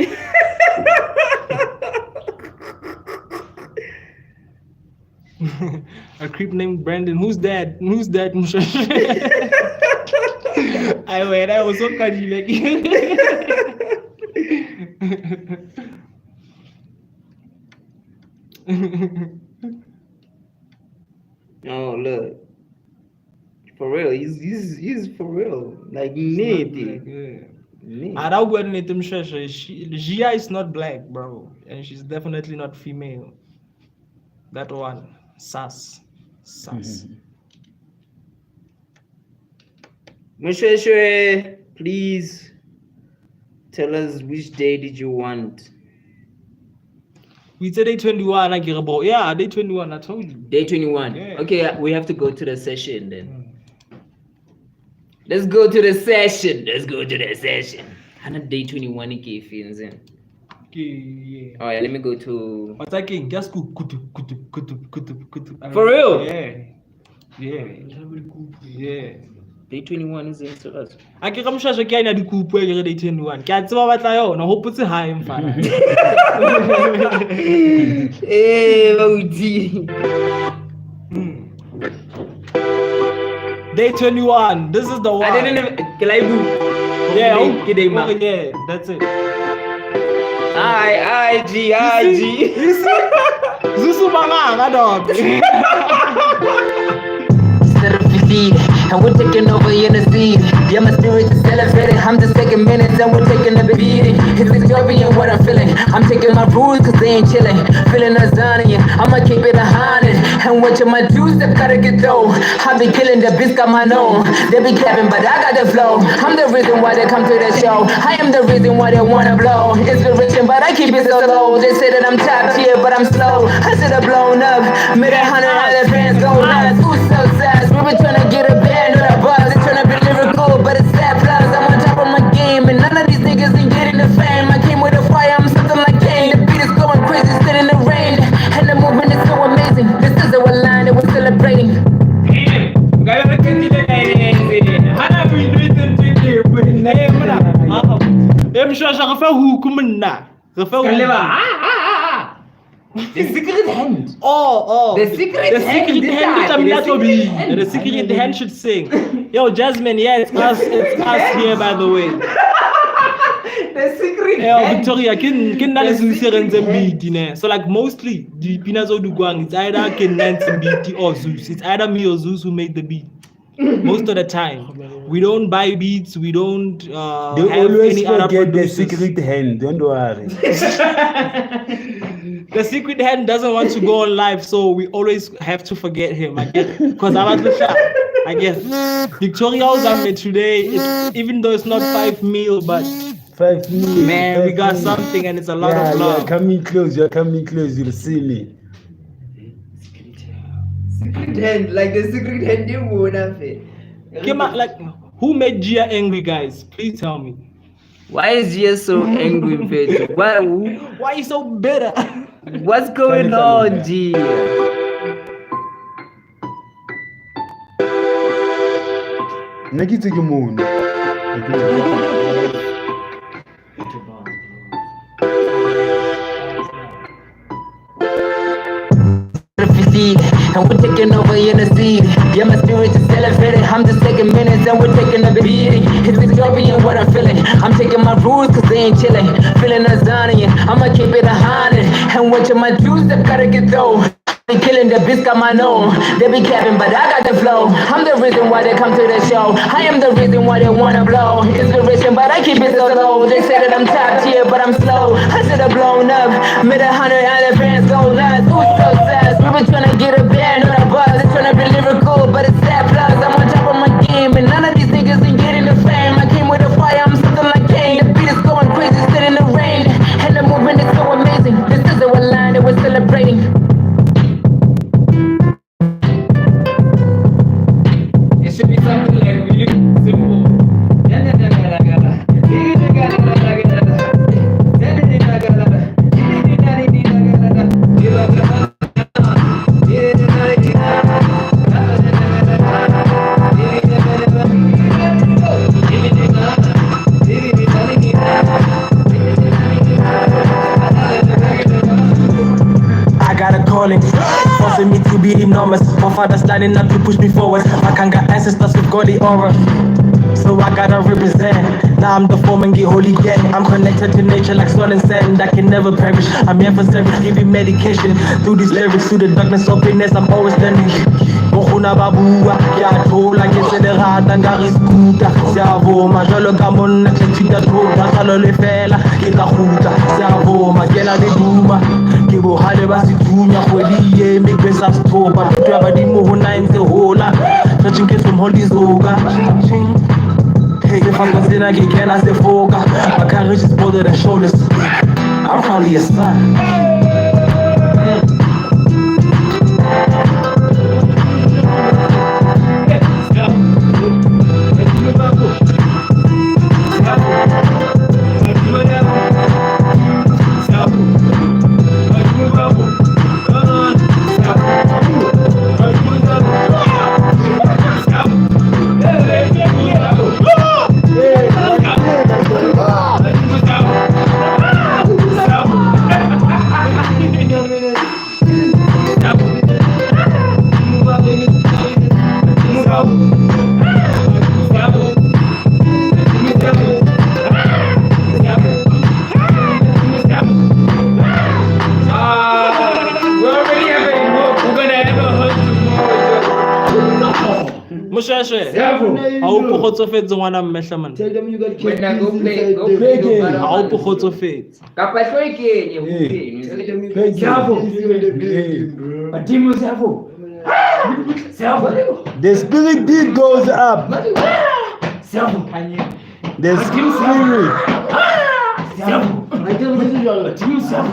A creep named Brandon. Who's that? Who's that? I wait. I was so cunty, like. Oh, look. For real, he's for real. Like neat. I don't go in them Gia is not black, bro, and she's definitely not female. That one, sus. Mshweshwe, please tell us which day did you want? We said day 21, I get about. Yeah, day 21, I told you. Day 21. Yeah. Okay, we have to go to the session then. Let's go to the session. Hana day 21 KFins in. Okay, Oh yeah, let me go to. what's that king? Just kutu. For real? Yeah. Day 21 is in to us. A ke ga mshasha ke ina dikupu e re day 21. Ke a tseba batla yona ho putse high mfana. Eh, Bauti. Day 21. This is the one. I didn't even. Can I move? Yeah, Kidema. yeah, that's it. IG. You see? Zusu Banganga, dog. And we're taking over in the seed. Yeah, my spirit is elevated. I'm just taking minutes and we're taking a beating. It's Victorian what I'm feeling. I'm taking my rules cause they ain't chilling. Feeling Azanian, I'ma keep it 100. And watching my juice that gotta get dough. I be killing the beats, got my own. They be capping, but I got the flow. I'm the reason why they come to the show. I am the reason why they wanna blow. Inspiration, but I keep it so low. They say that I'm top tier, but I'm slow. I should have blown up. Made 100 fans go nuts. Who's so sad? We been trying to get a band on a buzz. They tryna be lyrical, but it's sad plus. I'm on top of my game, and none of these niggas ain't getting the fame. I came with a fire, I'm something like Kane. The beat is going crazy, still in the rain, and the movement is so amazing. This is our line that we're celebrating. Mshasha ge fa hook mna. Ge fa The secret hand. Oh. The secret hand. The The secret hand should sing. Yo, Jasmine, yeah, it's us here, by the way. The secret Yo, hand. Victoria, can na le Zeus beat, ne? So like mostly the Pinas Oduguang, it's either Ken Nancy beat or Zeus. It's either me or Zeus who made the beat. Most of the time, we don't buy beats. We don't They have always any other forget the producers. secret hand. Don't worry. The secret hand doesn't want to go on live, so we always have to forget him. I guess because I guess Victoria's I today, even though it's not 5 mil, but 5 minutes. man, we got something, and it's a lot of love. You're coming close. You'll see me. Secret hand, like the secret hand you would have it. Like, who made Gia angry, guys? Please tell me. Why is Gia so angry, Pedro? Why are you so bitter? What's going on, Gia? Nakitse ke mono. And we're taking over in the seed. Yeah, my spirit is elevated. I'm just taking minutes and we're taking a beating. It's Victorian what I'm feeling. I'm taking my rules cause they ain't chilling. Feeling Azanian, I'ma keep it 100. And watching my juice that gotta get dough. Be killing the beats, got my own. They be capping, but I got the flow. I'm the reason why they come to the show. I am the reason why they wanna blow. Inspiration, but I keep it so low. They say that I'm top tier, but I'm slow. I should have blown up. Made 100 fans go nuts. Who's so sad? We been trying to get a band on a buzz. They tryna be lyrical, but it's sad plus. I'm on top of my game, and none of these niggas ain't getting the fame. I came with a fire, I'm something like Kane. The beat is going crazy, still in the rain, and the movement is so amazing. This is our line that we're celebrating. It should be something like really simple. I got a calling, forcing me to be enormous. My father's lining up to push me forward. My Kanga ancestors with godly aura, so I gotta represent. Now I'm the form and get holy gang. I'm connected to nature like sun and sand. I can never perish. I'm here for service, giving medication through these lyrics, through the darkness of witness. I'm always learning. Bokuna babua, ya thola ke se le rata nka re skuta. Siyavuma jalo ka monna ke tshita thola salo le fela ke tla khuta. Siyavuma ke la le duma. Ke bohale ba sethunya kgwedi ye mme ke sa sthopa. Batho ba badimo ho na ntse hola. Touching kids from all these yoga. Hey, if I'm gonna get can I say foga? My courage is bolder than shoulders. I'm probably a son. How Pochotofet one of Meshaman? Tell them you got When I go keys play, inside go them. play. How Pochotofet? Kapag ko ikin, yung Tell buti. them you Thank got you. keys in the building, bro. Patimo Savo. Savo. The spirit beat goes up. Savo. The spirit. I tell you you are Patimo Savo.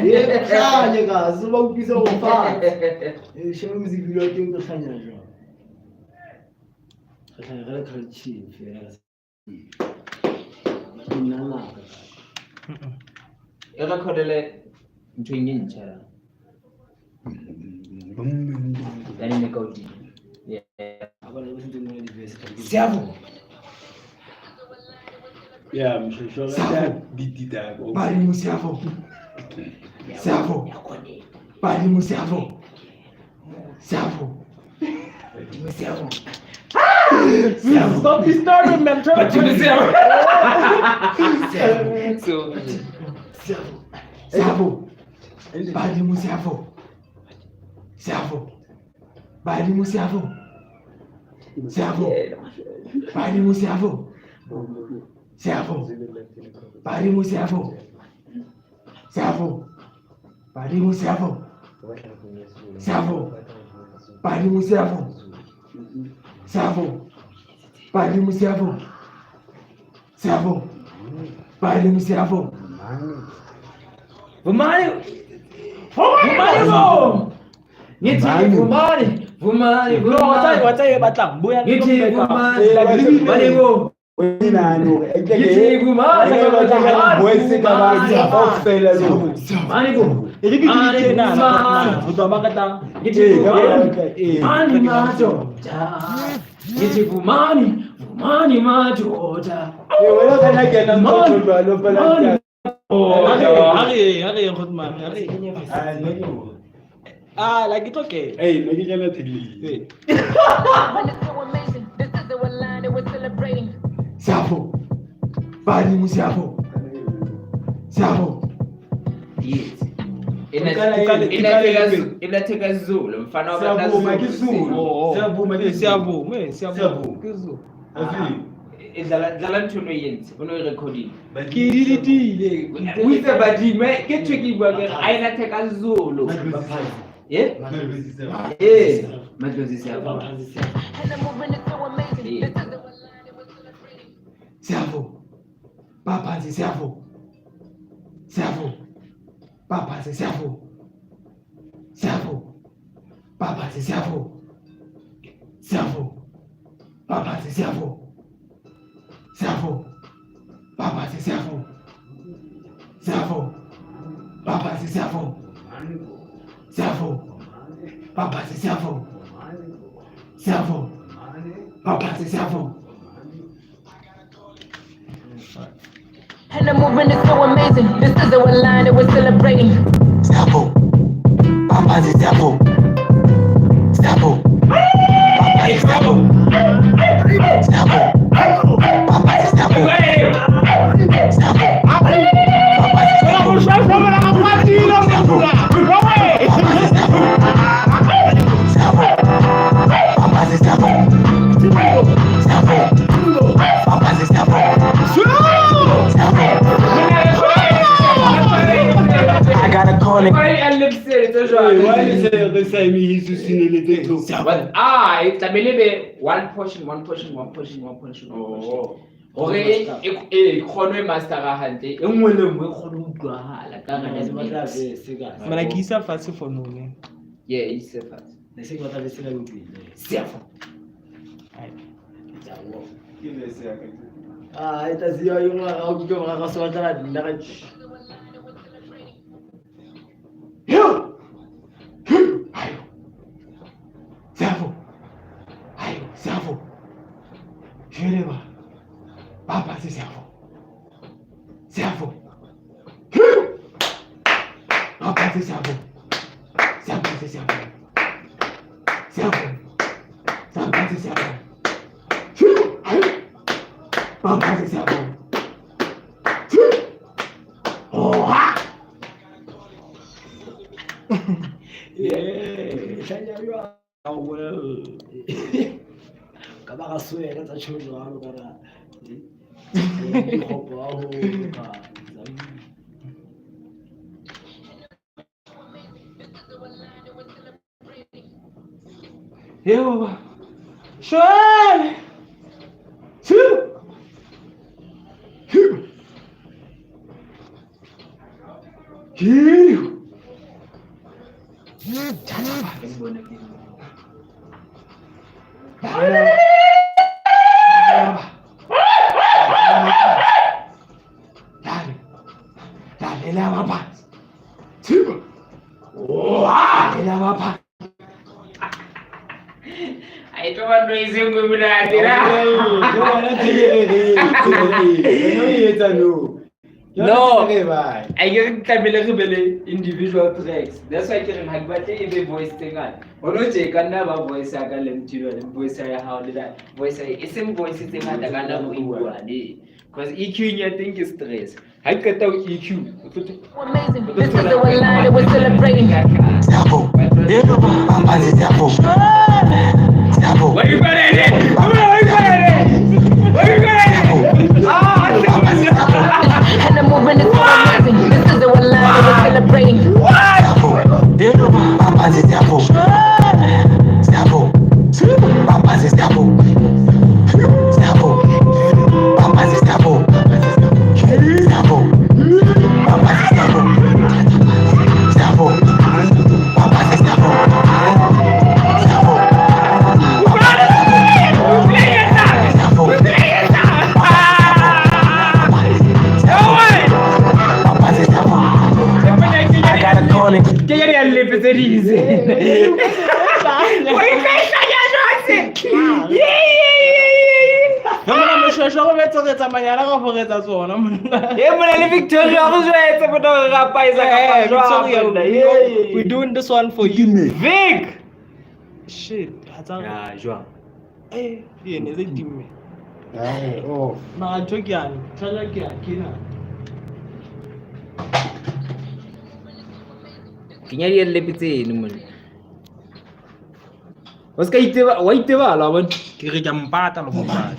khanya kazi uba ukubisa ngofana shema music video yakhe ngikhanya nje khanya kala culture fela inana Ekakholele ntho e ntjha la. Yani ne ka uti. Yeah. abana besinto university Savo. Yeah, I'm sure that beat that. Bari Musiavo. Savo. Bari Musiavo. Savo. Musiavo. Stop disturbing them. Patimo Savo. So, Savo. Bari Musiavo. Savo. Bari Musiavo. Savo. Bari Musiavo. Savo. Bari Musiavo. Savo. Bari Musiavo. Savo. Bari Musiavo. Savo. Bari Musiavo. Savo. Bari Musiavo. Vumani. Vumani. Ngithi vumani. Vumani. What are you batang? Buya Ngithi vumani. Vumani bo. Nano. Ngithi vumani. Vumani bo. Irigidi na. Utabakata. Ngithi vumani madoda. Ngithi vumani. Vumani madoda. Hari Hotman. Like it's okay. Hey, make it a thing. Savo. Bari Musiavo. Savo. Yes. Tukale- Inateka Zulu. Mfano wa Siavu. Idlala nthono yenzi unoyirecording. Kirilitile. Uyise bathi ke tricky bwa ayinatheka Zulu. Yeah? Eh, madlozi siyabona. Savo. Papanzi Savo. Savo. Papanzi Savo. Savo. Papanzi Savo. Savo. Papanzi Savo. Savo. Papanzi Savo. Savo. Papanzi Savo. Savo. Papanzi Savo. Savo. Papanzi Savo. And the movement is so amazing. This is our line that we're celebrating. Savo. Papanzi Savo. Savo. Papanzi Savo. Savo. Papanzi Savo. Savo. I got a calling. Why ellipse Why is the same? He's just in the little. But I tlamehile be one portion. Okay, khonwe master ga hantle. Engwe le ngwe khone ho utlwahala ka ngana. Mana kisa fatshe for no. Yeah, it's a fact. Siafo. itaziwa yung mga kaugyo mga kaswata na Savo. Ayo, Savo. Shereba. Papa si Savo. Savo. Papa si Savo. Savo si Savo. Savo. Papa si Savo. Papa si Savo. Oh, ha! Yeah. Oh well. ka ba ga swela tsa tsholo ha lo kana ke hopo ha ho ka Yo, Sean! I don't want to resume with that. No, I get Camille individual tracks. That's why I can have a voice thing. Ono check and never voice I can let you voice I how did I voice I isn't voice thing and I can because EQ in your thing is stress. I can tell EQ. Amazing. This is the one line that we're celebrating. What you got at it? What you got at it? What you got at it? And the movement is so amazing. This is the one line that we're celebrating. We're doing this one for you. Vic! Shit. Yeah, João. Hey, is it team? Oh. Nah, Jokian. Kina. Kinyari lepite numun. What's kaiteva? Waiteva lawan. Kiri jam 4 lo ba.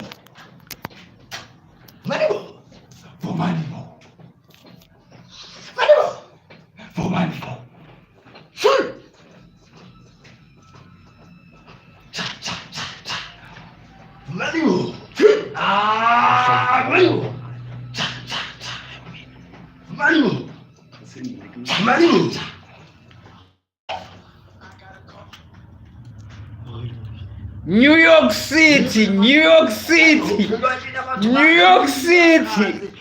New York City, New York City, New York City.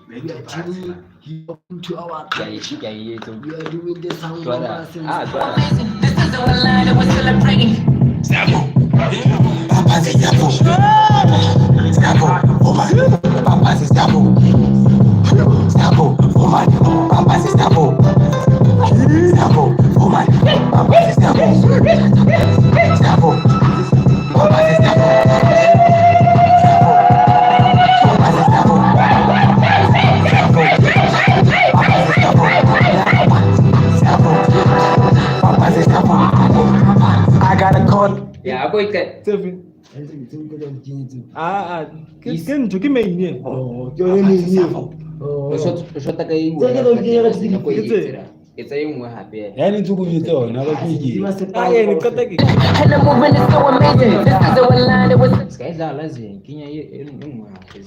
We are to our country. We are doing the sound of us. Amazing. This is the one line that we're celebrating. I got a call. Yeah, aku ikat. Kan joki mai ne. Ushota kai. It's a young happy. Yani tuku vito na bakiji. Ni kota ki. And the movement is so amazing. This is the one line that we're Sky za lazi. Kinya young happy.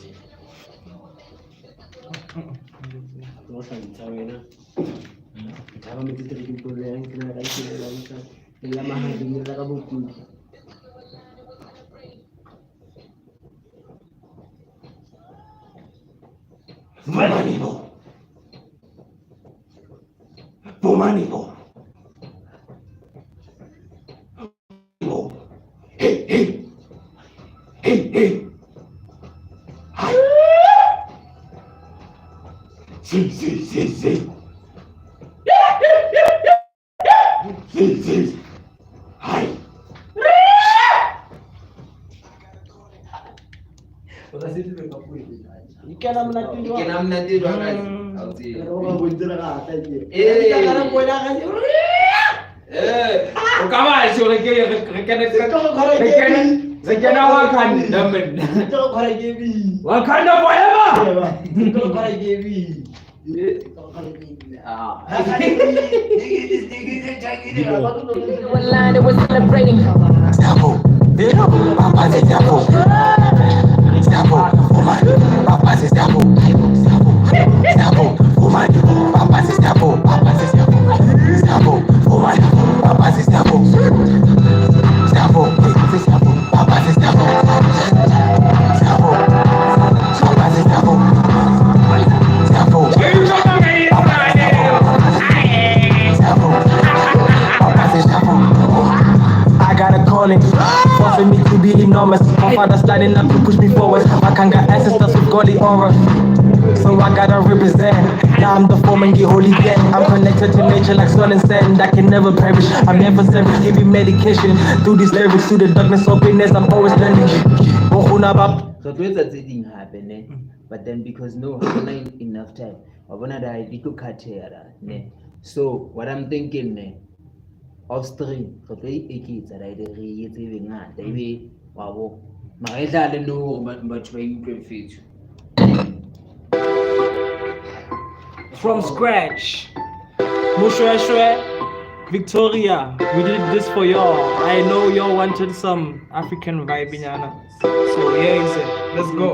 Ikan Kenam nanti doang. Kalau bunyi nak kata je. Eh. Sekarang boleh nak Come on, so re kena Wakanda forever. One line that was celebrating. Stavo, Papa says Stavo. Stavo, woman, Papa says Stavo. Stavo, woman, Papa says Stavo. Papa says Stavo. Stavo, woman, Papa says Stavo. Stavo, Papa says Stavo. Stavo, Papa says Stavo. I got a calling, forcing me to be enormous. My father sliding up to push me forward. My Kanga ancestors with godly aura, so I gotta represent. Now I'm the foreman, get holy dead. I'm connected to nature like soil and sand. I can never perish, I'm never savage. Give me medication through these lyrics, through the darkness of business. I'm always learning. So those are things happen, eh? But then because no, not enough time, I wanna die. We could cut here, ne? So what I'm thinking, ne? Off stream, so they kids that I did even not. They be wow. My dad know much where you can fit. From scratch. Mushweshwe, Victoria, we did this for y'all. I know y'all wanted some African vibe in Yana. So here is it. Let's go.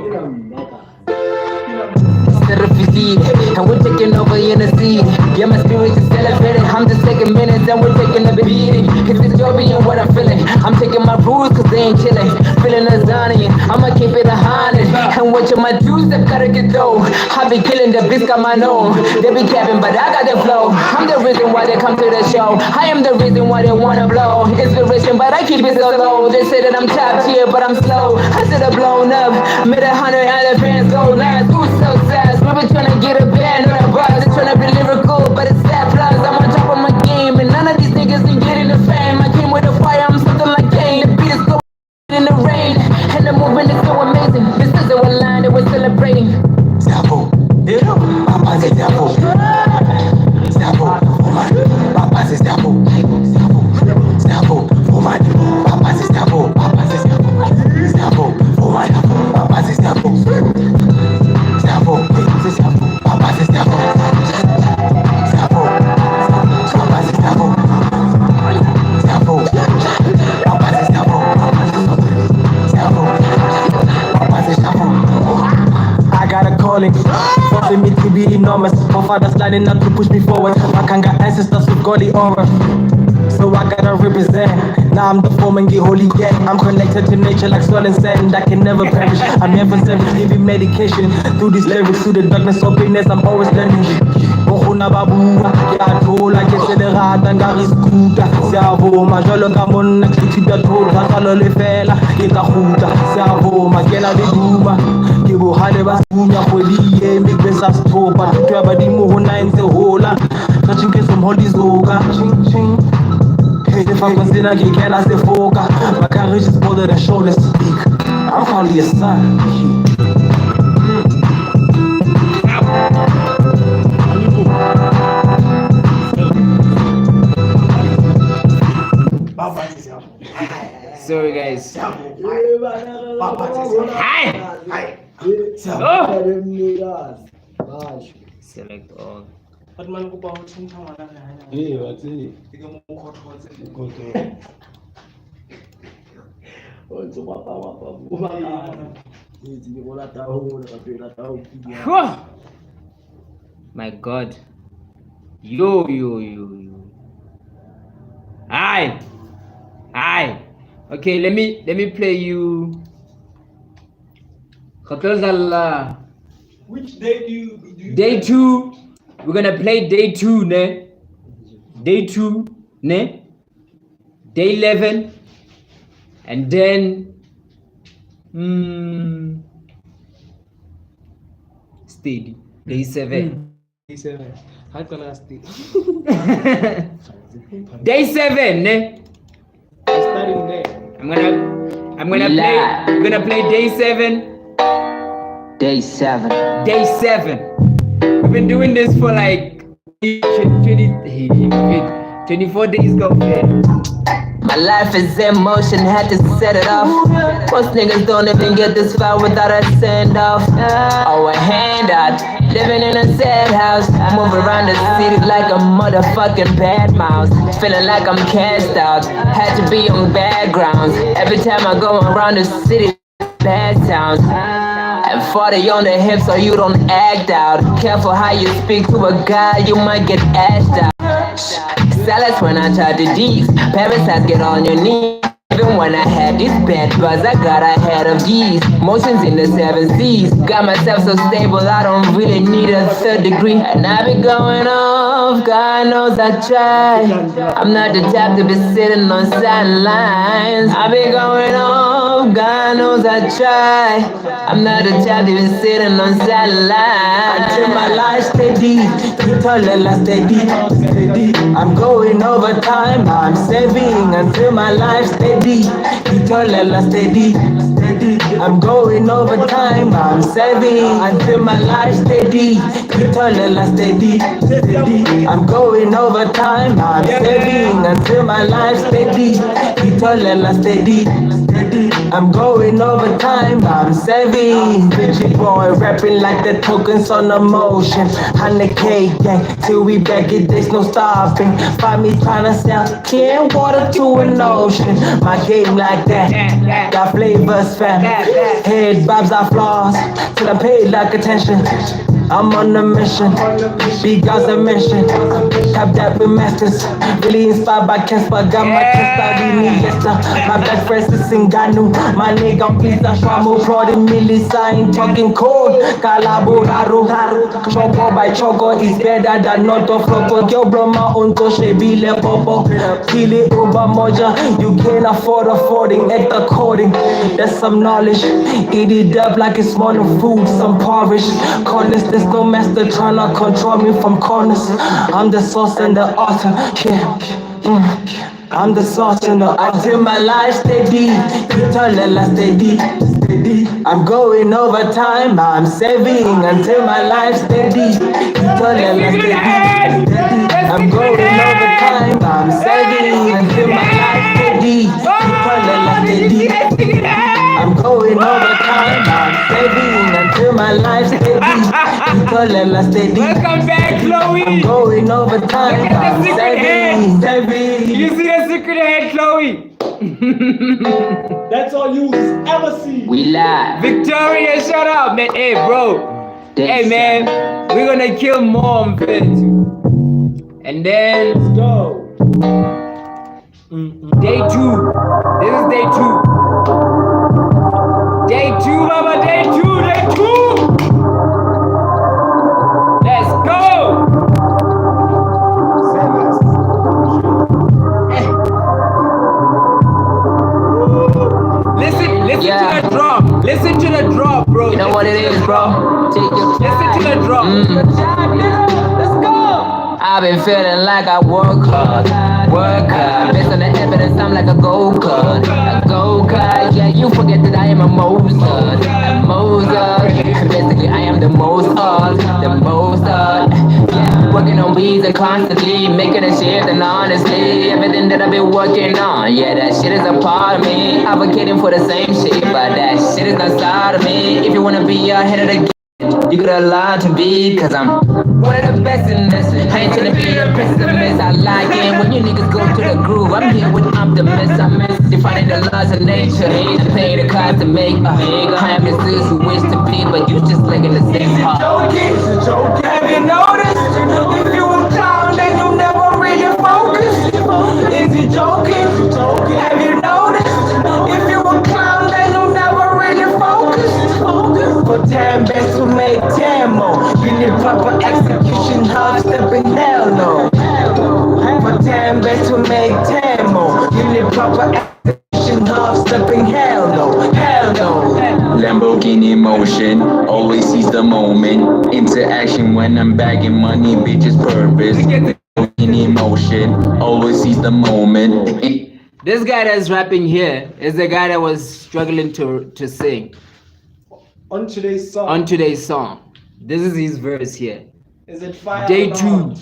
And we're taking over in the scene. Yeah, my spirit is celebrating. I'm just taking minutes and we're taking a beating. Cause it's your being what I'm feeling. I'm taking my rules cause they ain't chilling. Feeling Azanian, I'ma keep it 100. And watching my juice that gotta get dough. I be killing the beats, got my own. They be capping, but I got the flow. I'm the reason why they come to the show. I am the reason why they wanna blow. Inspiration, but I keep it so low. They say that I'm top tier, but I'm slow. I should have blown up. Made 100 elephants go last. Who's so sad? We been tryna get a band on a bus. They tryna be lyrical, but it's that plus. I'm on top of my game, and none of these niggas ain't getting the fame. I came with a fire, I'm something like Kane. The beat is going in the rain, and the movement is so amazing. This is the one line that we're celebrating. Stavo, Papa says Stavo. Stavo, woman, Papa says Stavo. Stavo, woman, Papa says Stavo. Papa says Stavo. Stavo, woman, Papa says Stavo. Stavo, Papa says Stavo. Stavo, Papa says Stavo. Stavo, Papa says Stavo. Stavo, Papa says Stavo. I got a calling, forcing me to be enormous. My father's lining up to push me forward. My Kanga ancestors with godly aura, so I gotta represent. Now I'm the foreman, get holy dead. I'm connected to nature like soil and sand. I can never perish, I'm never savage. Give me medication through these lyrics, through the darkness of business. I'm always learning. Bokuna babua, ya tola ke se le rata nga re skuta. Siavoma jalo ka monna ke thuta thola tsalo le fela ke tla khuta. Siavoma ke la le duma. Ke bo hale ba sunya kgwedi e me be sa stoppa. Thuto ya badimo ho na ntse hola. Ka tshike some holy zoga. Ching ching. If I'm considered he can I say foca. My courage is more than a shoulder speak. I'm only a son. Sorry guys. Select all. But man go bawo tshintha ngwana na. What's it? Ke mo khothoze. My God. Yo. Hi. Okay, let me play you. Which day do you Day 2. We're gonna play day 2, ne? Day 2, ne? Day 11, and then steady. Day 7. Day 7. How can I stay? Day 7, ne? Starting there. I'm gonna play. We're gonna play day 7. Day 7. Day 7. We've been doing this for like 20 24 days go fit. My life is in motion, had to set it off. Most niggas don't even get this far without a send off. Or a handout, living in a sad house. Move around the city like a motherfucking bad mouse. Feeling like I'm cast out, had to be on backgrounds. Every time I go around the city, bad sounds. And 40 on the hip so you don't act out. Careful how you speak to a guy, you might get asked out. Silence when I try to deep. Parasites get on your knees. Even when I had this bad buzz, I got ahead of these. Motions in the 7 C's. Got myself so stable, I don't really need a 3rd degree. And I be going off, God knows I try. I'm not the type to be sitting on sidelines. I be going off, God knows I try. I'm not the type to be sitting on sidelines. Until my life steady, Kitolala steady. I'm going overtime, I'm saving until my life steady. Kitolala steady. I'm going overtime, I'm saving until my life steady. Kitolala steady. I'm going overtime, I'm saving until my life steady. Kitolala steady. I'm going overtime, I'm saving. Bitchy boy rapping like the tokens on a motion. 100K gang, till we back it, there's no stopping. Find me tryna sell clear water to an ocean. My game like that, got flavors fam. Head bobs are flaws, till I'm paid like attention. I'm on a mission, big guys a mission. Cap that with masters, really inspired by Casper. Got my chest out in Iniesta. My best friend is Singanu. My nigga please a Shramu. Prod in Melissa, ain't talking cold. Calaboraro, choco by choco is better than not of loco. Yo bro my own to shebile popo. Kill it over moja, you can't affording, act according. That's some knowledge, eat it up like it's morning food, some porridge. Corners, there's no master tryna control me from corners. I'm the source and the author, yeah. I'm the source and the author. Until my life steady, Kitolala steady. I'm going overtime, I'm saving until my life steady. Kitolala steady. I'm going overtime, I'm saving until my life steady. Kitolala steady. I'm going overtime, I'm saving until my life steady. Kitolala steady. Welcome back, Chloe. I'm going overtime, I'm saving. You see the secret ahead, Chloe? That's all you ever see. We live. Victoria, shut up, man. Hey, bro. Hey, man. We're gonna kill more on fit. And then Let's go. day 2. This is day 2. Day 2, mama. Day 2. Day 2. Let's go. Listen to the drop. Listen to the drop, bro. You know what it is, bro? Take your Listen to the drop. Let's go. I've been feeling like I work hard. Based on the evidence, I'm like a go-kart. Yeah, you forget that I am a Mozart. Basically, I am the most art. Yeah, working on beats and constantly making a shift, and honestly, everything that I've been working on, yeah, that shit is a part of me. Advocating for the same shit, but that shit is not side of me. If you wanna be ahead of the game, you got a lot to be, cause I'm one of the best in this. I ain't tryna be a pessimist. I like it when you niggas go to the groove. I'm here with optimists. I'm defining the laws of nature and paying the cost to make a I am the sis who wish to be, but you just like in the same heart. Have you noticed? If you a clown, then you never really focus. Is you joking? Have you noticed? If you a clown, then you never really focus. For 10 best to make 10 more. You need proper execution, hard stepping, hell no. For 10 best to make 10 more. You need proper execution, hard stepping, hell no. Lamborghini motion, always seize the moment. Into action when I'm bagging money, bitches purpose. Lamborghini motion, always seize the moment. This guy that's rapping here is the guy that was struggling to sing On today's song. on today's song. This is his verse here. Is it fire? Day or 2. not?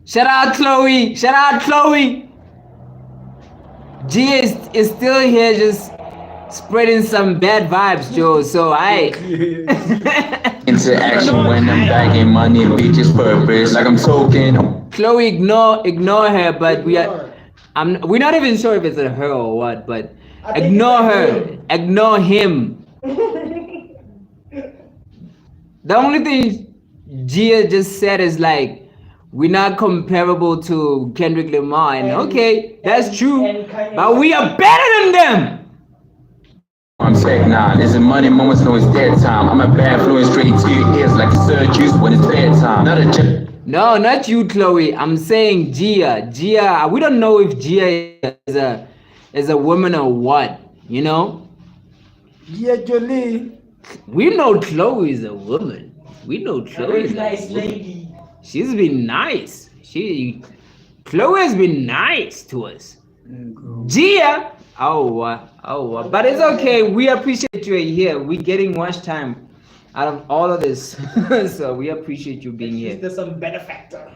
Shout out Chloe. Shout out Chloe. G is still here just spreading some bad vibes, Joe. So Into action when I'm bagging money, bitches purpose. Like I'm talking. Chloe, ignore her, but we're not even sure if it's a her or what, but ignore her. Ignore him. The only thing Gia just said is like, we're not comparable to Kendrick Lamar, and okay, that's true, but we are better than them. I'm sick now. There's a money moments, no it's dead time. I'm a bad flowing straight to your ears like a surge juice when it's bedtime. Not a No, not you, Chloe. I'm saying Gia. Gia. We don't know if Gia is a woman or what. You know. Gia Jolie. We know Chloe is a woman. We know Chloe is a nice lady. She's been nice. Chloe has been nice to us. Gia. Oh, but it's okay. We appreciate you here. We're getting much time out of all of this, so we appreciate you being here. There's some benefactor.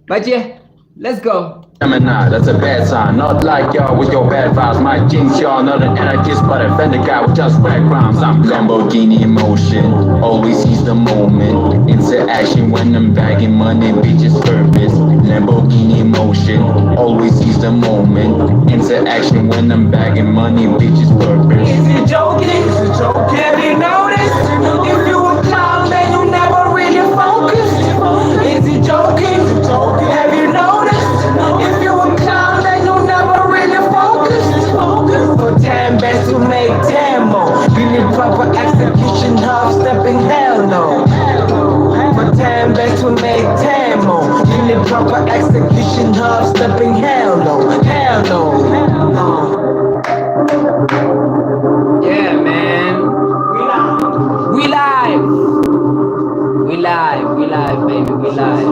But yeah, let's go. Nah, that's a bad sign. Not like y'all with your bad vibes. My jinx y'all, not an anarchist, but a fender guy with just rap rhymes. I'm Lamborghini emotion, always seize the moment. Into action when I'm bagging money, bitches purpose. Lamborghini emotion, always seize the moment. Into action when I'm bagging money, bitches purpose. Is it joking? Is it joking? Have you noticed? If you a clown, then you never really focus. Is it joking? Is it joking? Have you noticed? If you a clown, then you never really focus. For 10 best to make 10 more. You need proper execution, half stepping, hell no. For 10 best to make 10 more. You need proper execution, half stepping, hell no. Hell no. Yeah, man. We live. We live, baby. We live.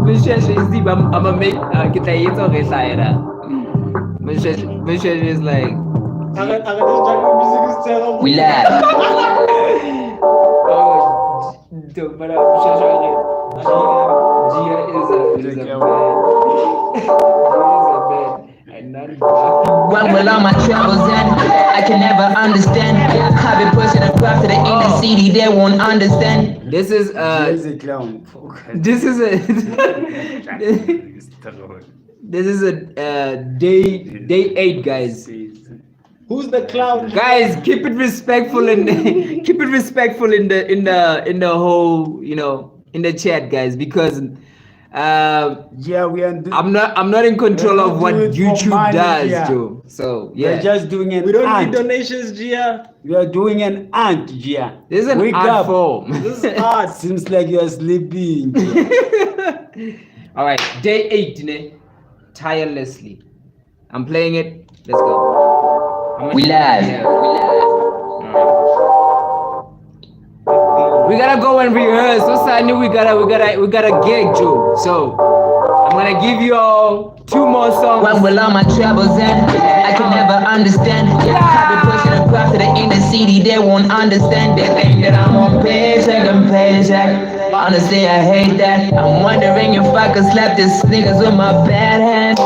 Monsieur is deep. I'm gonna make kita itu resaya. Monsieur is like. We live. But Gia is a bad and not When will all my troubles end? I can never understand. I've been pushing across to the inner city, they won't understand. This is a clown. This is a this is a day 8, guys. Who's the clown? Guys, keep it respectful and keep it respectful in the whole, you know, in the chat, guys, because yeah, I'm not in control of what YouTube does, Joe. So yeah, we're just doing an We don't ant. need donations, Gia. We are doing an ant, Gia. This is an Wake art up. form. This is art. Seems like you are sleeping. All right, day 8, ne? Tirelessly. I'm playing it. Let's go. We live. Yeah. We gotta go and rehearse. So I knew we gotta gig, Joe. So I'm gonna give you all 2 more songs. When will all my troubles end? I can never understand. I've been pushing across to the inner city, they won't understand. They think that I'm on paycheck and paycheck. Honestly, I hate that. I'm wondering if I could slap these niggas with my bad hand.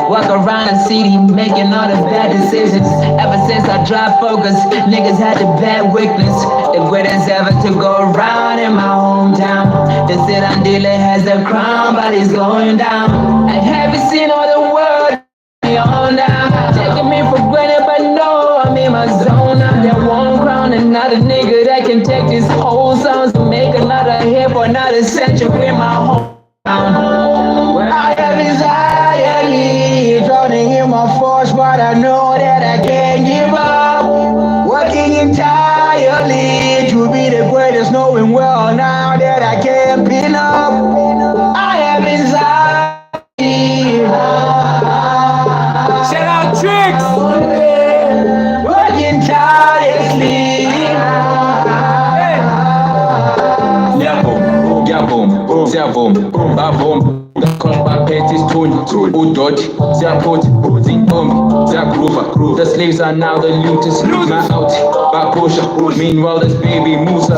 Walk around the city making all the bad decisions. Ever since I dropped focus, niggas had the bad weakness. The greatest ever to go around in my hometown. The sit on dealer has the crown, but he's going down. I haven't seen all the world on now. Taking me for granted, but no, I'm in my zone. I'm that one crown, another nigga that can take these whole songs and make another hit for another century in my hometown. Where I have anxiety, drowning in my force, but I know that I can't give up. Working entirely to be the greatest, knowing well now that I can't pin up. I have anxiety. Shout out Tricks! Working tirelessly. Yeah, boom, yeah, boom, yeah, boom, ba boom. Cause my pet is tuned. Udoti, Ziapoti, Zintombi, Ziagruva. The slaves are now the looters. My out, Bakosha. Meanwhile, this baby Musa.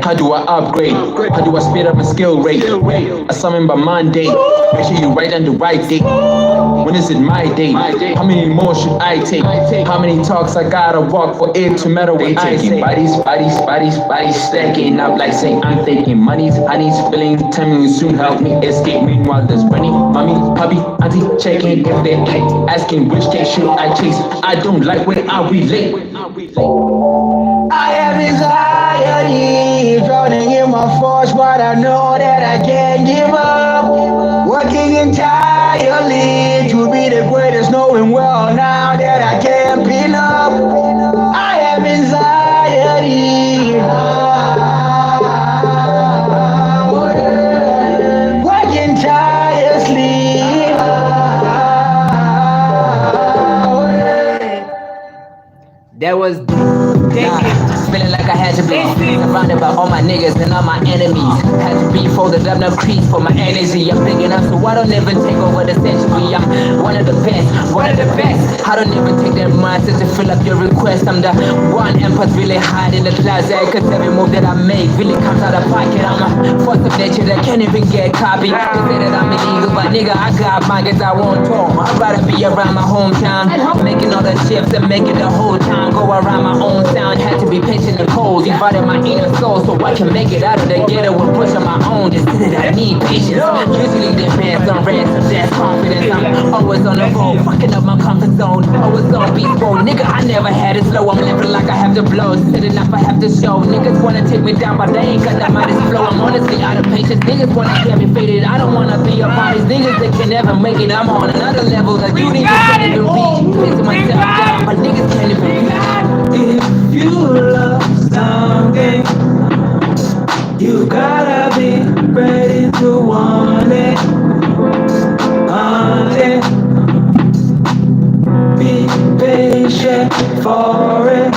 How do I upgrade? How do I speed up my skill rate? I summon by Monday. Make sure you write on the right date. When is it my day? How many more should I take? How many talks I gotta walk for it to matter what I say? Bodies stacking up like say I'm thinking money's, honey's, feelings, timing will soon help me escape. Meanwhile there's Bunny, mommy, puppy, auntie checking if they're late, asking which day should I chase. I don't like when I relate. I have anxiety, drowning in my force, but I know that I can't give up. Working entirely to be the greatest, knowing well now that I can't pin up. I have anxiety. Working tirelessly. That was feeling like I had to be surrounded by all my niggas and all my enemies. Had to be folded up, no crease for my energy. I'm big enough so I don't ever take over the century. I'm one of the best, one of the best. I don't even take that mindset to fill up your request. I'm the one empath really hide in the closet, cause every move that I make really comes out of pocket. I'm a force of nature that can't even get copied. They say that I'm illegal, but nigga I got mine cause I won't talk. I'd rather be around my hometown, making all the chips and making the whole time go around my own sound. Had to be patient and cold, divided my inner soul so I can make it out of the ghetto and push on my own. Just that I need patience. Usually depends on rest, that's confidence. I'm always on the road, fucking up my comfort zone. Always on beat mode, nigga. I never had it slow. I'm living like I have to blow, sitting up I have to show. Niggas wanna take me down, but they ain't got that mighty flow. I'm honestly out of patience. Niggas wanna get me faded. I don't wanna be a part of these niggas that can never make it. I'm on another level that you niggas can't even reach. Placing myself down, but niggas can't even reach. If you love something, you gotta be ready to want it. Be patient for it,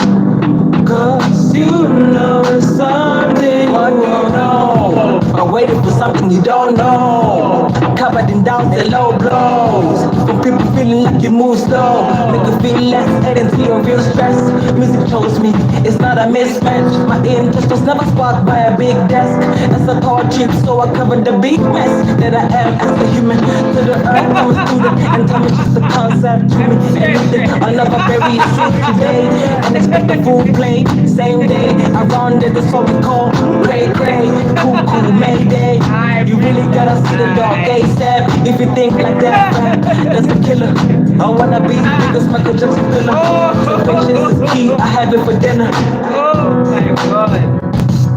cause you know it's something you won't know. I'm waiting for something you don't know. Covered in downs and low blows. From people feeling like you move slow. Make you feel less, adding to your real stress. Music shows me it's not a mismatch. My interest was never sparked by a big desk. That's a thought trip, so I covered the big mess that I am as a human. To the earth, I'm a student, and time is just a concept to me. Anything, another very sick today. Unexpected food play, same day. Around it, that's what we call cray cray. Cuckoo, Mayday. You really gotta see the dog ASAP. If you think like that, that's a killer. I wanna be because Michael Jackson killer. So patience is key. I have it for dinner. Oh my god.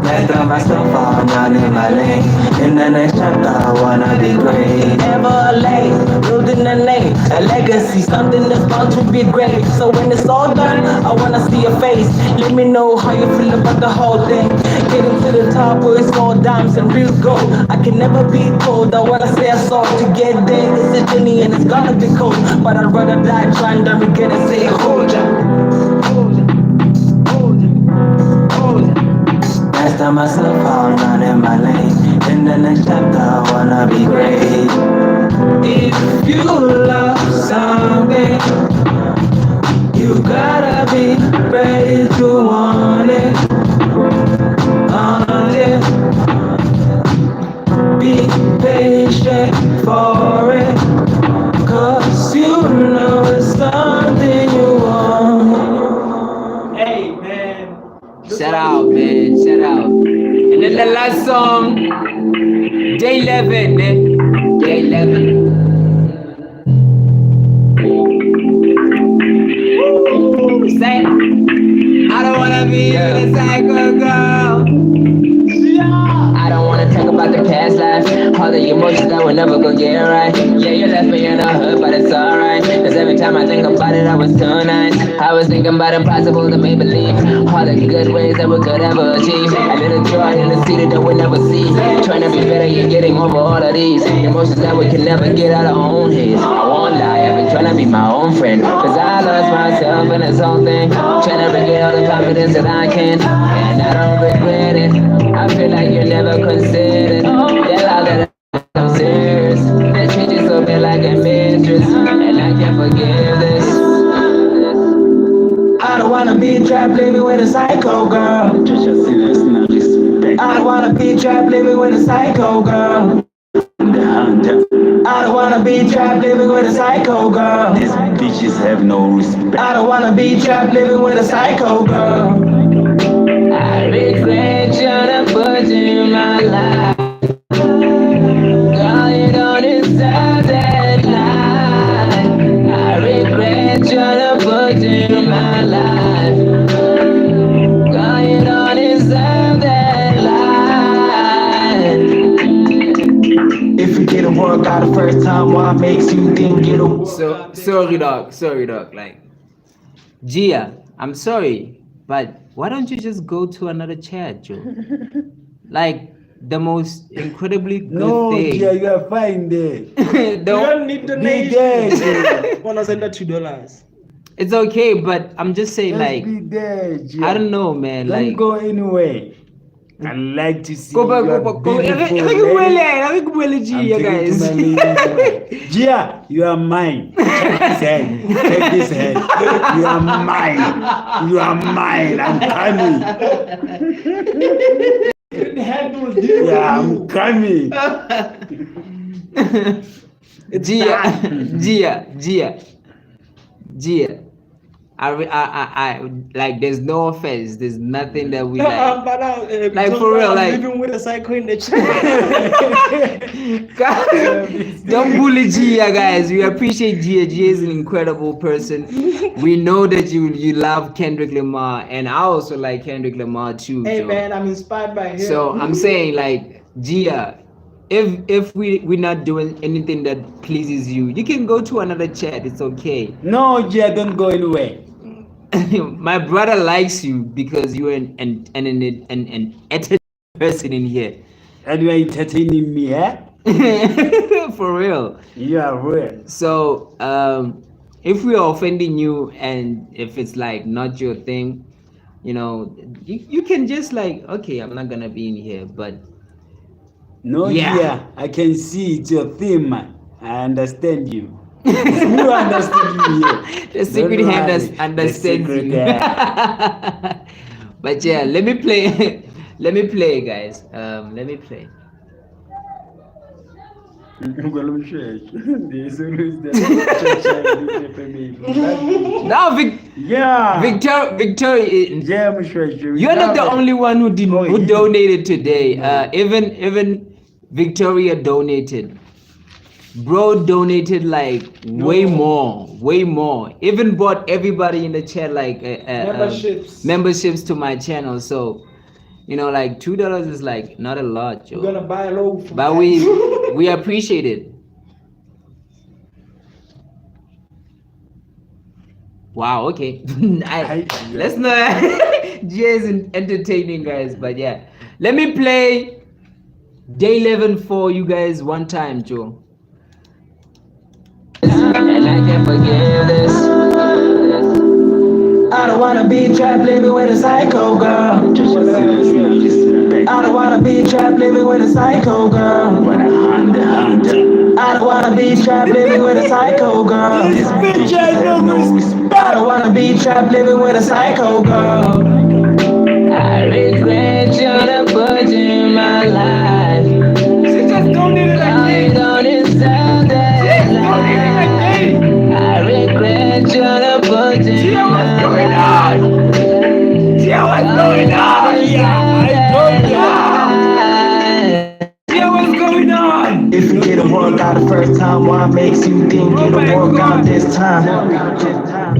Let's throw myself on down in my lane. In the next chapter, I wanna be great. Never late, building a name, a legacy, something that's bound to be great. So when it's all done, I wanna see your face. Let me know how you feel about the whole thing. Getting to the top where it's all dimes and real gold. I can never be told. I wanna say I saw to get there. It's a journey and it's gonna be cold. But I'd rather die trying to get and say, hold ya. Last time myself all down in my lane. In the next chapter, I wanna be great. If you love something, you gotta be ready to want it. Want it. Be patient for it, cause you know it's something you want. Hey, man. Shout out, man. Shout out. And then the last song, Day 11, man. Day 11. Say, I don't wanna be a psycho girl. I don't wanna talk about the past life, all the emotions that will never go get right. Yeah, you left me in the hood, but it's alright. Cause every time I think about it, I was too nice. I was thinking about impossible to make believe. All the good ways that we could ever achieve. A little joy in the city that we'll never see. Trying to be better, you're getting over all of these emotions that we can never get out of our own heads. I won't lie, I've been trying to be my own friend. Cause I lost myself in this whole thing. Trying to regain all the confidence that I can. And I don't regret it. I feel like you never considered that love that I'm serious. The changes so her like a mistress, and I can't forgive this. I don't wanna be trapped living with a psycho girl. I don't wanna be trapped living with a psycho girl. I don't wanna be trapped living with a psycho girl. These bitches have no respect. I don't wanna be trapped living with a psycho girl. I regret you to put you in my life. Girl, you don't deserve that life. I regret you to put you in my life. Girl, you don't deserve that life. If you didn't work out the first time, what makes you think it'll? So sorry dog. Like, Gia, I'm sorry, but why don't you just go to another chat, Joe? Like the most incredibly good No, thing. Gia, you are fine there. You don't need Be there, donations. Gia. Wanna send that $2? It's okay, but I'm just saying, Just like, be there, Gia. I don't know, man. Don't Like, go anywhere. I like to see go back. your beautiful lady. I'm Gia, taking guys. to my lady. Gia, you are mine. Check this hand. Check this hand. You are mine. You are mine. I'm coming. Yeah, I'm coming. Gia. I like. There's no offense. There's nothing that we like. But now, Like, for real, I'm like- living with a psycho in the chat. Guys, don't bully Gia, guys. We appreciate Gia. Gia is an incredible person. We know that you love Kendrick Lamar, and I also like Kendrick Lamar too. Hey Joe. man, I'm inspired by him. So I'm saying, like, Gia, if we're not doing anything that pleases you, you can go to another chat. It's okay. No, Gia, don't go anywhere. My brother likes you because you're an entertaining person in here. And you are entertaining me, eh? For real. You are real. So if we are offending you, and if it's like not your thing, you can just like, okay, I'm not gonna be in here, but No, Yeah. Gia, I can see it's your theme, man. I understand you. You understand me here. the secret Don't hand worry. understands The secret you. But yeah, let me play. Let me play, guys. Let me play. Now, Yeah. Victoria, Yeah, I'm sure. you're not the only one who donated today. Even Victoria donated. Bro donated like way more. Even bought everybody in the chat like memberships to my channel. So, like $2 is like not a lot, Joe. We're gonna buy a loaf. But we appreciate it. Wow. Okay. Let's not. Gia is entertaining, guys. But yeah, let me play day 11 for you guys one time, Joe. And I can't forgive this. I don't wanna be trapped living with a psycho girl. I don't wanna be trapped living with a psycho girl. I don't wanna be trapped living with a psycho girl. I don't wanna be trapped living with a psycho girl. I regret you to put you in my life. She just donated I don't deserve that life. I regret you to put you in my life. What's going on? What's going on? If it didn't work out the first time, what makes you think it'll work out this time?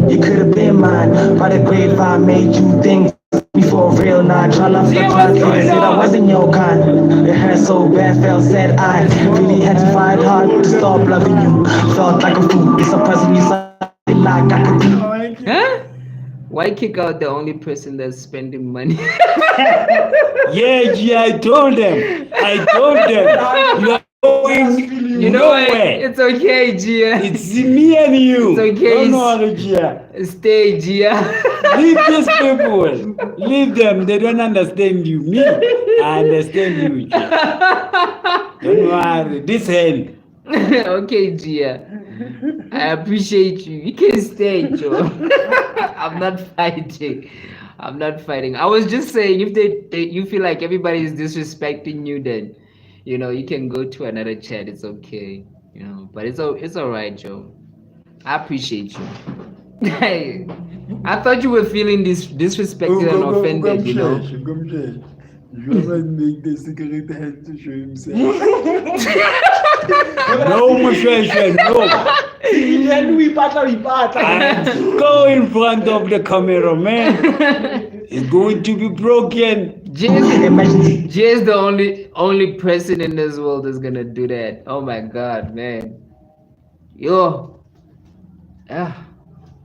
You could have been mine, but the grapevine made you think before real not trying to flip my face. Said I wasn't your kind. It hurt so bad, felt sad. I really had to fight hard to stop loving you. Felt like a fool. It's a person you something like I could do. Huh? Why kick out the only person that's spending money? Yeah, Gia, I told them. You are going You know what? nowhere. It's okay, Gia. It's me and you. It's okay. Don't worry, Gia. Stay, Gia. Leave these people. Leave them. They don't understand you. Me, I understand you, Gia. Don't worry. This hand. Okay, Gia. I appreciate you. You can stay, Joe. I'm not fighting. I'm not fighting. I was just saying, if you feel like everybody is disrespecting you, then you can go to another chat. It's okay. But it's all right, Joe. I appreciate you. I thought you were feeling disrespected and offended. You ever make the cigarette hand to show himself? No, Musheshe, no. Go in front of the camera, man. It's going to be broken. Jay is the only person in this world that's gonna do that. Oh my God, man. Yo.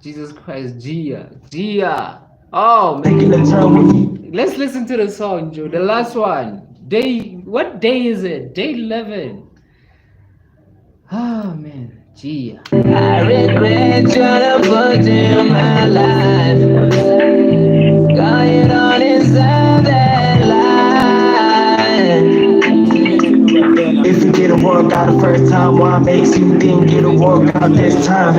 Jesus Christ, Gia. Oh man. Let's listen to the song, Joe. The last one. What day is it? Day 11. Oh man, Gia. I regret trying to put in my life. Going on inside that line. If it didn't work out the first time, what makes you think it'll work out this time?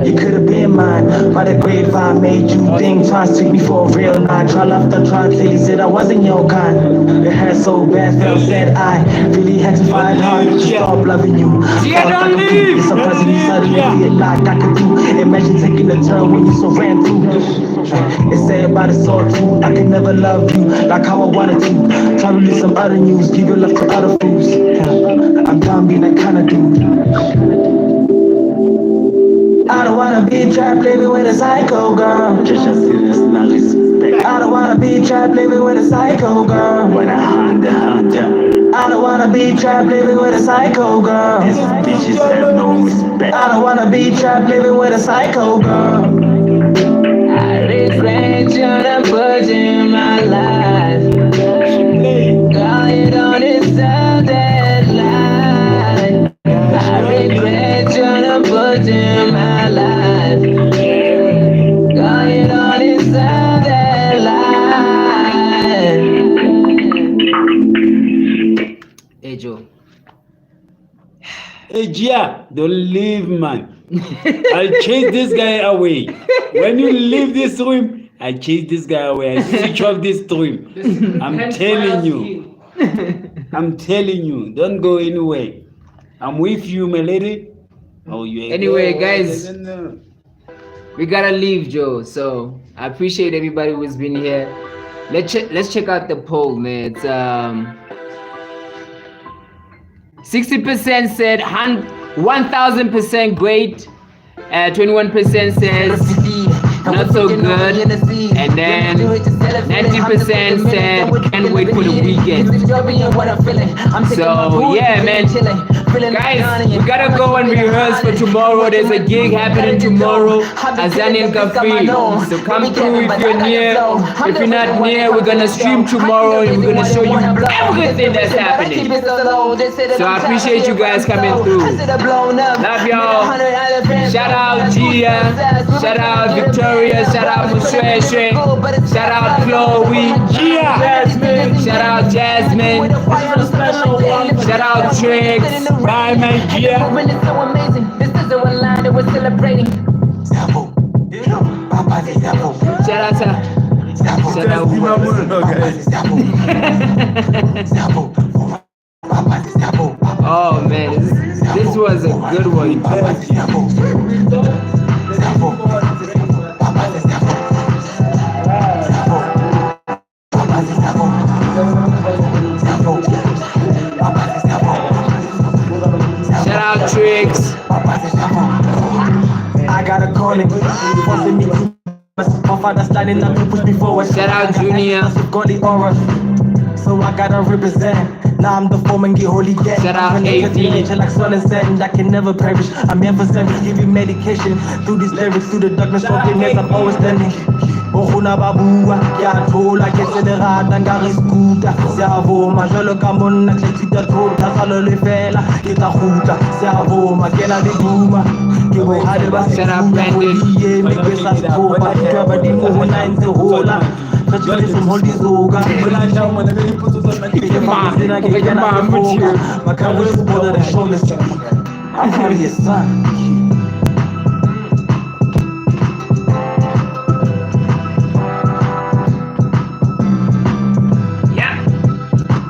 You could have been mine, but the grapevine made you think twice. Took me for a real night. Try left and try till you said I wasn't your kind. It hurt so bad, felt sad. I really had to fight hard to stop loving you. Don't leave. It's surprisingly suddenly a lot I could do. Imagine taking a turn when you so ran through. It's sad but it's all true. I can never love you like how I wanted to. Try to release some other news, give your love to other fools. I'm done being that kind of dude. I don't wanna be trapped living with a psycho girl. I don't wanna be trapped living with a psycho girl. I don't wanna be trapped living with a psycho girl. Bitches have no respect. I don't wanna be trapped living with a psycho girl. I regret trying to put in my life. Going on inside that line. I regret trying to put in my life. Going on inside that line. Hey Joe. Hey, Gia, don't leave, man. I'll chase this guy away. When you leave this room, I chase this guy away. I switch off this stream. I'm telling you. I'm telling you. Don't go anywhere. I'm with you, my lady. Oh, you. Anyway, guys, we gotta leave, Joe. So I appreciate everybody who's been here. Let's check out the poll, man. It's 60% said 1000% great. 21% says not so good, and then 90% said can't wait for the weekend. So yeah, man, guys, we gotta go and rehearse for tomorrow. There's a gig happening tomorrow, AzanianKaffir. So come through if you're near. If you're not near, we're gonna stream tomorrow and we're gonna show you everything that's happening. So I appreciate you guys coming through. Love y'all. Shout out Gia, shout out Victoria, shout out Musheshe, shout out Chloe, Jasmine, shout out Jasmine, shout out Trix, bye my Gia. This is the one line that we're celebrating. Shout out to Oh man, this was a good one. Shout out Trix. I got a calling, forcing me to. My father standing up to push me forward. Shout out Junior. Godly aura, so I gotta represent. Now I'm the foreman, get holy dead. Shout out AD. Like sun and sand, I can never perish. I'm here for service, giving medication. Through these lyrics, through the darkness, brokenness, I'm always standing. Ohuna babua, ya tola, ke se le rata, nka re skuta. Se a voma, jwalo ka monna, ke tshita tota, salo le fela, ke tla kgutla. Se a voma, ke na le duma. Ke bohale ba se Shout out Brandon. make me sa skopa. Ke ba di mo ho 9 hola. Jwale some holidays over. When I down when I really put it on my kick your mom, then I get my mom with you. My camera is border that show this. I'm having a son.